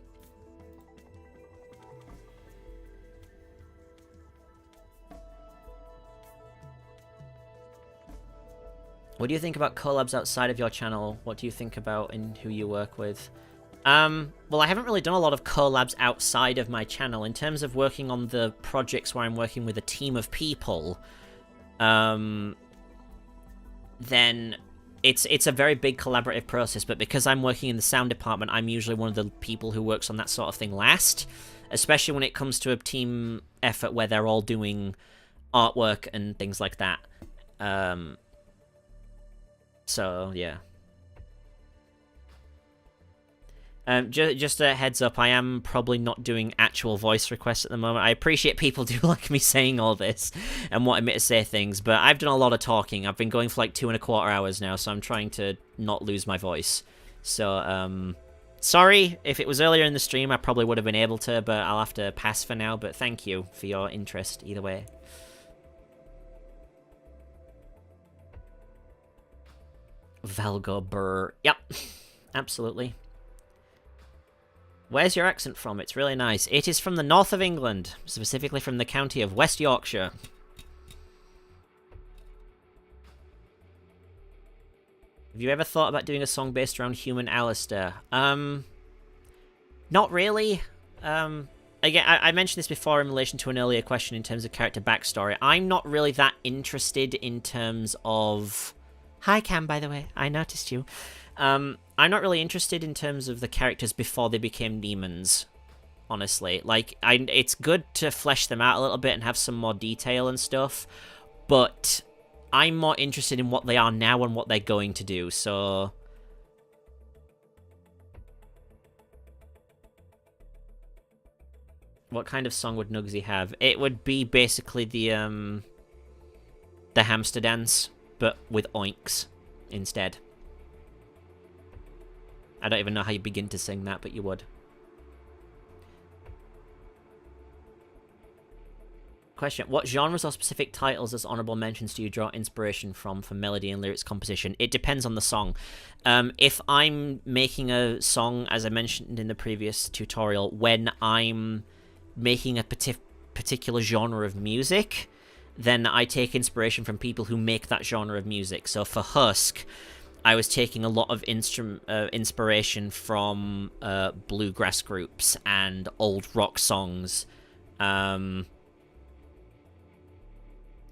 What do you think about collabs outside of your channel? What do you think about and who you work with? Well, I haven't really done a lot of collabs outside of my channel. In terms of working on the projects where I'm working with a team of people, then it's a very big collaborative process, but because I'm working in the sound department, I'm usually one of the people who works on that sort of thing last, especially when it comes to a team effort where they're all doing artwork and things like that. So, yeah. Just a heads up, I am probably not doing actual voice requests at the moment. I appreciate people do like me saying all this and wanting me to say things, but I've done a lot of talking. I've been going for like 2.25 hours now, so I'm trying to not lose my voice. So, sorry, if it was earlier in the stream, I probably would have been able to, but I'll have to pass for now, but thank you for your interest either way. Valgo Burr. Yep, absolutely. Where's your accent from? It's really nice. It is from the north of England, specifically from the county of West Yorkshire. Have you ever thought about doing a song based around human Alistair? Not really. Again, I mentioned this before in relation to an earlier question in terms of character backstory. I'm not really that interested in terms of... Hi, Cam, by the way. I noticed you. I'm not really interested in terms of the characters before they became demons, honestly. Like, it's good to flesh them out a little bit and have some more detail and stuff, but I'm more interested in what they are now and what they're going to do, so... What kind of song would Nugsy have? It would be basically the hamster dance, but with oinks instead. I don't even know how you begin to sing that, but you would. Question. What genres or specific titles as honorable mentions do you draw inspiration from for melody and lyrics composition? It depends on the song. If I'm making a song, as I mentioned in the previous tutorial, when I'm making a particular genre of music, then I take inspiration from people who make that genre of music. So for Husk, I was taking a lot of inspiration from bluegrass groups and old rock songs. You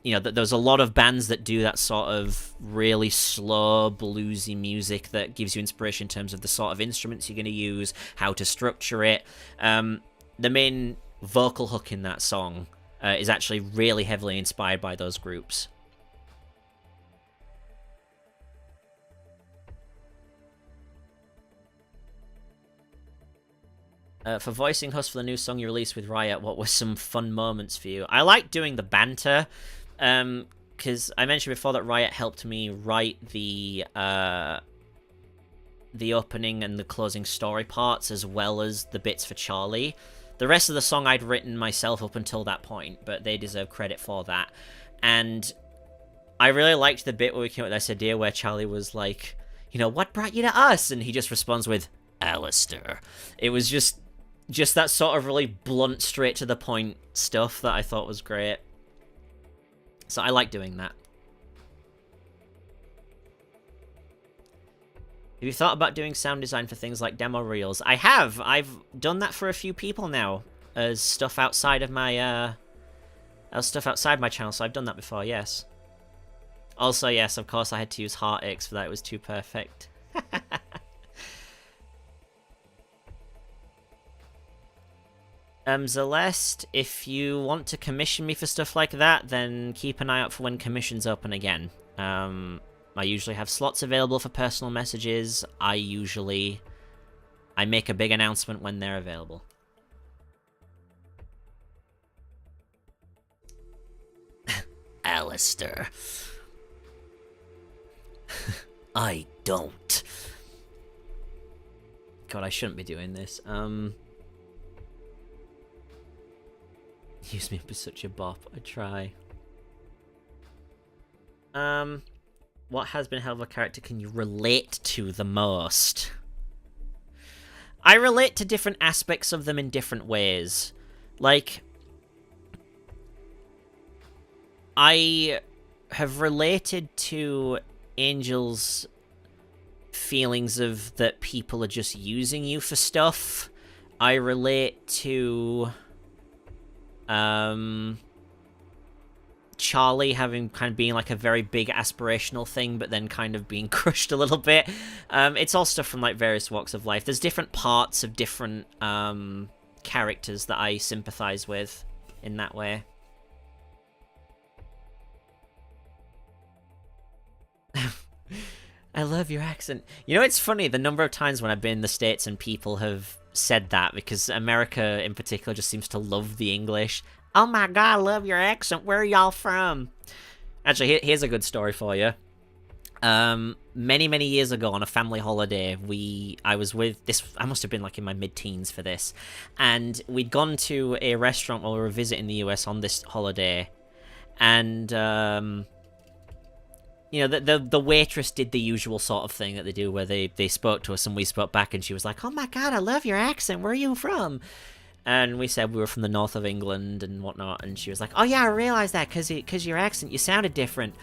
know, there's a lot of bands that do that sort of really slow, bluesy music that gives you inspiration in terms of the sort of instruments you're going to use, how to structure it. The main vocal hook in that song is actually really heavily inspired by those groups. For voicing host for the new song you released with Riot, what were some fun moments for you? I like doing the banter, because I mentioned before that Riot helped me write the opening and the closing story parts, as well as the bits for Charlie. The rest of the song I'd written myself up until that point, but they deserve credit for that. And I really liked the bit where we came up with this idea where Charlie was like, you know, what brought you to us? And he just responds with, Alistair. It was just that sort of really blunt, straight to the point stuff that I thought was great. So I like doing that. Have you thought about doing sound design for things like demo reels? I have. I've done that for a few people now as stuff outside of my channel. So I've done that before. Yes. Also, yes, of course, I had to use Heartaches for that. It was too perfect. Celeste, if you want to commission me for stuff like that, then keep an eye out for when commissions open again. I usually have slots available for personal messages. I make a big announcement when they're available. Alistair. I don't. God, I shouldn't be doing this. Use me up as such a bop. I try. What has been a hell of a character can you relate to the most? I relate to different aspects of them in different ways. Like, I have related to Angel's feelings of that people are just using you for stuff. I relate to Charlie having kind of being like a very big aspirational thing, but then kind of being crushed a little bit. It's all stuff from like various walks of life. There's different parts of different characters that I sympathize with in that way. I love your accent. You know, it's funny, the number of times when I've been in the States and people have said that, because America in particular just seems to love the English. Oh my god, I love your accent. Where are y'all from? Actually, here's a good story for you. Many years ago on a family holiday, I was with this. I must have been like in my mid-teens for this, and we'd gone to a restaurant while we were visiting the US on this holiday, and you know, the waitress did the usual sort of thing that they do, where they spoke to us and we spoke back, and she was like, "Oh my god, I love your accent. Where are you from?" And we said we were from the north of England and whatnot, and she was like, "Oh yeah, I realised that, because your accent, you sounded different."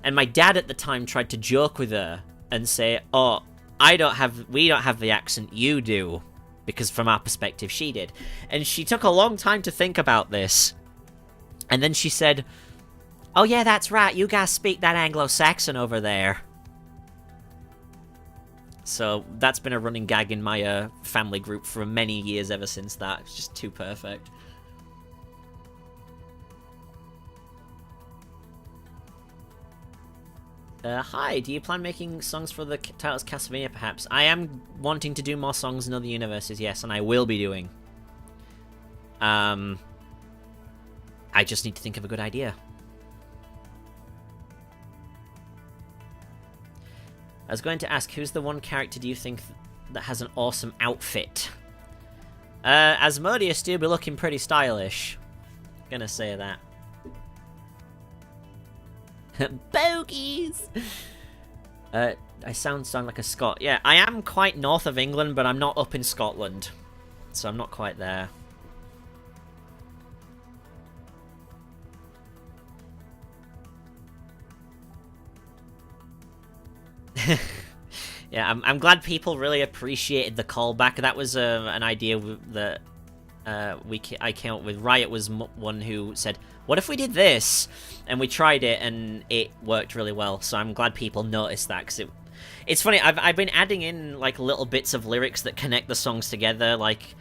And my dad at the time tried to joke with her and say, "Oh, we don't have the accent you do, because from our perspective she did." And she took a long time to think about this, and then she said, "Oh yeah, that's right, you guys speak that Anglo-Saxon over there." So that's been a running gag in my family group for many years ever since that. It's just too perfect. Hi, do you plan making songs for the titles Castlevania perhaps? I am wanting to do more songs in other universes, yes, and I will be doing. I just need to think of a good idea. I was going to ask, who's the one character do you think that has an awesome outfit? Asmodeus do be looking pretty stylish. Gonna say that. Bogies! I sound like a Scot. Yeah, I am quite north of England, but I'm not up in Scotland. So I'm not quite there. Yeah, I'm glad people really appreciated the callback. That was an idea that I came up with. Riot was one who said, "What if we did this?" And we tried it, and it worked really well. So I'm glad people noticed that, because it's funny. I've been adding in like little bits of lyrics that connect the songs together. Like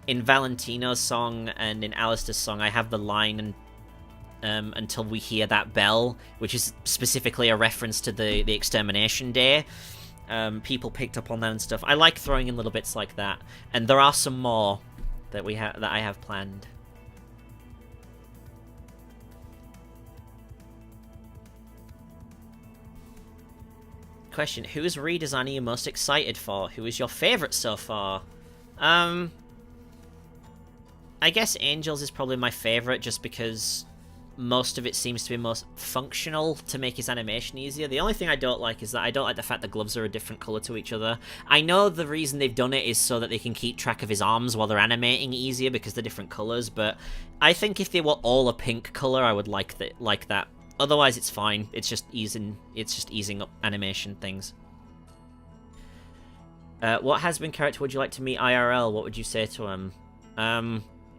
in Valentino's song and in Alistair's song, I have the line until we hear that bell, which is specifically a reference to the Extermination Day. People picked up on that and stuff. I like throwing in little bits like that, and there are some more that I have planned. Question: whose redesign are you most excited for? Who is your favorite so far? I guess Angels is probably my favorite, just because most of it seems to be most functional to make his animation easier. The only thing I don't like is that I don't like the fact the gloves are a different color to each other. I know the reason they've done it is so that they can keep track of his arms while they're animating easier because they're different colors, but I think if they were all a pink color, I would like that. Otherwise, it's fine. It's just easing up animation things. What has-been character would you like to meet IRL? What would you say to him?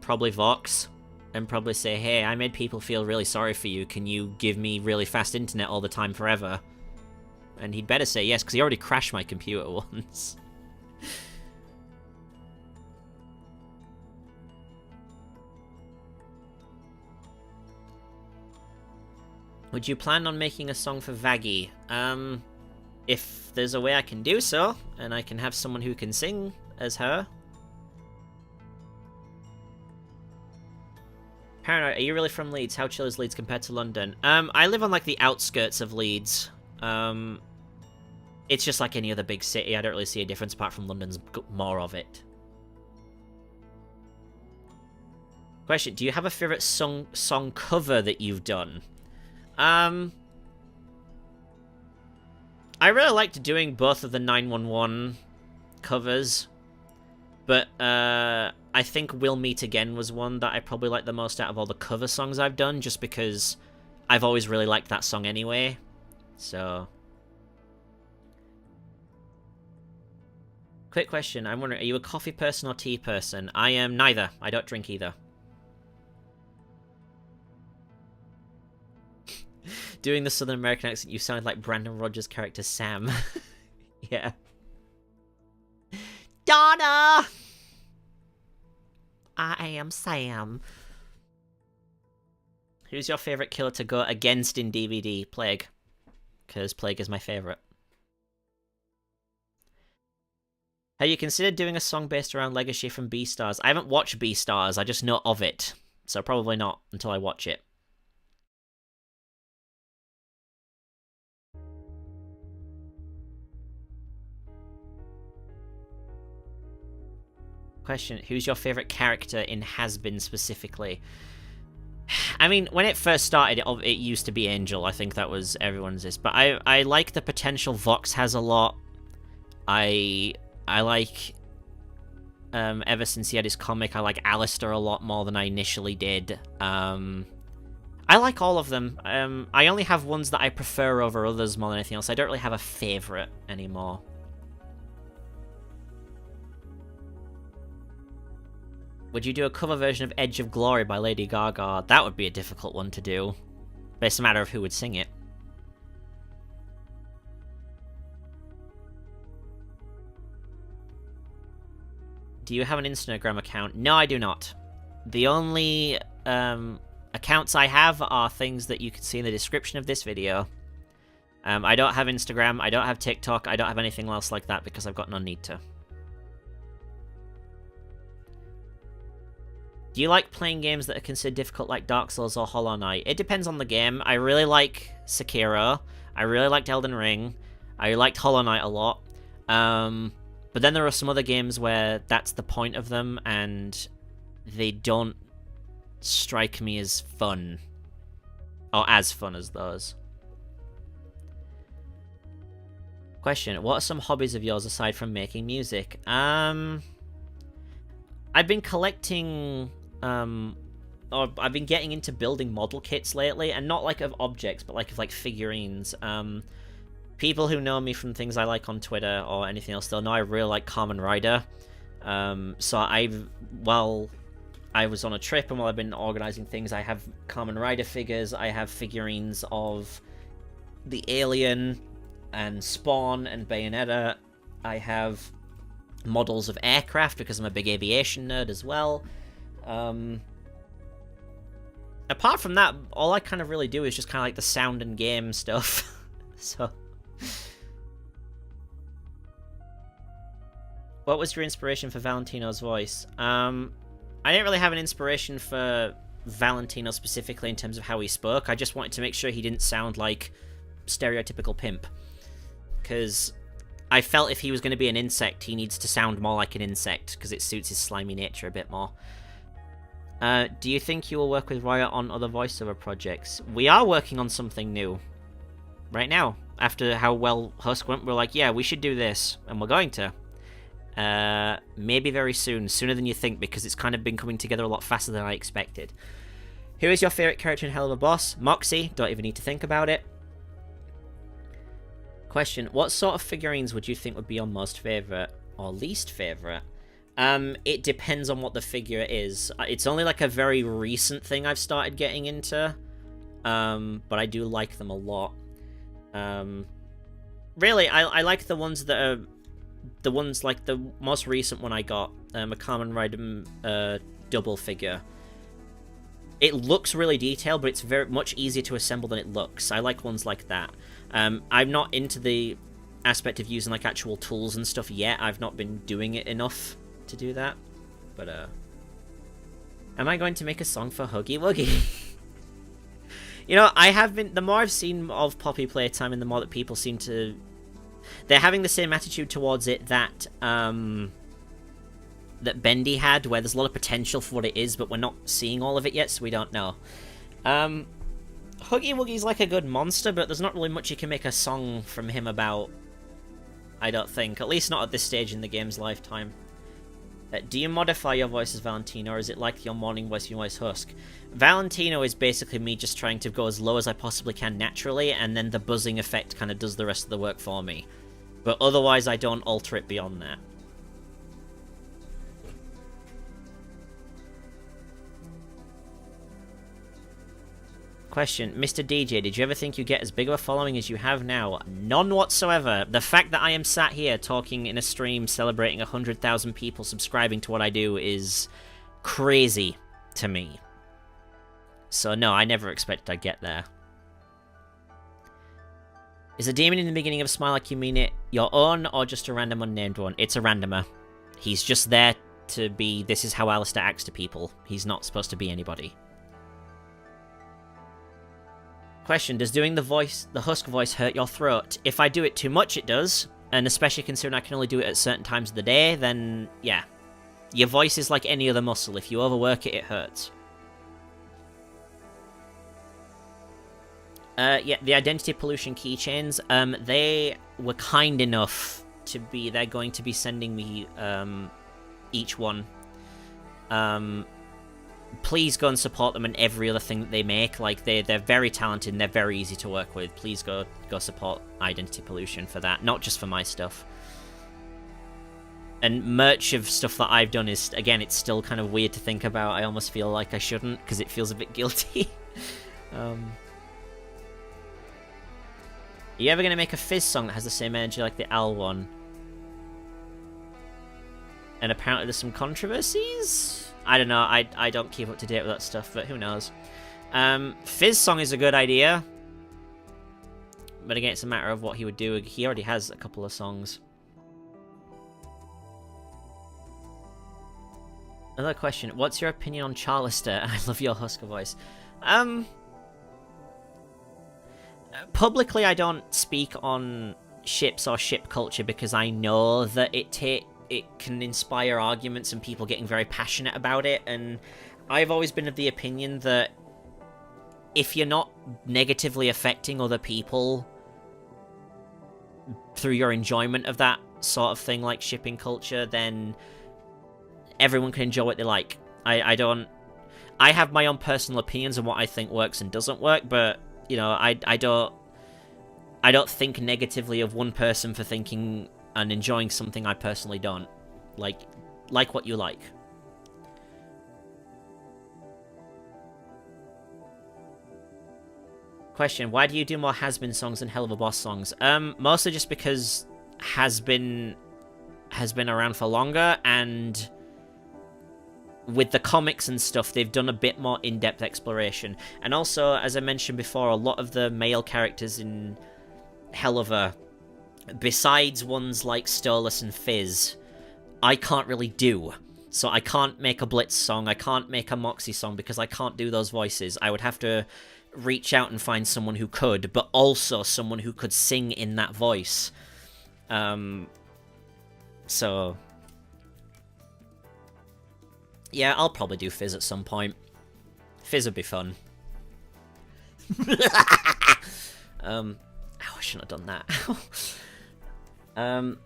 Probably Vox. And probably say, hey, I made people feel really sorry for you. Can you give me really fast internet all the time forever? And he'd better say yes, because he already crashed my computer once. Would you plan on making a song for Vaggie? If there's a way I can do so, and I can have someone who can sing as her. Paranoid, are you really from Leeds? How chill is Leeds compared to London? I live on, like, the outskirts of Leeds. It's just like any other big city. I don't really see a difference apart from London's got more of it. Question, do you have a favourite song cover that you've done? I really liked doing both of the 911 covers, but I think We'll Meet Again was one that I probably liked the most out of all the cover songs I've done, just because I've always really liked that song anyway, so... Quick question, I'm wondering, are you a coffee person or tea person? I am neither. I don't drink either. Doing the Southern American accent, you sound like Brandon Rogers' character Sam. Yeah. Donna! I am Sam. Who's your favourite killer to go against in DVD? Plague. Because Plague is my favourite. Have you considered doing a song based around Legacy from Beastars? I haven't watched Beastars, I just know of it. So probably not until I watch it. Question, who's your favourite character in Has-Been specifically? I mean, when it first started, it used to be Angel. I think that was everyone's. But I like the potential Vox has a lot. I like, ever since he had his comic, I like Alistair a lot more than I initially did. I like all of them. I only have ones that I prefer over others more than anything else. I don't really have a favourite anymore. Would you do a cover version of Edge of Glory by Lady Gaga? That would be a difficult one to do. But it's a matter of who would sing it. Do you have an Instagram account? No, I do not. The only accounts I have are things that you can see in the description of this video. I don't have Instagram, I don't have TikTok, I don't have anything else like that because I've got no need to. Do you like playing games that are considered difficult like Dark Souls or Hollow Knight? It depends on the game. I really like Sekiro. I really liked Elden Ring. I liked Hollow Knight a lot. But then there are some other games where that's the point of them, and they don't strike me as fun. Or as fun as those. Question, what are some hobbies of yours aside from making music? I've been collecting... or I've been getting into building model kits lately, and not like of objects, but like of like figurines. People who know me from things I like on Twitter or anything else, they'll know I really like Kamen Rider. So while I was on a trip and while I've been organizing things, I have Kamen Rider figures, I have figurines of the Alien and Spawn and Bayonetta. I have models of aircraft because I'm a big aviation nerd as well. Apart from that, all I kind of really do is just kind of like the sound and game stuff. So... What was your inspiration for Valentino's voice? I didn't really have an inspiration for Valentino specifically in terms of how he spoke. I just wanted to make sure he didn't sound like stereotypical pimp. Because I felt if he was going to be an insect, he needs to sound more like an insect, because it suits his slimy nature a bit more. Do you think you will work with Riot on other voiceover projects? We are working on something new. Right now. After how well Husk went, we're like, yeah, we should do this. And we're going to. Maybe very soon. Sooner than you think, because it's kind of been coming together a lot faster than I expected. Who is your favourite character in Hell of a Boss? Moxie. Don't even need to think about it. Question. What sort of figurines would you think would be your most favourite? Or least favourite? It depends on what the figure is. It's only like a very recent thing I've started getting into. But I do like them a lot. Really, I like the ones that are... The ones like the most recent one I got. A Kamen Rider double figure. It looks really detailed, but it's very much easier to assemble than it looks. I like ones like that. I'm not into the aspect of using like actual tools and stuff yet. I've not been doing it enough to do that. But am I going to make a song for Huggy Wuggy? You know, I have been... The more I've seen of Poppy Playtime and the more that people seem to... They're having the same attitude towards it that that Bendy had, where there's a lot of potential for what it is, but we're not seeing all of it yet, so we don't know. Huggy Wuggy's like a good monster, but there's not really much you can make a song from him about, I don't think. At least not at this stage in the game's lifetime. Do you modify your voice as Valentino, or is it like your morning voice, your voice Husk? Valentino is basically me just trying to go as low as I possibly can naturally, and then the buzzing effect kind of does the rest of the work for me. But otherwise, I don't alter it beyond that. Question. Mr. DJ, did you ever think you'd get as big of a following as you have now? None whatsoever. The fact that I am sat here talking in a stream celebrating 100,000 people subscribing to what I do is crazy to me. So no, I never expected I'd get there. Is a demon in the beginning of Smile Like You Mean It your own, or just a random unnamed one? It's a randomer. He's just there to be, this is how Alistair acts to people. He's not supposed to be anybody. Question, does doing the Husk voice hurt your throat? If I do it too much, it does. And especially considering I can only do it at certain times of the day, then, yeah. Your voice is like any other muscle. If you overwork it, it hurts. Yeah, the identity pollution keychains, they were kind enough to be, they're going to be sending me, each one. Please go and support them in every other thing that they make. Like, they're very talented and they're very easy to work with. Please go support Identity Pollution for that, not just for my stuff. And merch of stuff that I've done is, again, it's still kind of weird to think about. I almost feel like I shouldn't, because it feels a bit guilty. Are you ever going to make a Fizz song that has the same energy like the Al one? And apparently there's some controversies? I don't know, I don't keep up to date with that stuff, but who knows. Fizz song is a good idea. But again, it's a matter of what he would do. He already has a couple of songs. Another question. What's your opinion on Charlister? I love your Husker voice. Publicly, I don't speak on ships or ship culture because I know that it can inspire arguments and people getting very passionate about it, and I've always been of the opinion that if you're not negatively affecting other people through your enjoyment of that sort of thing, like shipping culture, then everyone can enjoy what they like. I have my own personal opinions on what I think works and doesn't work, but, you know, I don't think negatively of one person for thinking and enjoying something I personally don't. Like what you like. Question, why do you do more Has-Been songs than Hell of a Boss songs? Mostly just because Has-Been has been around for longer, and with the comics and stuff, they've done a bit more in-depth exploration. And also, as I mentioned before, a lot of the male characters in Helluva, besides ones like Stolas and Fizz, I can't really do. So I can't make a Blitz song, I can't make a Moxie song, because I can't do those voices. I would have to reach out and find someone who could, but also someone who could sing in that voice. So... yeah, I'll probably do Fizz at some point. Fizz would be fun. I shouldn't have done that.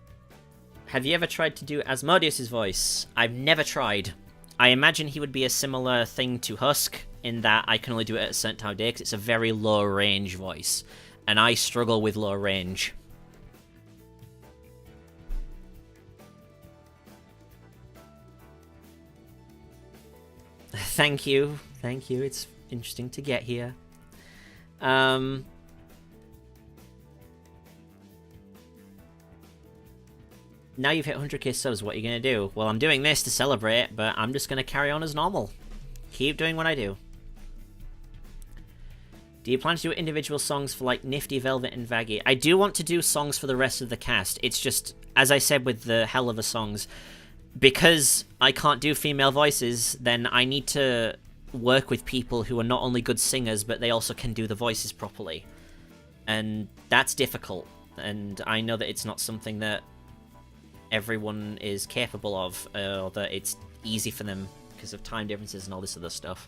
Have you ever tried to do Asmodeus' voice? I've never tried. I imagine he would be a similar thing to Husk, in that I can only do it at a certain time of day, because it's a very low range voice. And I struggle with low range. Thank you. Thank you. It's interesting to get here. Now you've hit 100k subs, what are you going to do? Well, I'm doing this to celebrate, but I'm just going to carry on as normal. Keep doing what I do. Do you plan to do individual songs for, like, Nifty, Velvet, and Vaggy? I do want to do songs for the rest of the cast. It's just, as I said with the Hell of a songs, because I can't do female voices, then I need to work with people who are not only good singers, but they also can do the voices properly. And that's difficult. And I know that it's not something that everyone is capable of, or that it's easy for them because of time differences and all this other stuff.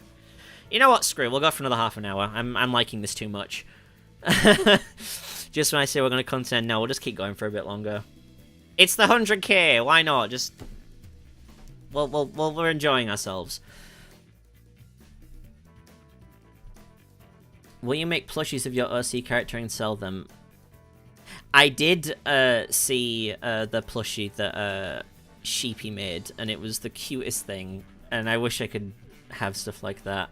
You know what? Screw it. We'll go for another half an hour. I'm liking this too much. Just when I say we're going to come to end, no, we'll just keep going for a bit longer. It's the 100k. Why not? Just... Well, we're enjoying ourselves. Will you make plushies of your OC character and sell them? I did see the plushie that Sheepy made, and it was the cutest thing, and I wish I could have stuff like that.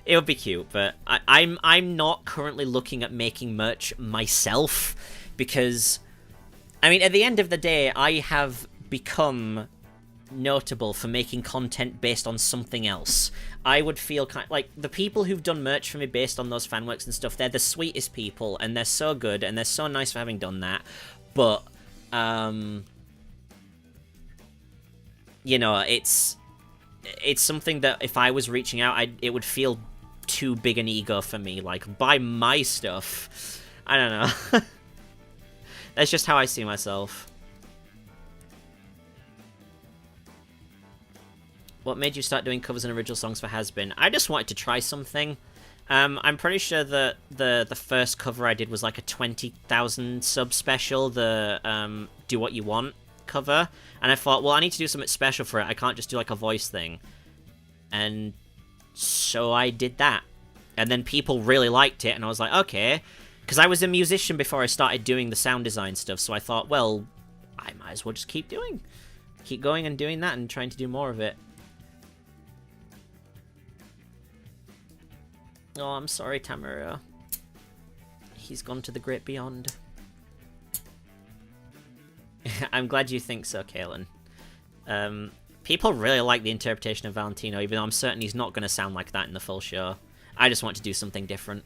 It would be cute, but I'm not currently looking at making merch myself, because, I mean, at the end of the day, I have become notable for making content based on something else. I would feel kind of, like, the people who've done merch for me based on those fanworks and stuff, they're the sweetest people, and they're so good, and they're so nice for having done that, but, you know, it's something that if I was reaching out, it would feel too big an ego for me, like, buy my stuff. I don't know. That's just how I see myself. What made you start doing covers and original songs for Has-Been? I just wanted to try something. I'm pretty sure that the first cover I did was like a 20,000 sub special, the Do What You Want cover. And I thought, well, I need to do something special for it. I can't just do like a voice thing. And so I did that. And then people really liked it, and I was like, okay. Because I was a musician before I started doing the sound design stuff, so I thought, well, I might as well just keep going and doing that and trying to do more of it. Oh, I'm sorry, Tamara. He's gone to the great beyond. I'm glad you think so, Kaylin. People really like the interpretation of Valentino, even though I'm certain he's not going to sound like that in the full show. I just want to do something different.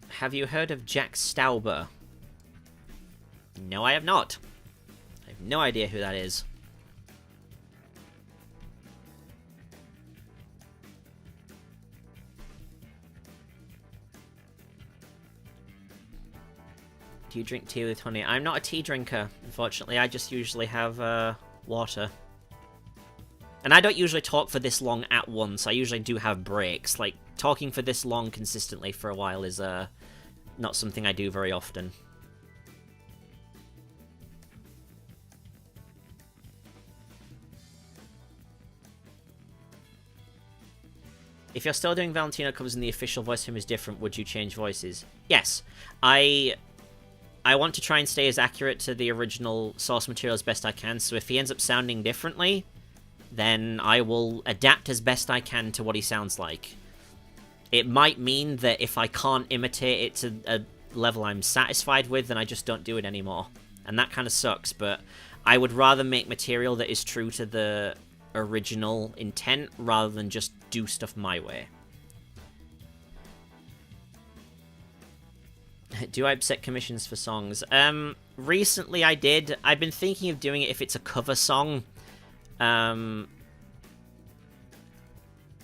Have you heard of Jack Stauber? No, I have not. I have no idea who that is. Do you drink tea with honey? I'm not a tea drinker, unfortunately. I just usually have water. And I don't usually talk for this long at once. I usually do have breaks. Like, talking for this long consistently for a while is not something I do very often. If you're still doing Valentino covers and the official voice of him is different, would you change voices? Yes. I want to try and stay as accurate to the original source material as best I can, so if he ends up sounding differently, then I will adapt as best I can to what he sounds like. It might mean that if I can't imitate it to a level I'm satisfied with, then I just don't do it anymore. And that kind of sucks, but I would rather make material that is true to the original intent rather than just do stuff my way. Do I accept commissions for songs? Recently I did. I've been thinking of doing it if it's a cover song.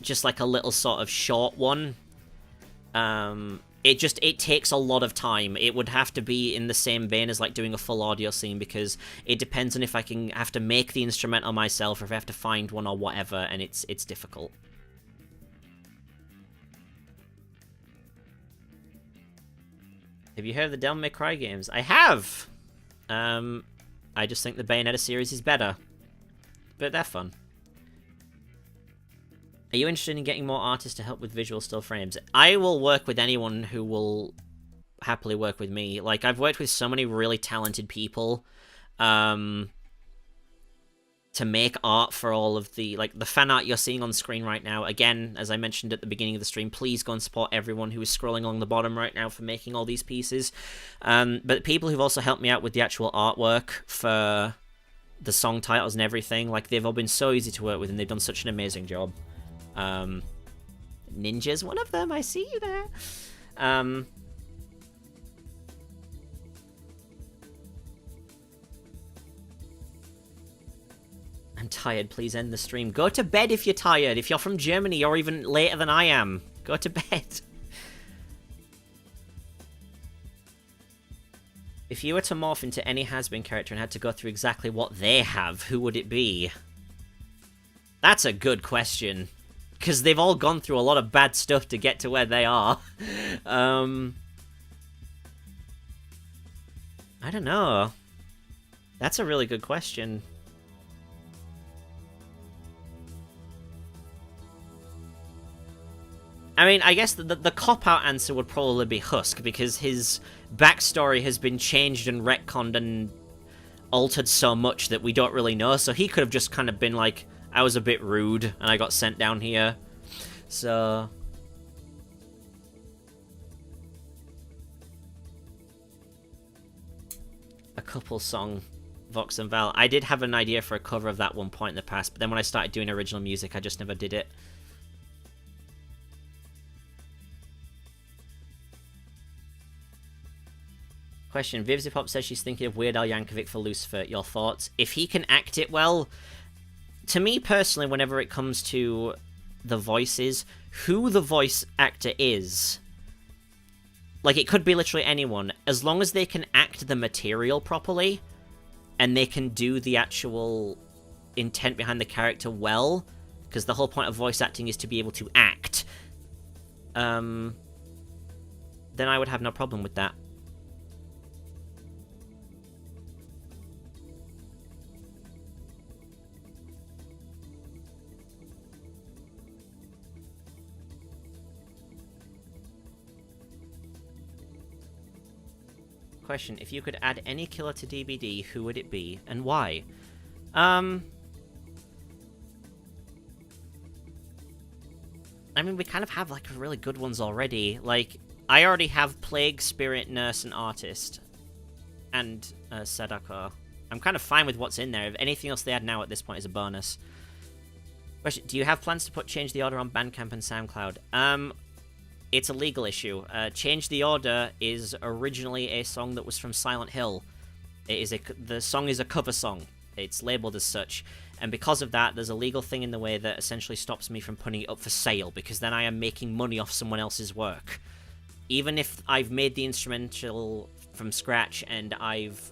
Just like a little sort of short one. It takes a lot of time. It would have to be in the same vein as like doing a full audio scene, because it depends on if I can have to make the instrumental myself or if I have to find one or whatever, and it's difficult. Have you heard of the Devil May Cry games? I have! I just think the Bayonetta series is better. But they're fun. Are you interested in getting more artists to help with visual still frames? I will work with anyone who will happily work with me. Like, I've worked with so many really talented people to make art for all of the, like, the fan art you're seeing on screen right now. Again, as I mentioned at the beginning of the stream, please go and support everyone who is scrolling along the bottom right now for making all these pieces. But people who've also helped me out with the actual artwork for the song titles and everything, like, they've all been so easy to work with, and they've done such an amazing job. Ninja's one of them, I see you there. I'm tired, please end the stream. Go to bed if you're tired. If you're from Germany or even later than I am, go to bed. If you were to morph into any has-been character and had to go through exactly what they have, who would it be? That's a good question. Because they've all gone through a lot of bad stuff to get to where they are. I don't know. That's a really good question. I mean, I guess the cop-out answer would probably be Husk, because his backstory has been changed and retconned and altered so much that we don't really know, so he could have just kind of been like, I was a bit rude, and I got sent down here. So... a couple song, Vox and Val. I did have an idea for a cover of that one point in the past, but then when I started doing original music, I just never did it. Question. Vivzipop says she's thinking of Weird Al Yankovic for Lucifer. Your thoughts? If he can act it well... To me, personally, whenever it comes to the voices, who the voice actor is... Like, it could be literally anyone. As long as they can act the material properly, and they can do the actual intent behind the character well, because the whole point of voice acting is to be able to act, then I would have no problem with that. Question. If you could add any killer to DBD, who would it be, and why? I mean, we kind of have, like, really good ones already. Like, I already have Plague, Spirit, Nurse, and Artist. And, Sadako. I'm kind of fine with what's in there. If anything else they add now at this point is a bonus. Question. Do you have plans to change the order on Bandcamp and SoundCloud? It's a legal issue. Change the Order is originally a song that was from Silent Hill. The song is a cover song. It's labeled as such. And because of that, there's a legal thing in the way that essentially stops me from putting it up for sale, because then I am making money off someone else's work. Even if I've made the instrumental from scratch and I've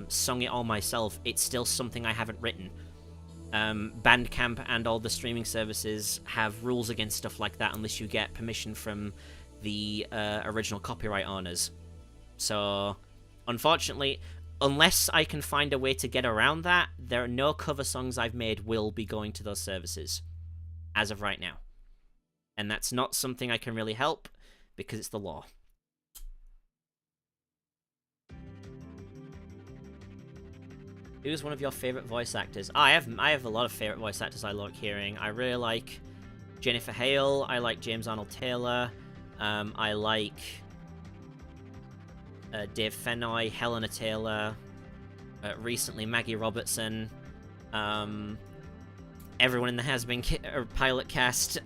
sung it all myself, it's still something I haven't written. Bandcamp and all the streaming services have rules against stuff like that unless you get permission from the original copyright owners. So, unfortunately, unless I can find a way to get around that, there are no cover songs I've made will be going to those services, as of right now. And that's not something I can really help, because it's the law. Who's one of your favorite voice actors? Oh, I have a lot of favorite voice actors I like hearing. I really like Jennifer Hale. I like James Arnold Taylor. I like Dave Fennoy, Helena Taylor. Recently, Maggie Robertson. Everyone in the Has-Been pilot cast.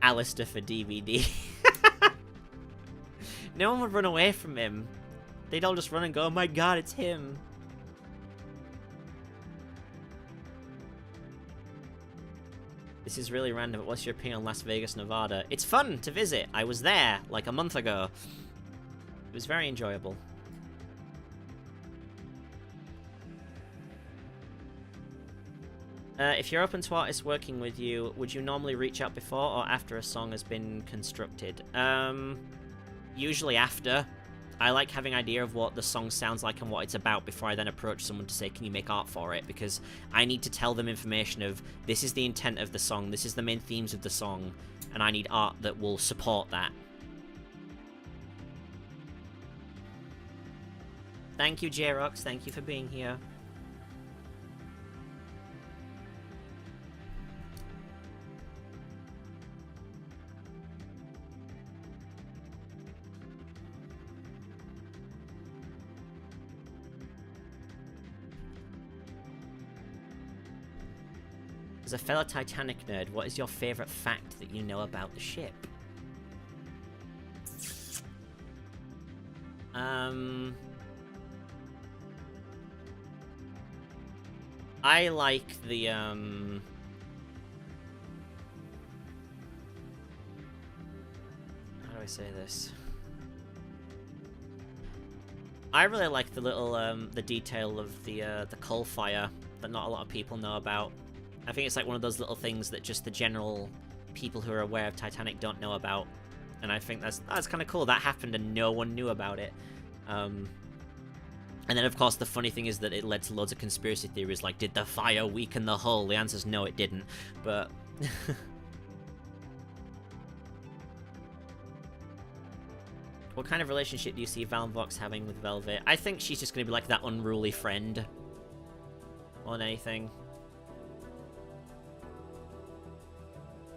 Alistair for DVD. No one would run away from him. They'd all just run and go, oh my god, it's him. This is really random, but what's your opinion on Las Vegas, Nevada? It's fun to visit. I was there, like, a month ago. It was very enjoyable. If you're open to artists working with you, would you normally reach out before or after a song has been constructed? Usually after. I like having an idea of what the song sounds like and what it's about before I then approach someone to say, can you make art for it? Because I need to tell them information of, this is the intent of the song, this is the main themes of the song, and I need art that will support that. Thank you, J-Rox, thank you for being here. As a fellow Titanic nerd, what is your favourite fact that you know about the ship? I like the, how do I say this? I really like the little, the detail of the coal fire that not a lot of people know about. I think it's like one of those little things that just the general people who are aware of Titanic don't know about. And I think that's kind of cool. That happened and no one knew about it. And then, of course, the funny thing is that it led to loads of conspiracy theories, like, did the fire weaken the hull? The answer's no, it didn't. But... What kind of relationship do you see Valvox having with Velvet? I think she's just going to be like that unruly friend. More than anything.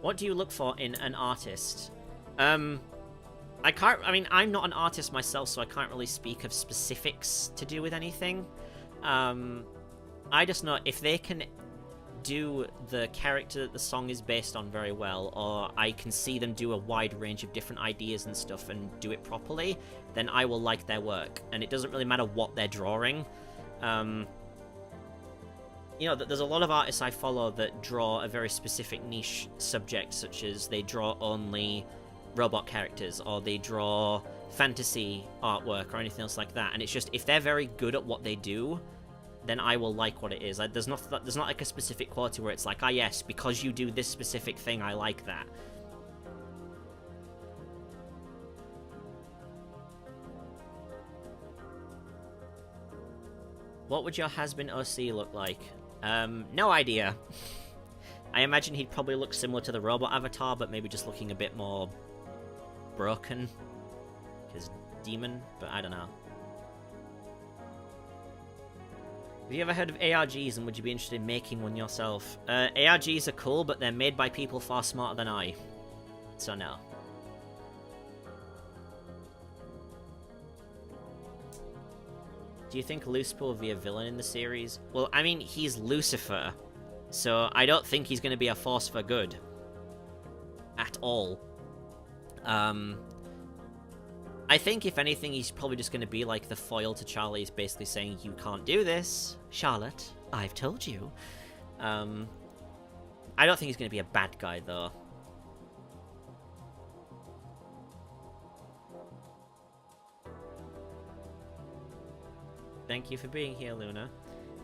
What do you look for in an artist? I mean, I'm not an artist myself, so I can't really speak of specifics to do with anything. I just know if they can do the character that the song is based on very well, or I can see them do a wide range of different ideas and stuff and do it properly, then I will like their work. And it doesn't really matter what they're drawing. You know, there's a lot of artists I follow that draw a very specific niche subject, such as they draw only robot characters, or they draw fantasy artwork, or anything else like that. And it's just, if they're very good at what they do, then I will like what it is. Like, there's not like a specific quality where it's like, ah yes, because you do this specific thing, I like that. What would your has-been OC look like? No idea. I imagine he'd probably look similar to the robot avatar, but maybe just looking a bit more broken. His demon, but I don't know. Have you ever heard of ARGs, and would you be interested in making one yourself? ARGs are cool, but they're made by people far smarter than I. So no. Do you think Lucifer will be a villain in the series? Well, I mean, he's Lucifer, so I don't think he's going to be a force for good. At all. I think, if anything, he's probably just going to be like the foil to Charlie's, basically saying, you can't do this, Charlotte, I've told you. I don't think he's going to be a bad guy, though. Thank you for being here, Luna.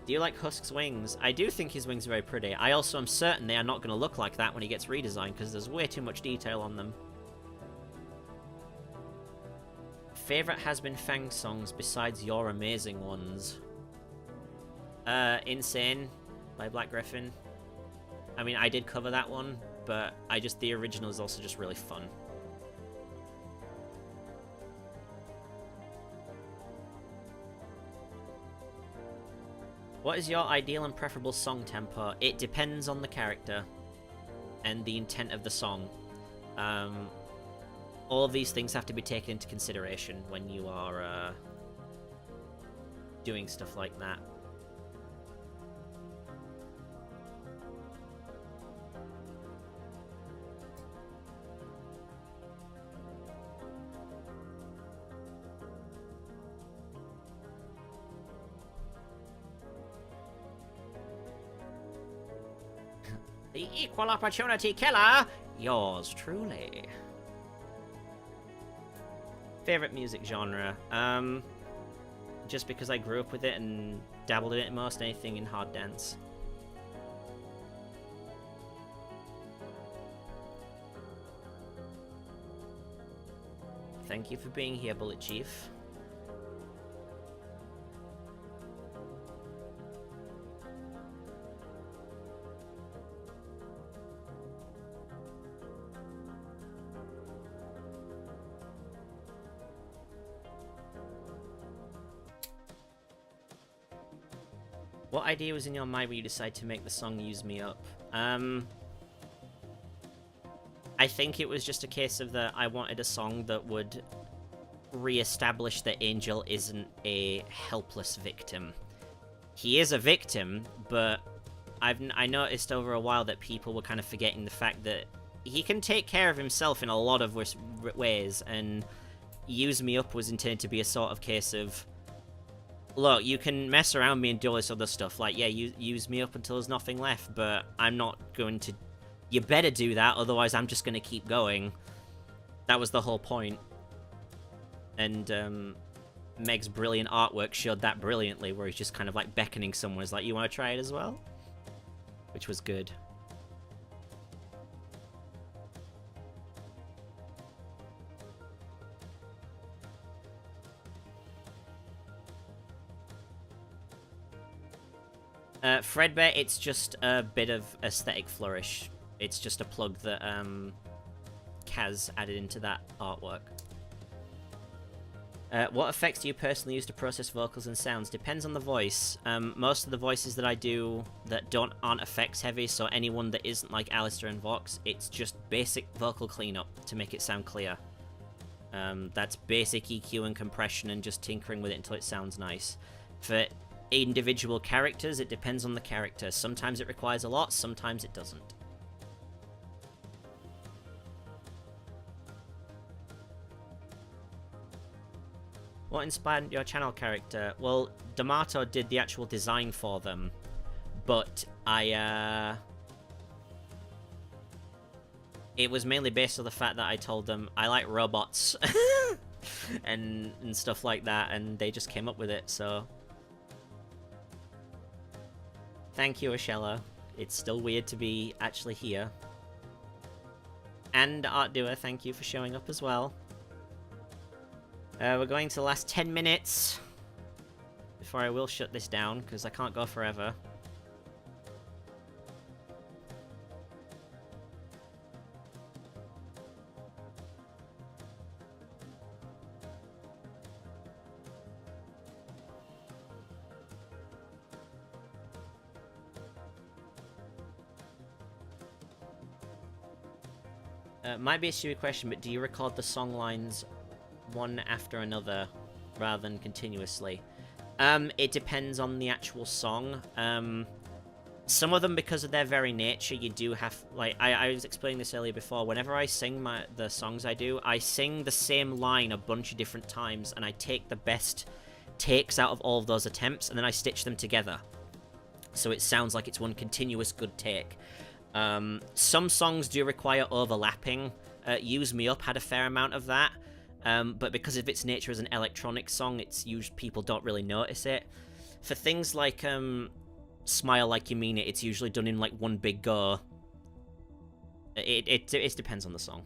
Do you like Husk's wings? I do think his wings are very pretty. I also am certain they are not going to look like that when he gets redesigned, because there's way too much detail on them. Favorite has-been Fang songs besides your amazing ones? Insane by Black Griffin. I mean, I did cover that one, but the original is also just really fun. What is your ideal and preferable song tempo? It depends on the character and the intent of the song. All of these things have to be taken into consideration when you are doing stuff like that. The equal opportunity killer, yours truly. Favorite music genre? Just because I grew up with it and dabbled in it most, anything in hard dance. Thank you for being here, Bullet Chief. What idea was in your mind when you decided to make the song Use Me Up? I think it was just a case of that I wanted a song that would re-establish that Angel isn't a helpless victim. He is a victim, but I noticed over a while that people were kind of forgetting the fact that he can take care of himself in a lot of ways, and Use Me Up was intended to be a sort of case of, look, you can mess around me and do all this other stuff, like, yeah, use me up until there's nothing left, but I'm not going to... You better do that, otherwise I'm just going to keep going. That was the whole point. And, Meg's brilliant artwork showed that brilliantly, where he's just kind of, like, beckoning someone. He's like, you want to try it as well? Which was good. Fredbear, it's just a bit of aesthetic flourish. It's just a plug that Kaz added into that artwork. What effects do you personally use to process vocals and sounds? Depends on the voice. Most of the voices that I do that aren't effects heavy, so anyone that isn't like Alistair and Vox, it's just basic vocal cleanup to make it sound clear. That's basic EQ and compression and just tinkering with it until it sounds nice. For individual characters, it depends on the character. Sometimes it requires a lot, sometimes it doesn't. What inspired your channel character? Well, D'Amato did the actual design for them, but it was mainly based on the fact that I told them I like robots and stuff like that, and they just came up with it, so... Thank you, Ashella. It's still weird to be actually here. And Art Doer, thank you for showing up as well. We're going to the last 10 minutes before I will shut this down, because I can't go forever. Might be a stupid question, but do you record the song lines one after another rather than continuously? It depends on the actual song. Some of them, because of their very nature, you do have... Like, I was explaining this earlier before. Whenever I sing the songs I sing the same line a bunch of different times, and I take the best takes out of all of those attempts, and then I stitch them together. So it sounds like it's one continuous good take. Some songs do require overlapping. Use Me Up had a fair amount of that, but because of its nature as an electronic song, it's usually people don't really notice it. For things like Smile Like You Mean It, it's usually done in like one big go. It depends on the song.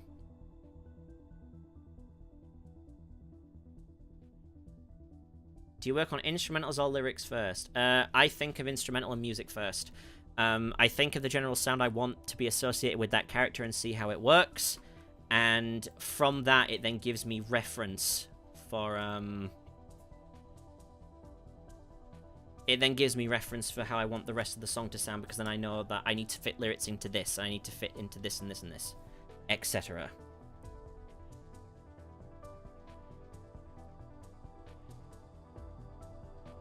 Do you work on instrumentals or lyrics first? I think of instrumental and music first. I think of the general sound I want to be associated with that character and see how it works, and from that it then gives me reference for how I want the rest of the song to sound, because then I know that I need to fit lyrics into this, I need to fit into this and this and this, etc.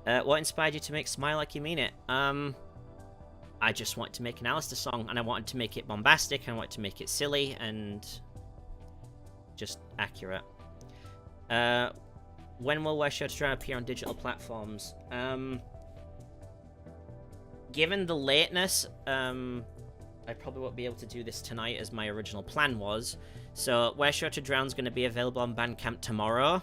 What inspired you to make Smile Like You Mean It? I just wanted to make an Alistair song, and I wanted to make it bombastic, and I wanted to make it silly, and just accurate. When will West Show to Drown appear on digital platforms? Given the lateness, I probably won't be able to do this tonight as my original plan was. So, Where Sure to Drown's going to be available on Bandcamp tomorrow.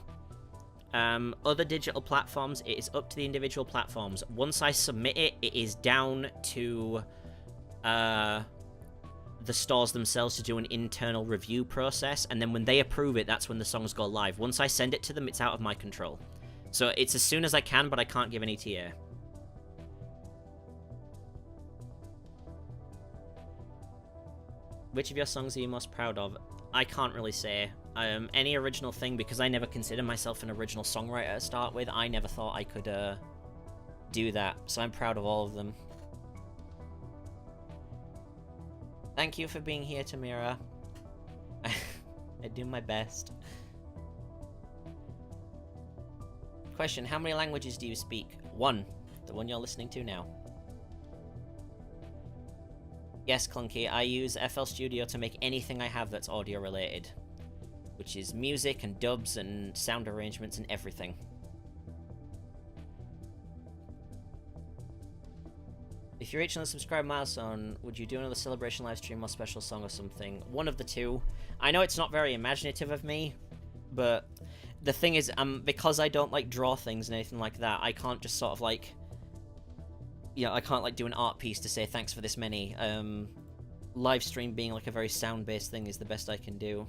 Other digital platforms, it is up to the individual platforms. Once I submit it, it is down to the stores themselves to do an internal review process, and then when they approve it, that's when the songs go live. Once I send it to them, it's out of my control. So it's as soon as I can, but I can't give any TA. Which of your songs are you most proud of? I can't really say. Any original thing, because I never considered myself an original songwriter to start with, I never thought I could do that, so I'm proud of all of them. Thank you for being here, Tamira. I do my best. Question, how many languages do you speak? One. The one you're listening to now. Yes, Clunky, I use FL Studio to make anything I have that's audio related. Which is music and dubs and sound arrangements and everything. If you reach another subscribe milestone, would you do another celebration live stream or special song or something? One of the two. I know it's not very imaginative of me, but the thing is, because I don't like draw things and anything like that, I can't just sort of like, I can't like do an art piece to say thanks for this many. Live stream being like a very sound-based thing is the best I can do.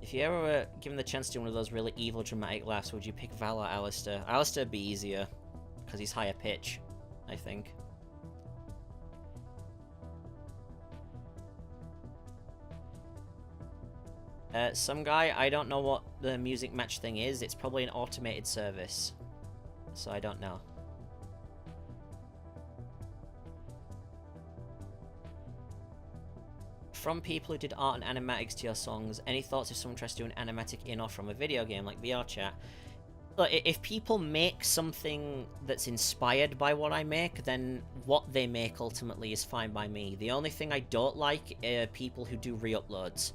If you ever were given the chance to do one of those really evil dramatic laughs, would you pick Val or Alistair? Alistair would be easier, because he's higher pitch, I think. Some guy, I don't know what the music match thing is. It's probably an automated service, so I don't know. From people who did art and animatics to your songs, any thoughts if someone tries to do an animatic in or from a video game like VR chat? Look, if people make something that's inspired by what I make, then what they make ultimately is fine by me. The only thing I don't like are people who do re-uploads.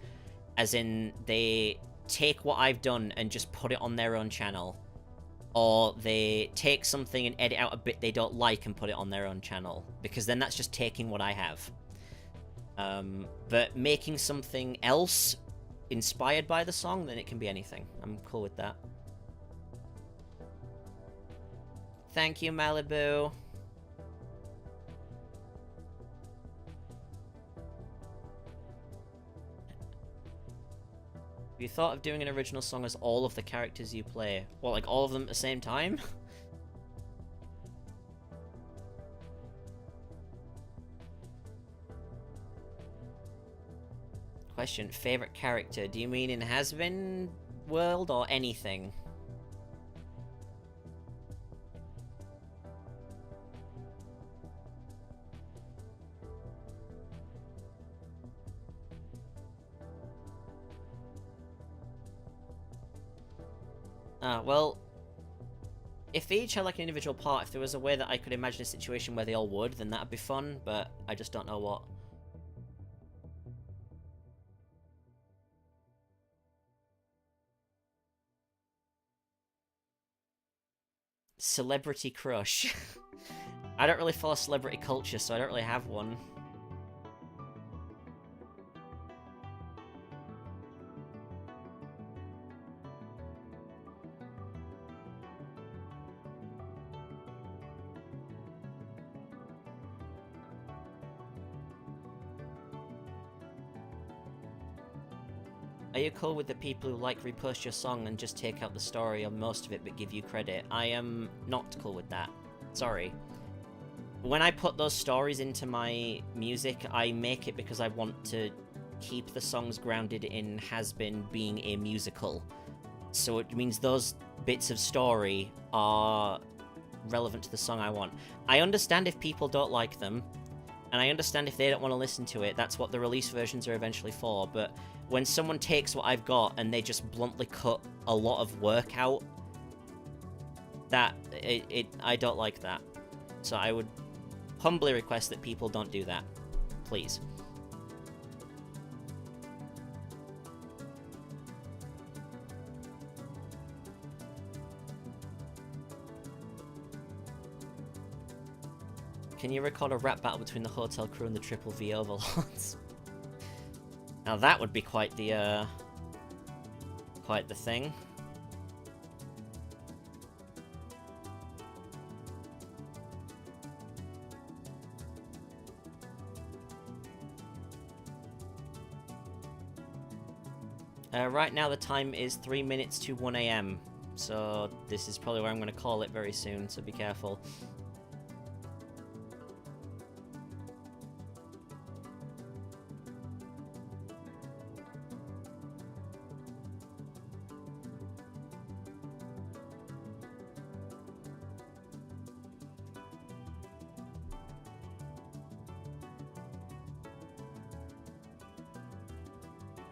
As in, they take what I've done and just put it on their own channel. Or they take something and edit out a bit they don't like and put it on their own channel. Because then that's just taking what I have. But making something else inspired by the song, then it can be anything. I'm cool with that. Thank you, Malibu. Have you thought of doing an original song as all of the characters you play? Well, like all of them at the same time? Question, favorite character? Do you mean in Has-Been world or anything? Well, if they each had like an individual part, if there was a way that I could imagine a situation where they all would, then that'd be fun, but I just don't know what. Celebrity crush. I don't really follow celebrity culture, so I don't really have one. Are you cool with the people who like repost your song and just take out the story or most of it but give you credit? I am not cool with that. Sorry. When I put those stories into my music, I make it because I want to keep the songs grounded in Has-Been being a musical. So it means those bits of story are relevant to the song I want. I understand if people don't like them, and I understand if they don't want to listen to it. That's what the release versions are eventually for, but when someone takes what I've got and they just bluntly cut a lot of work out, I don't like that. So I would humbly request that people don't do that. Please. Can you record a rap battle between the hotel crew and the Triple V overlords? Now that would be quite the thing. Right now the time is 3 minutes to 1 AM, so this is probably where I'm going to call it very soon, so be careful.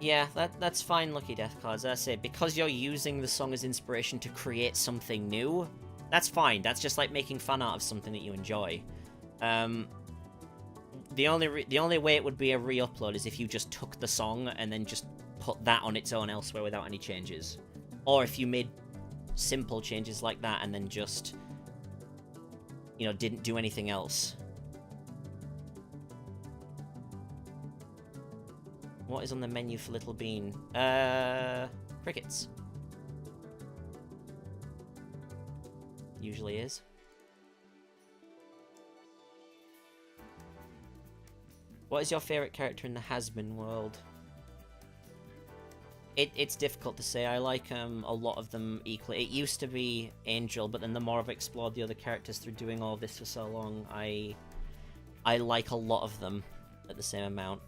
Yeah, that's fine, Lucky Death Cards. As I say, because you're using the song as inspiration to create something new, that's fine. That's just like making fun art of something that you enjoy. The only way it would be a re-upload is if you just took the song and then just put that on its own elsewhere without any changes. Or if you made simple changes like that and then just, you know, didn't do anything else. What is on the menu for Little Bean? Crickets. Usually is. What is your favourite character in the Has-Been world? It's difficult to say. I like a lot of them equally. It used to be Angel, but then the more I've explored the other characters through doing all this for so long, I like a lot of them at the same amount.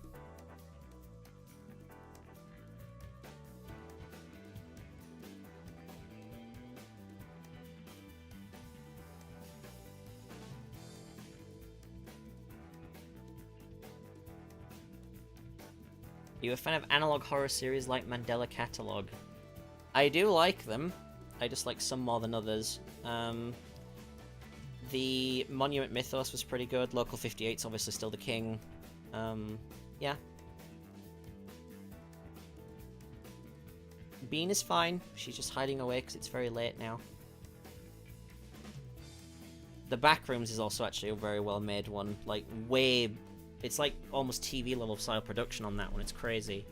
Are you a fan of analog horror series like Mandela Catalogue? I do like them. I just like some more than others. The Monument Mythos was pretty good. Local 58's obviously still the king. Yeah. Bean is fine. She's just hiding away because it's very late now. The Backrooms is also actually a very well made one. Like, way... It's like almost TV level style production on that one. It's crazy.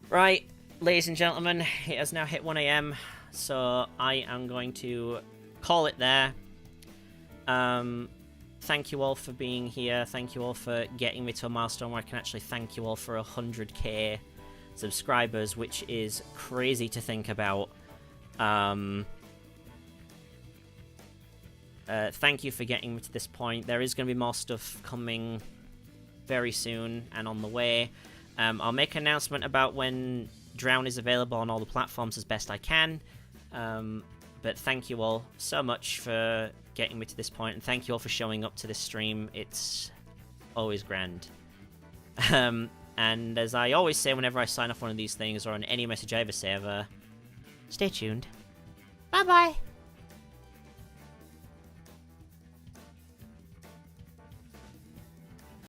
Right, ladies and gentlemen, it has now hit 1 AM, so I am going to call it there. Thank you all for being here. Thank you all for getting me to a milestone where I can actually thank you all for 100k subscribers, which is crazy to think about. Thank you for getting me to this point. There is going to be more stuff coming very soon and on the way. I'll make an announcement about when Drown is available on all the platforms as best I can. But thank you all so much for getting me to this point, and thank you all for showing up to this stream. It's always grand. And as I always say whenever I sign off one of these things, or on any message I ever say ever, stay tuned. Bye-bye!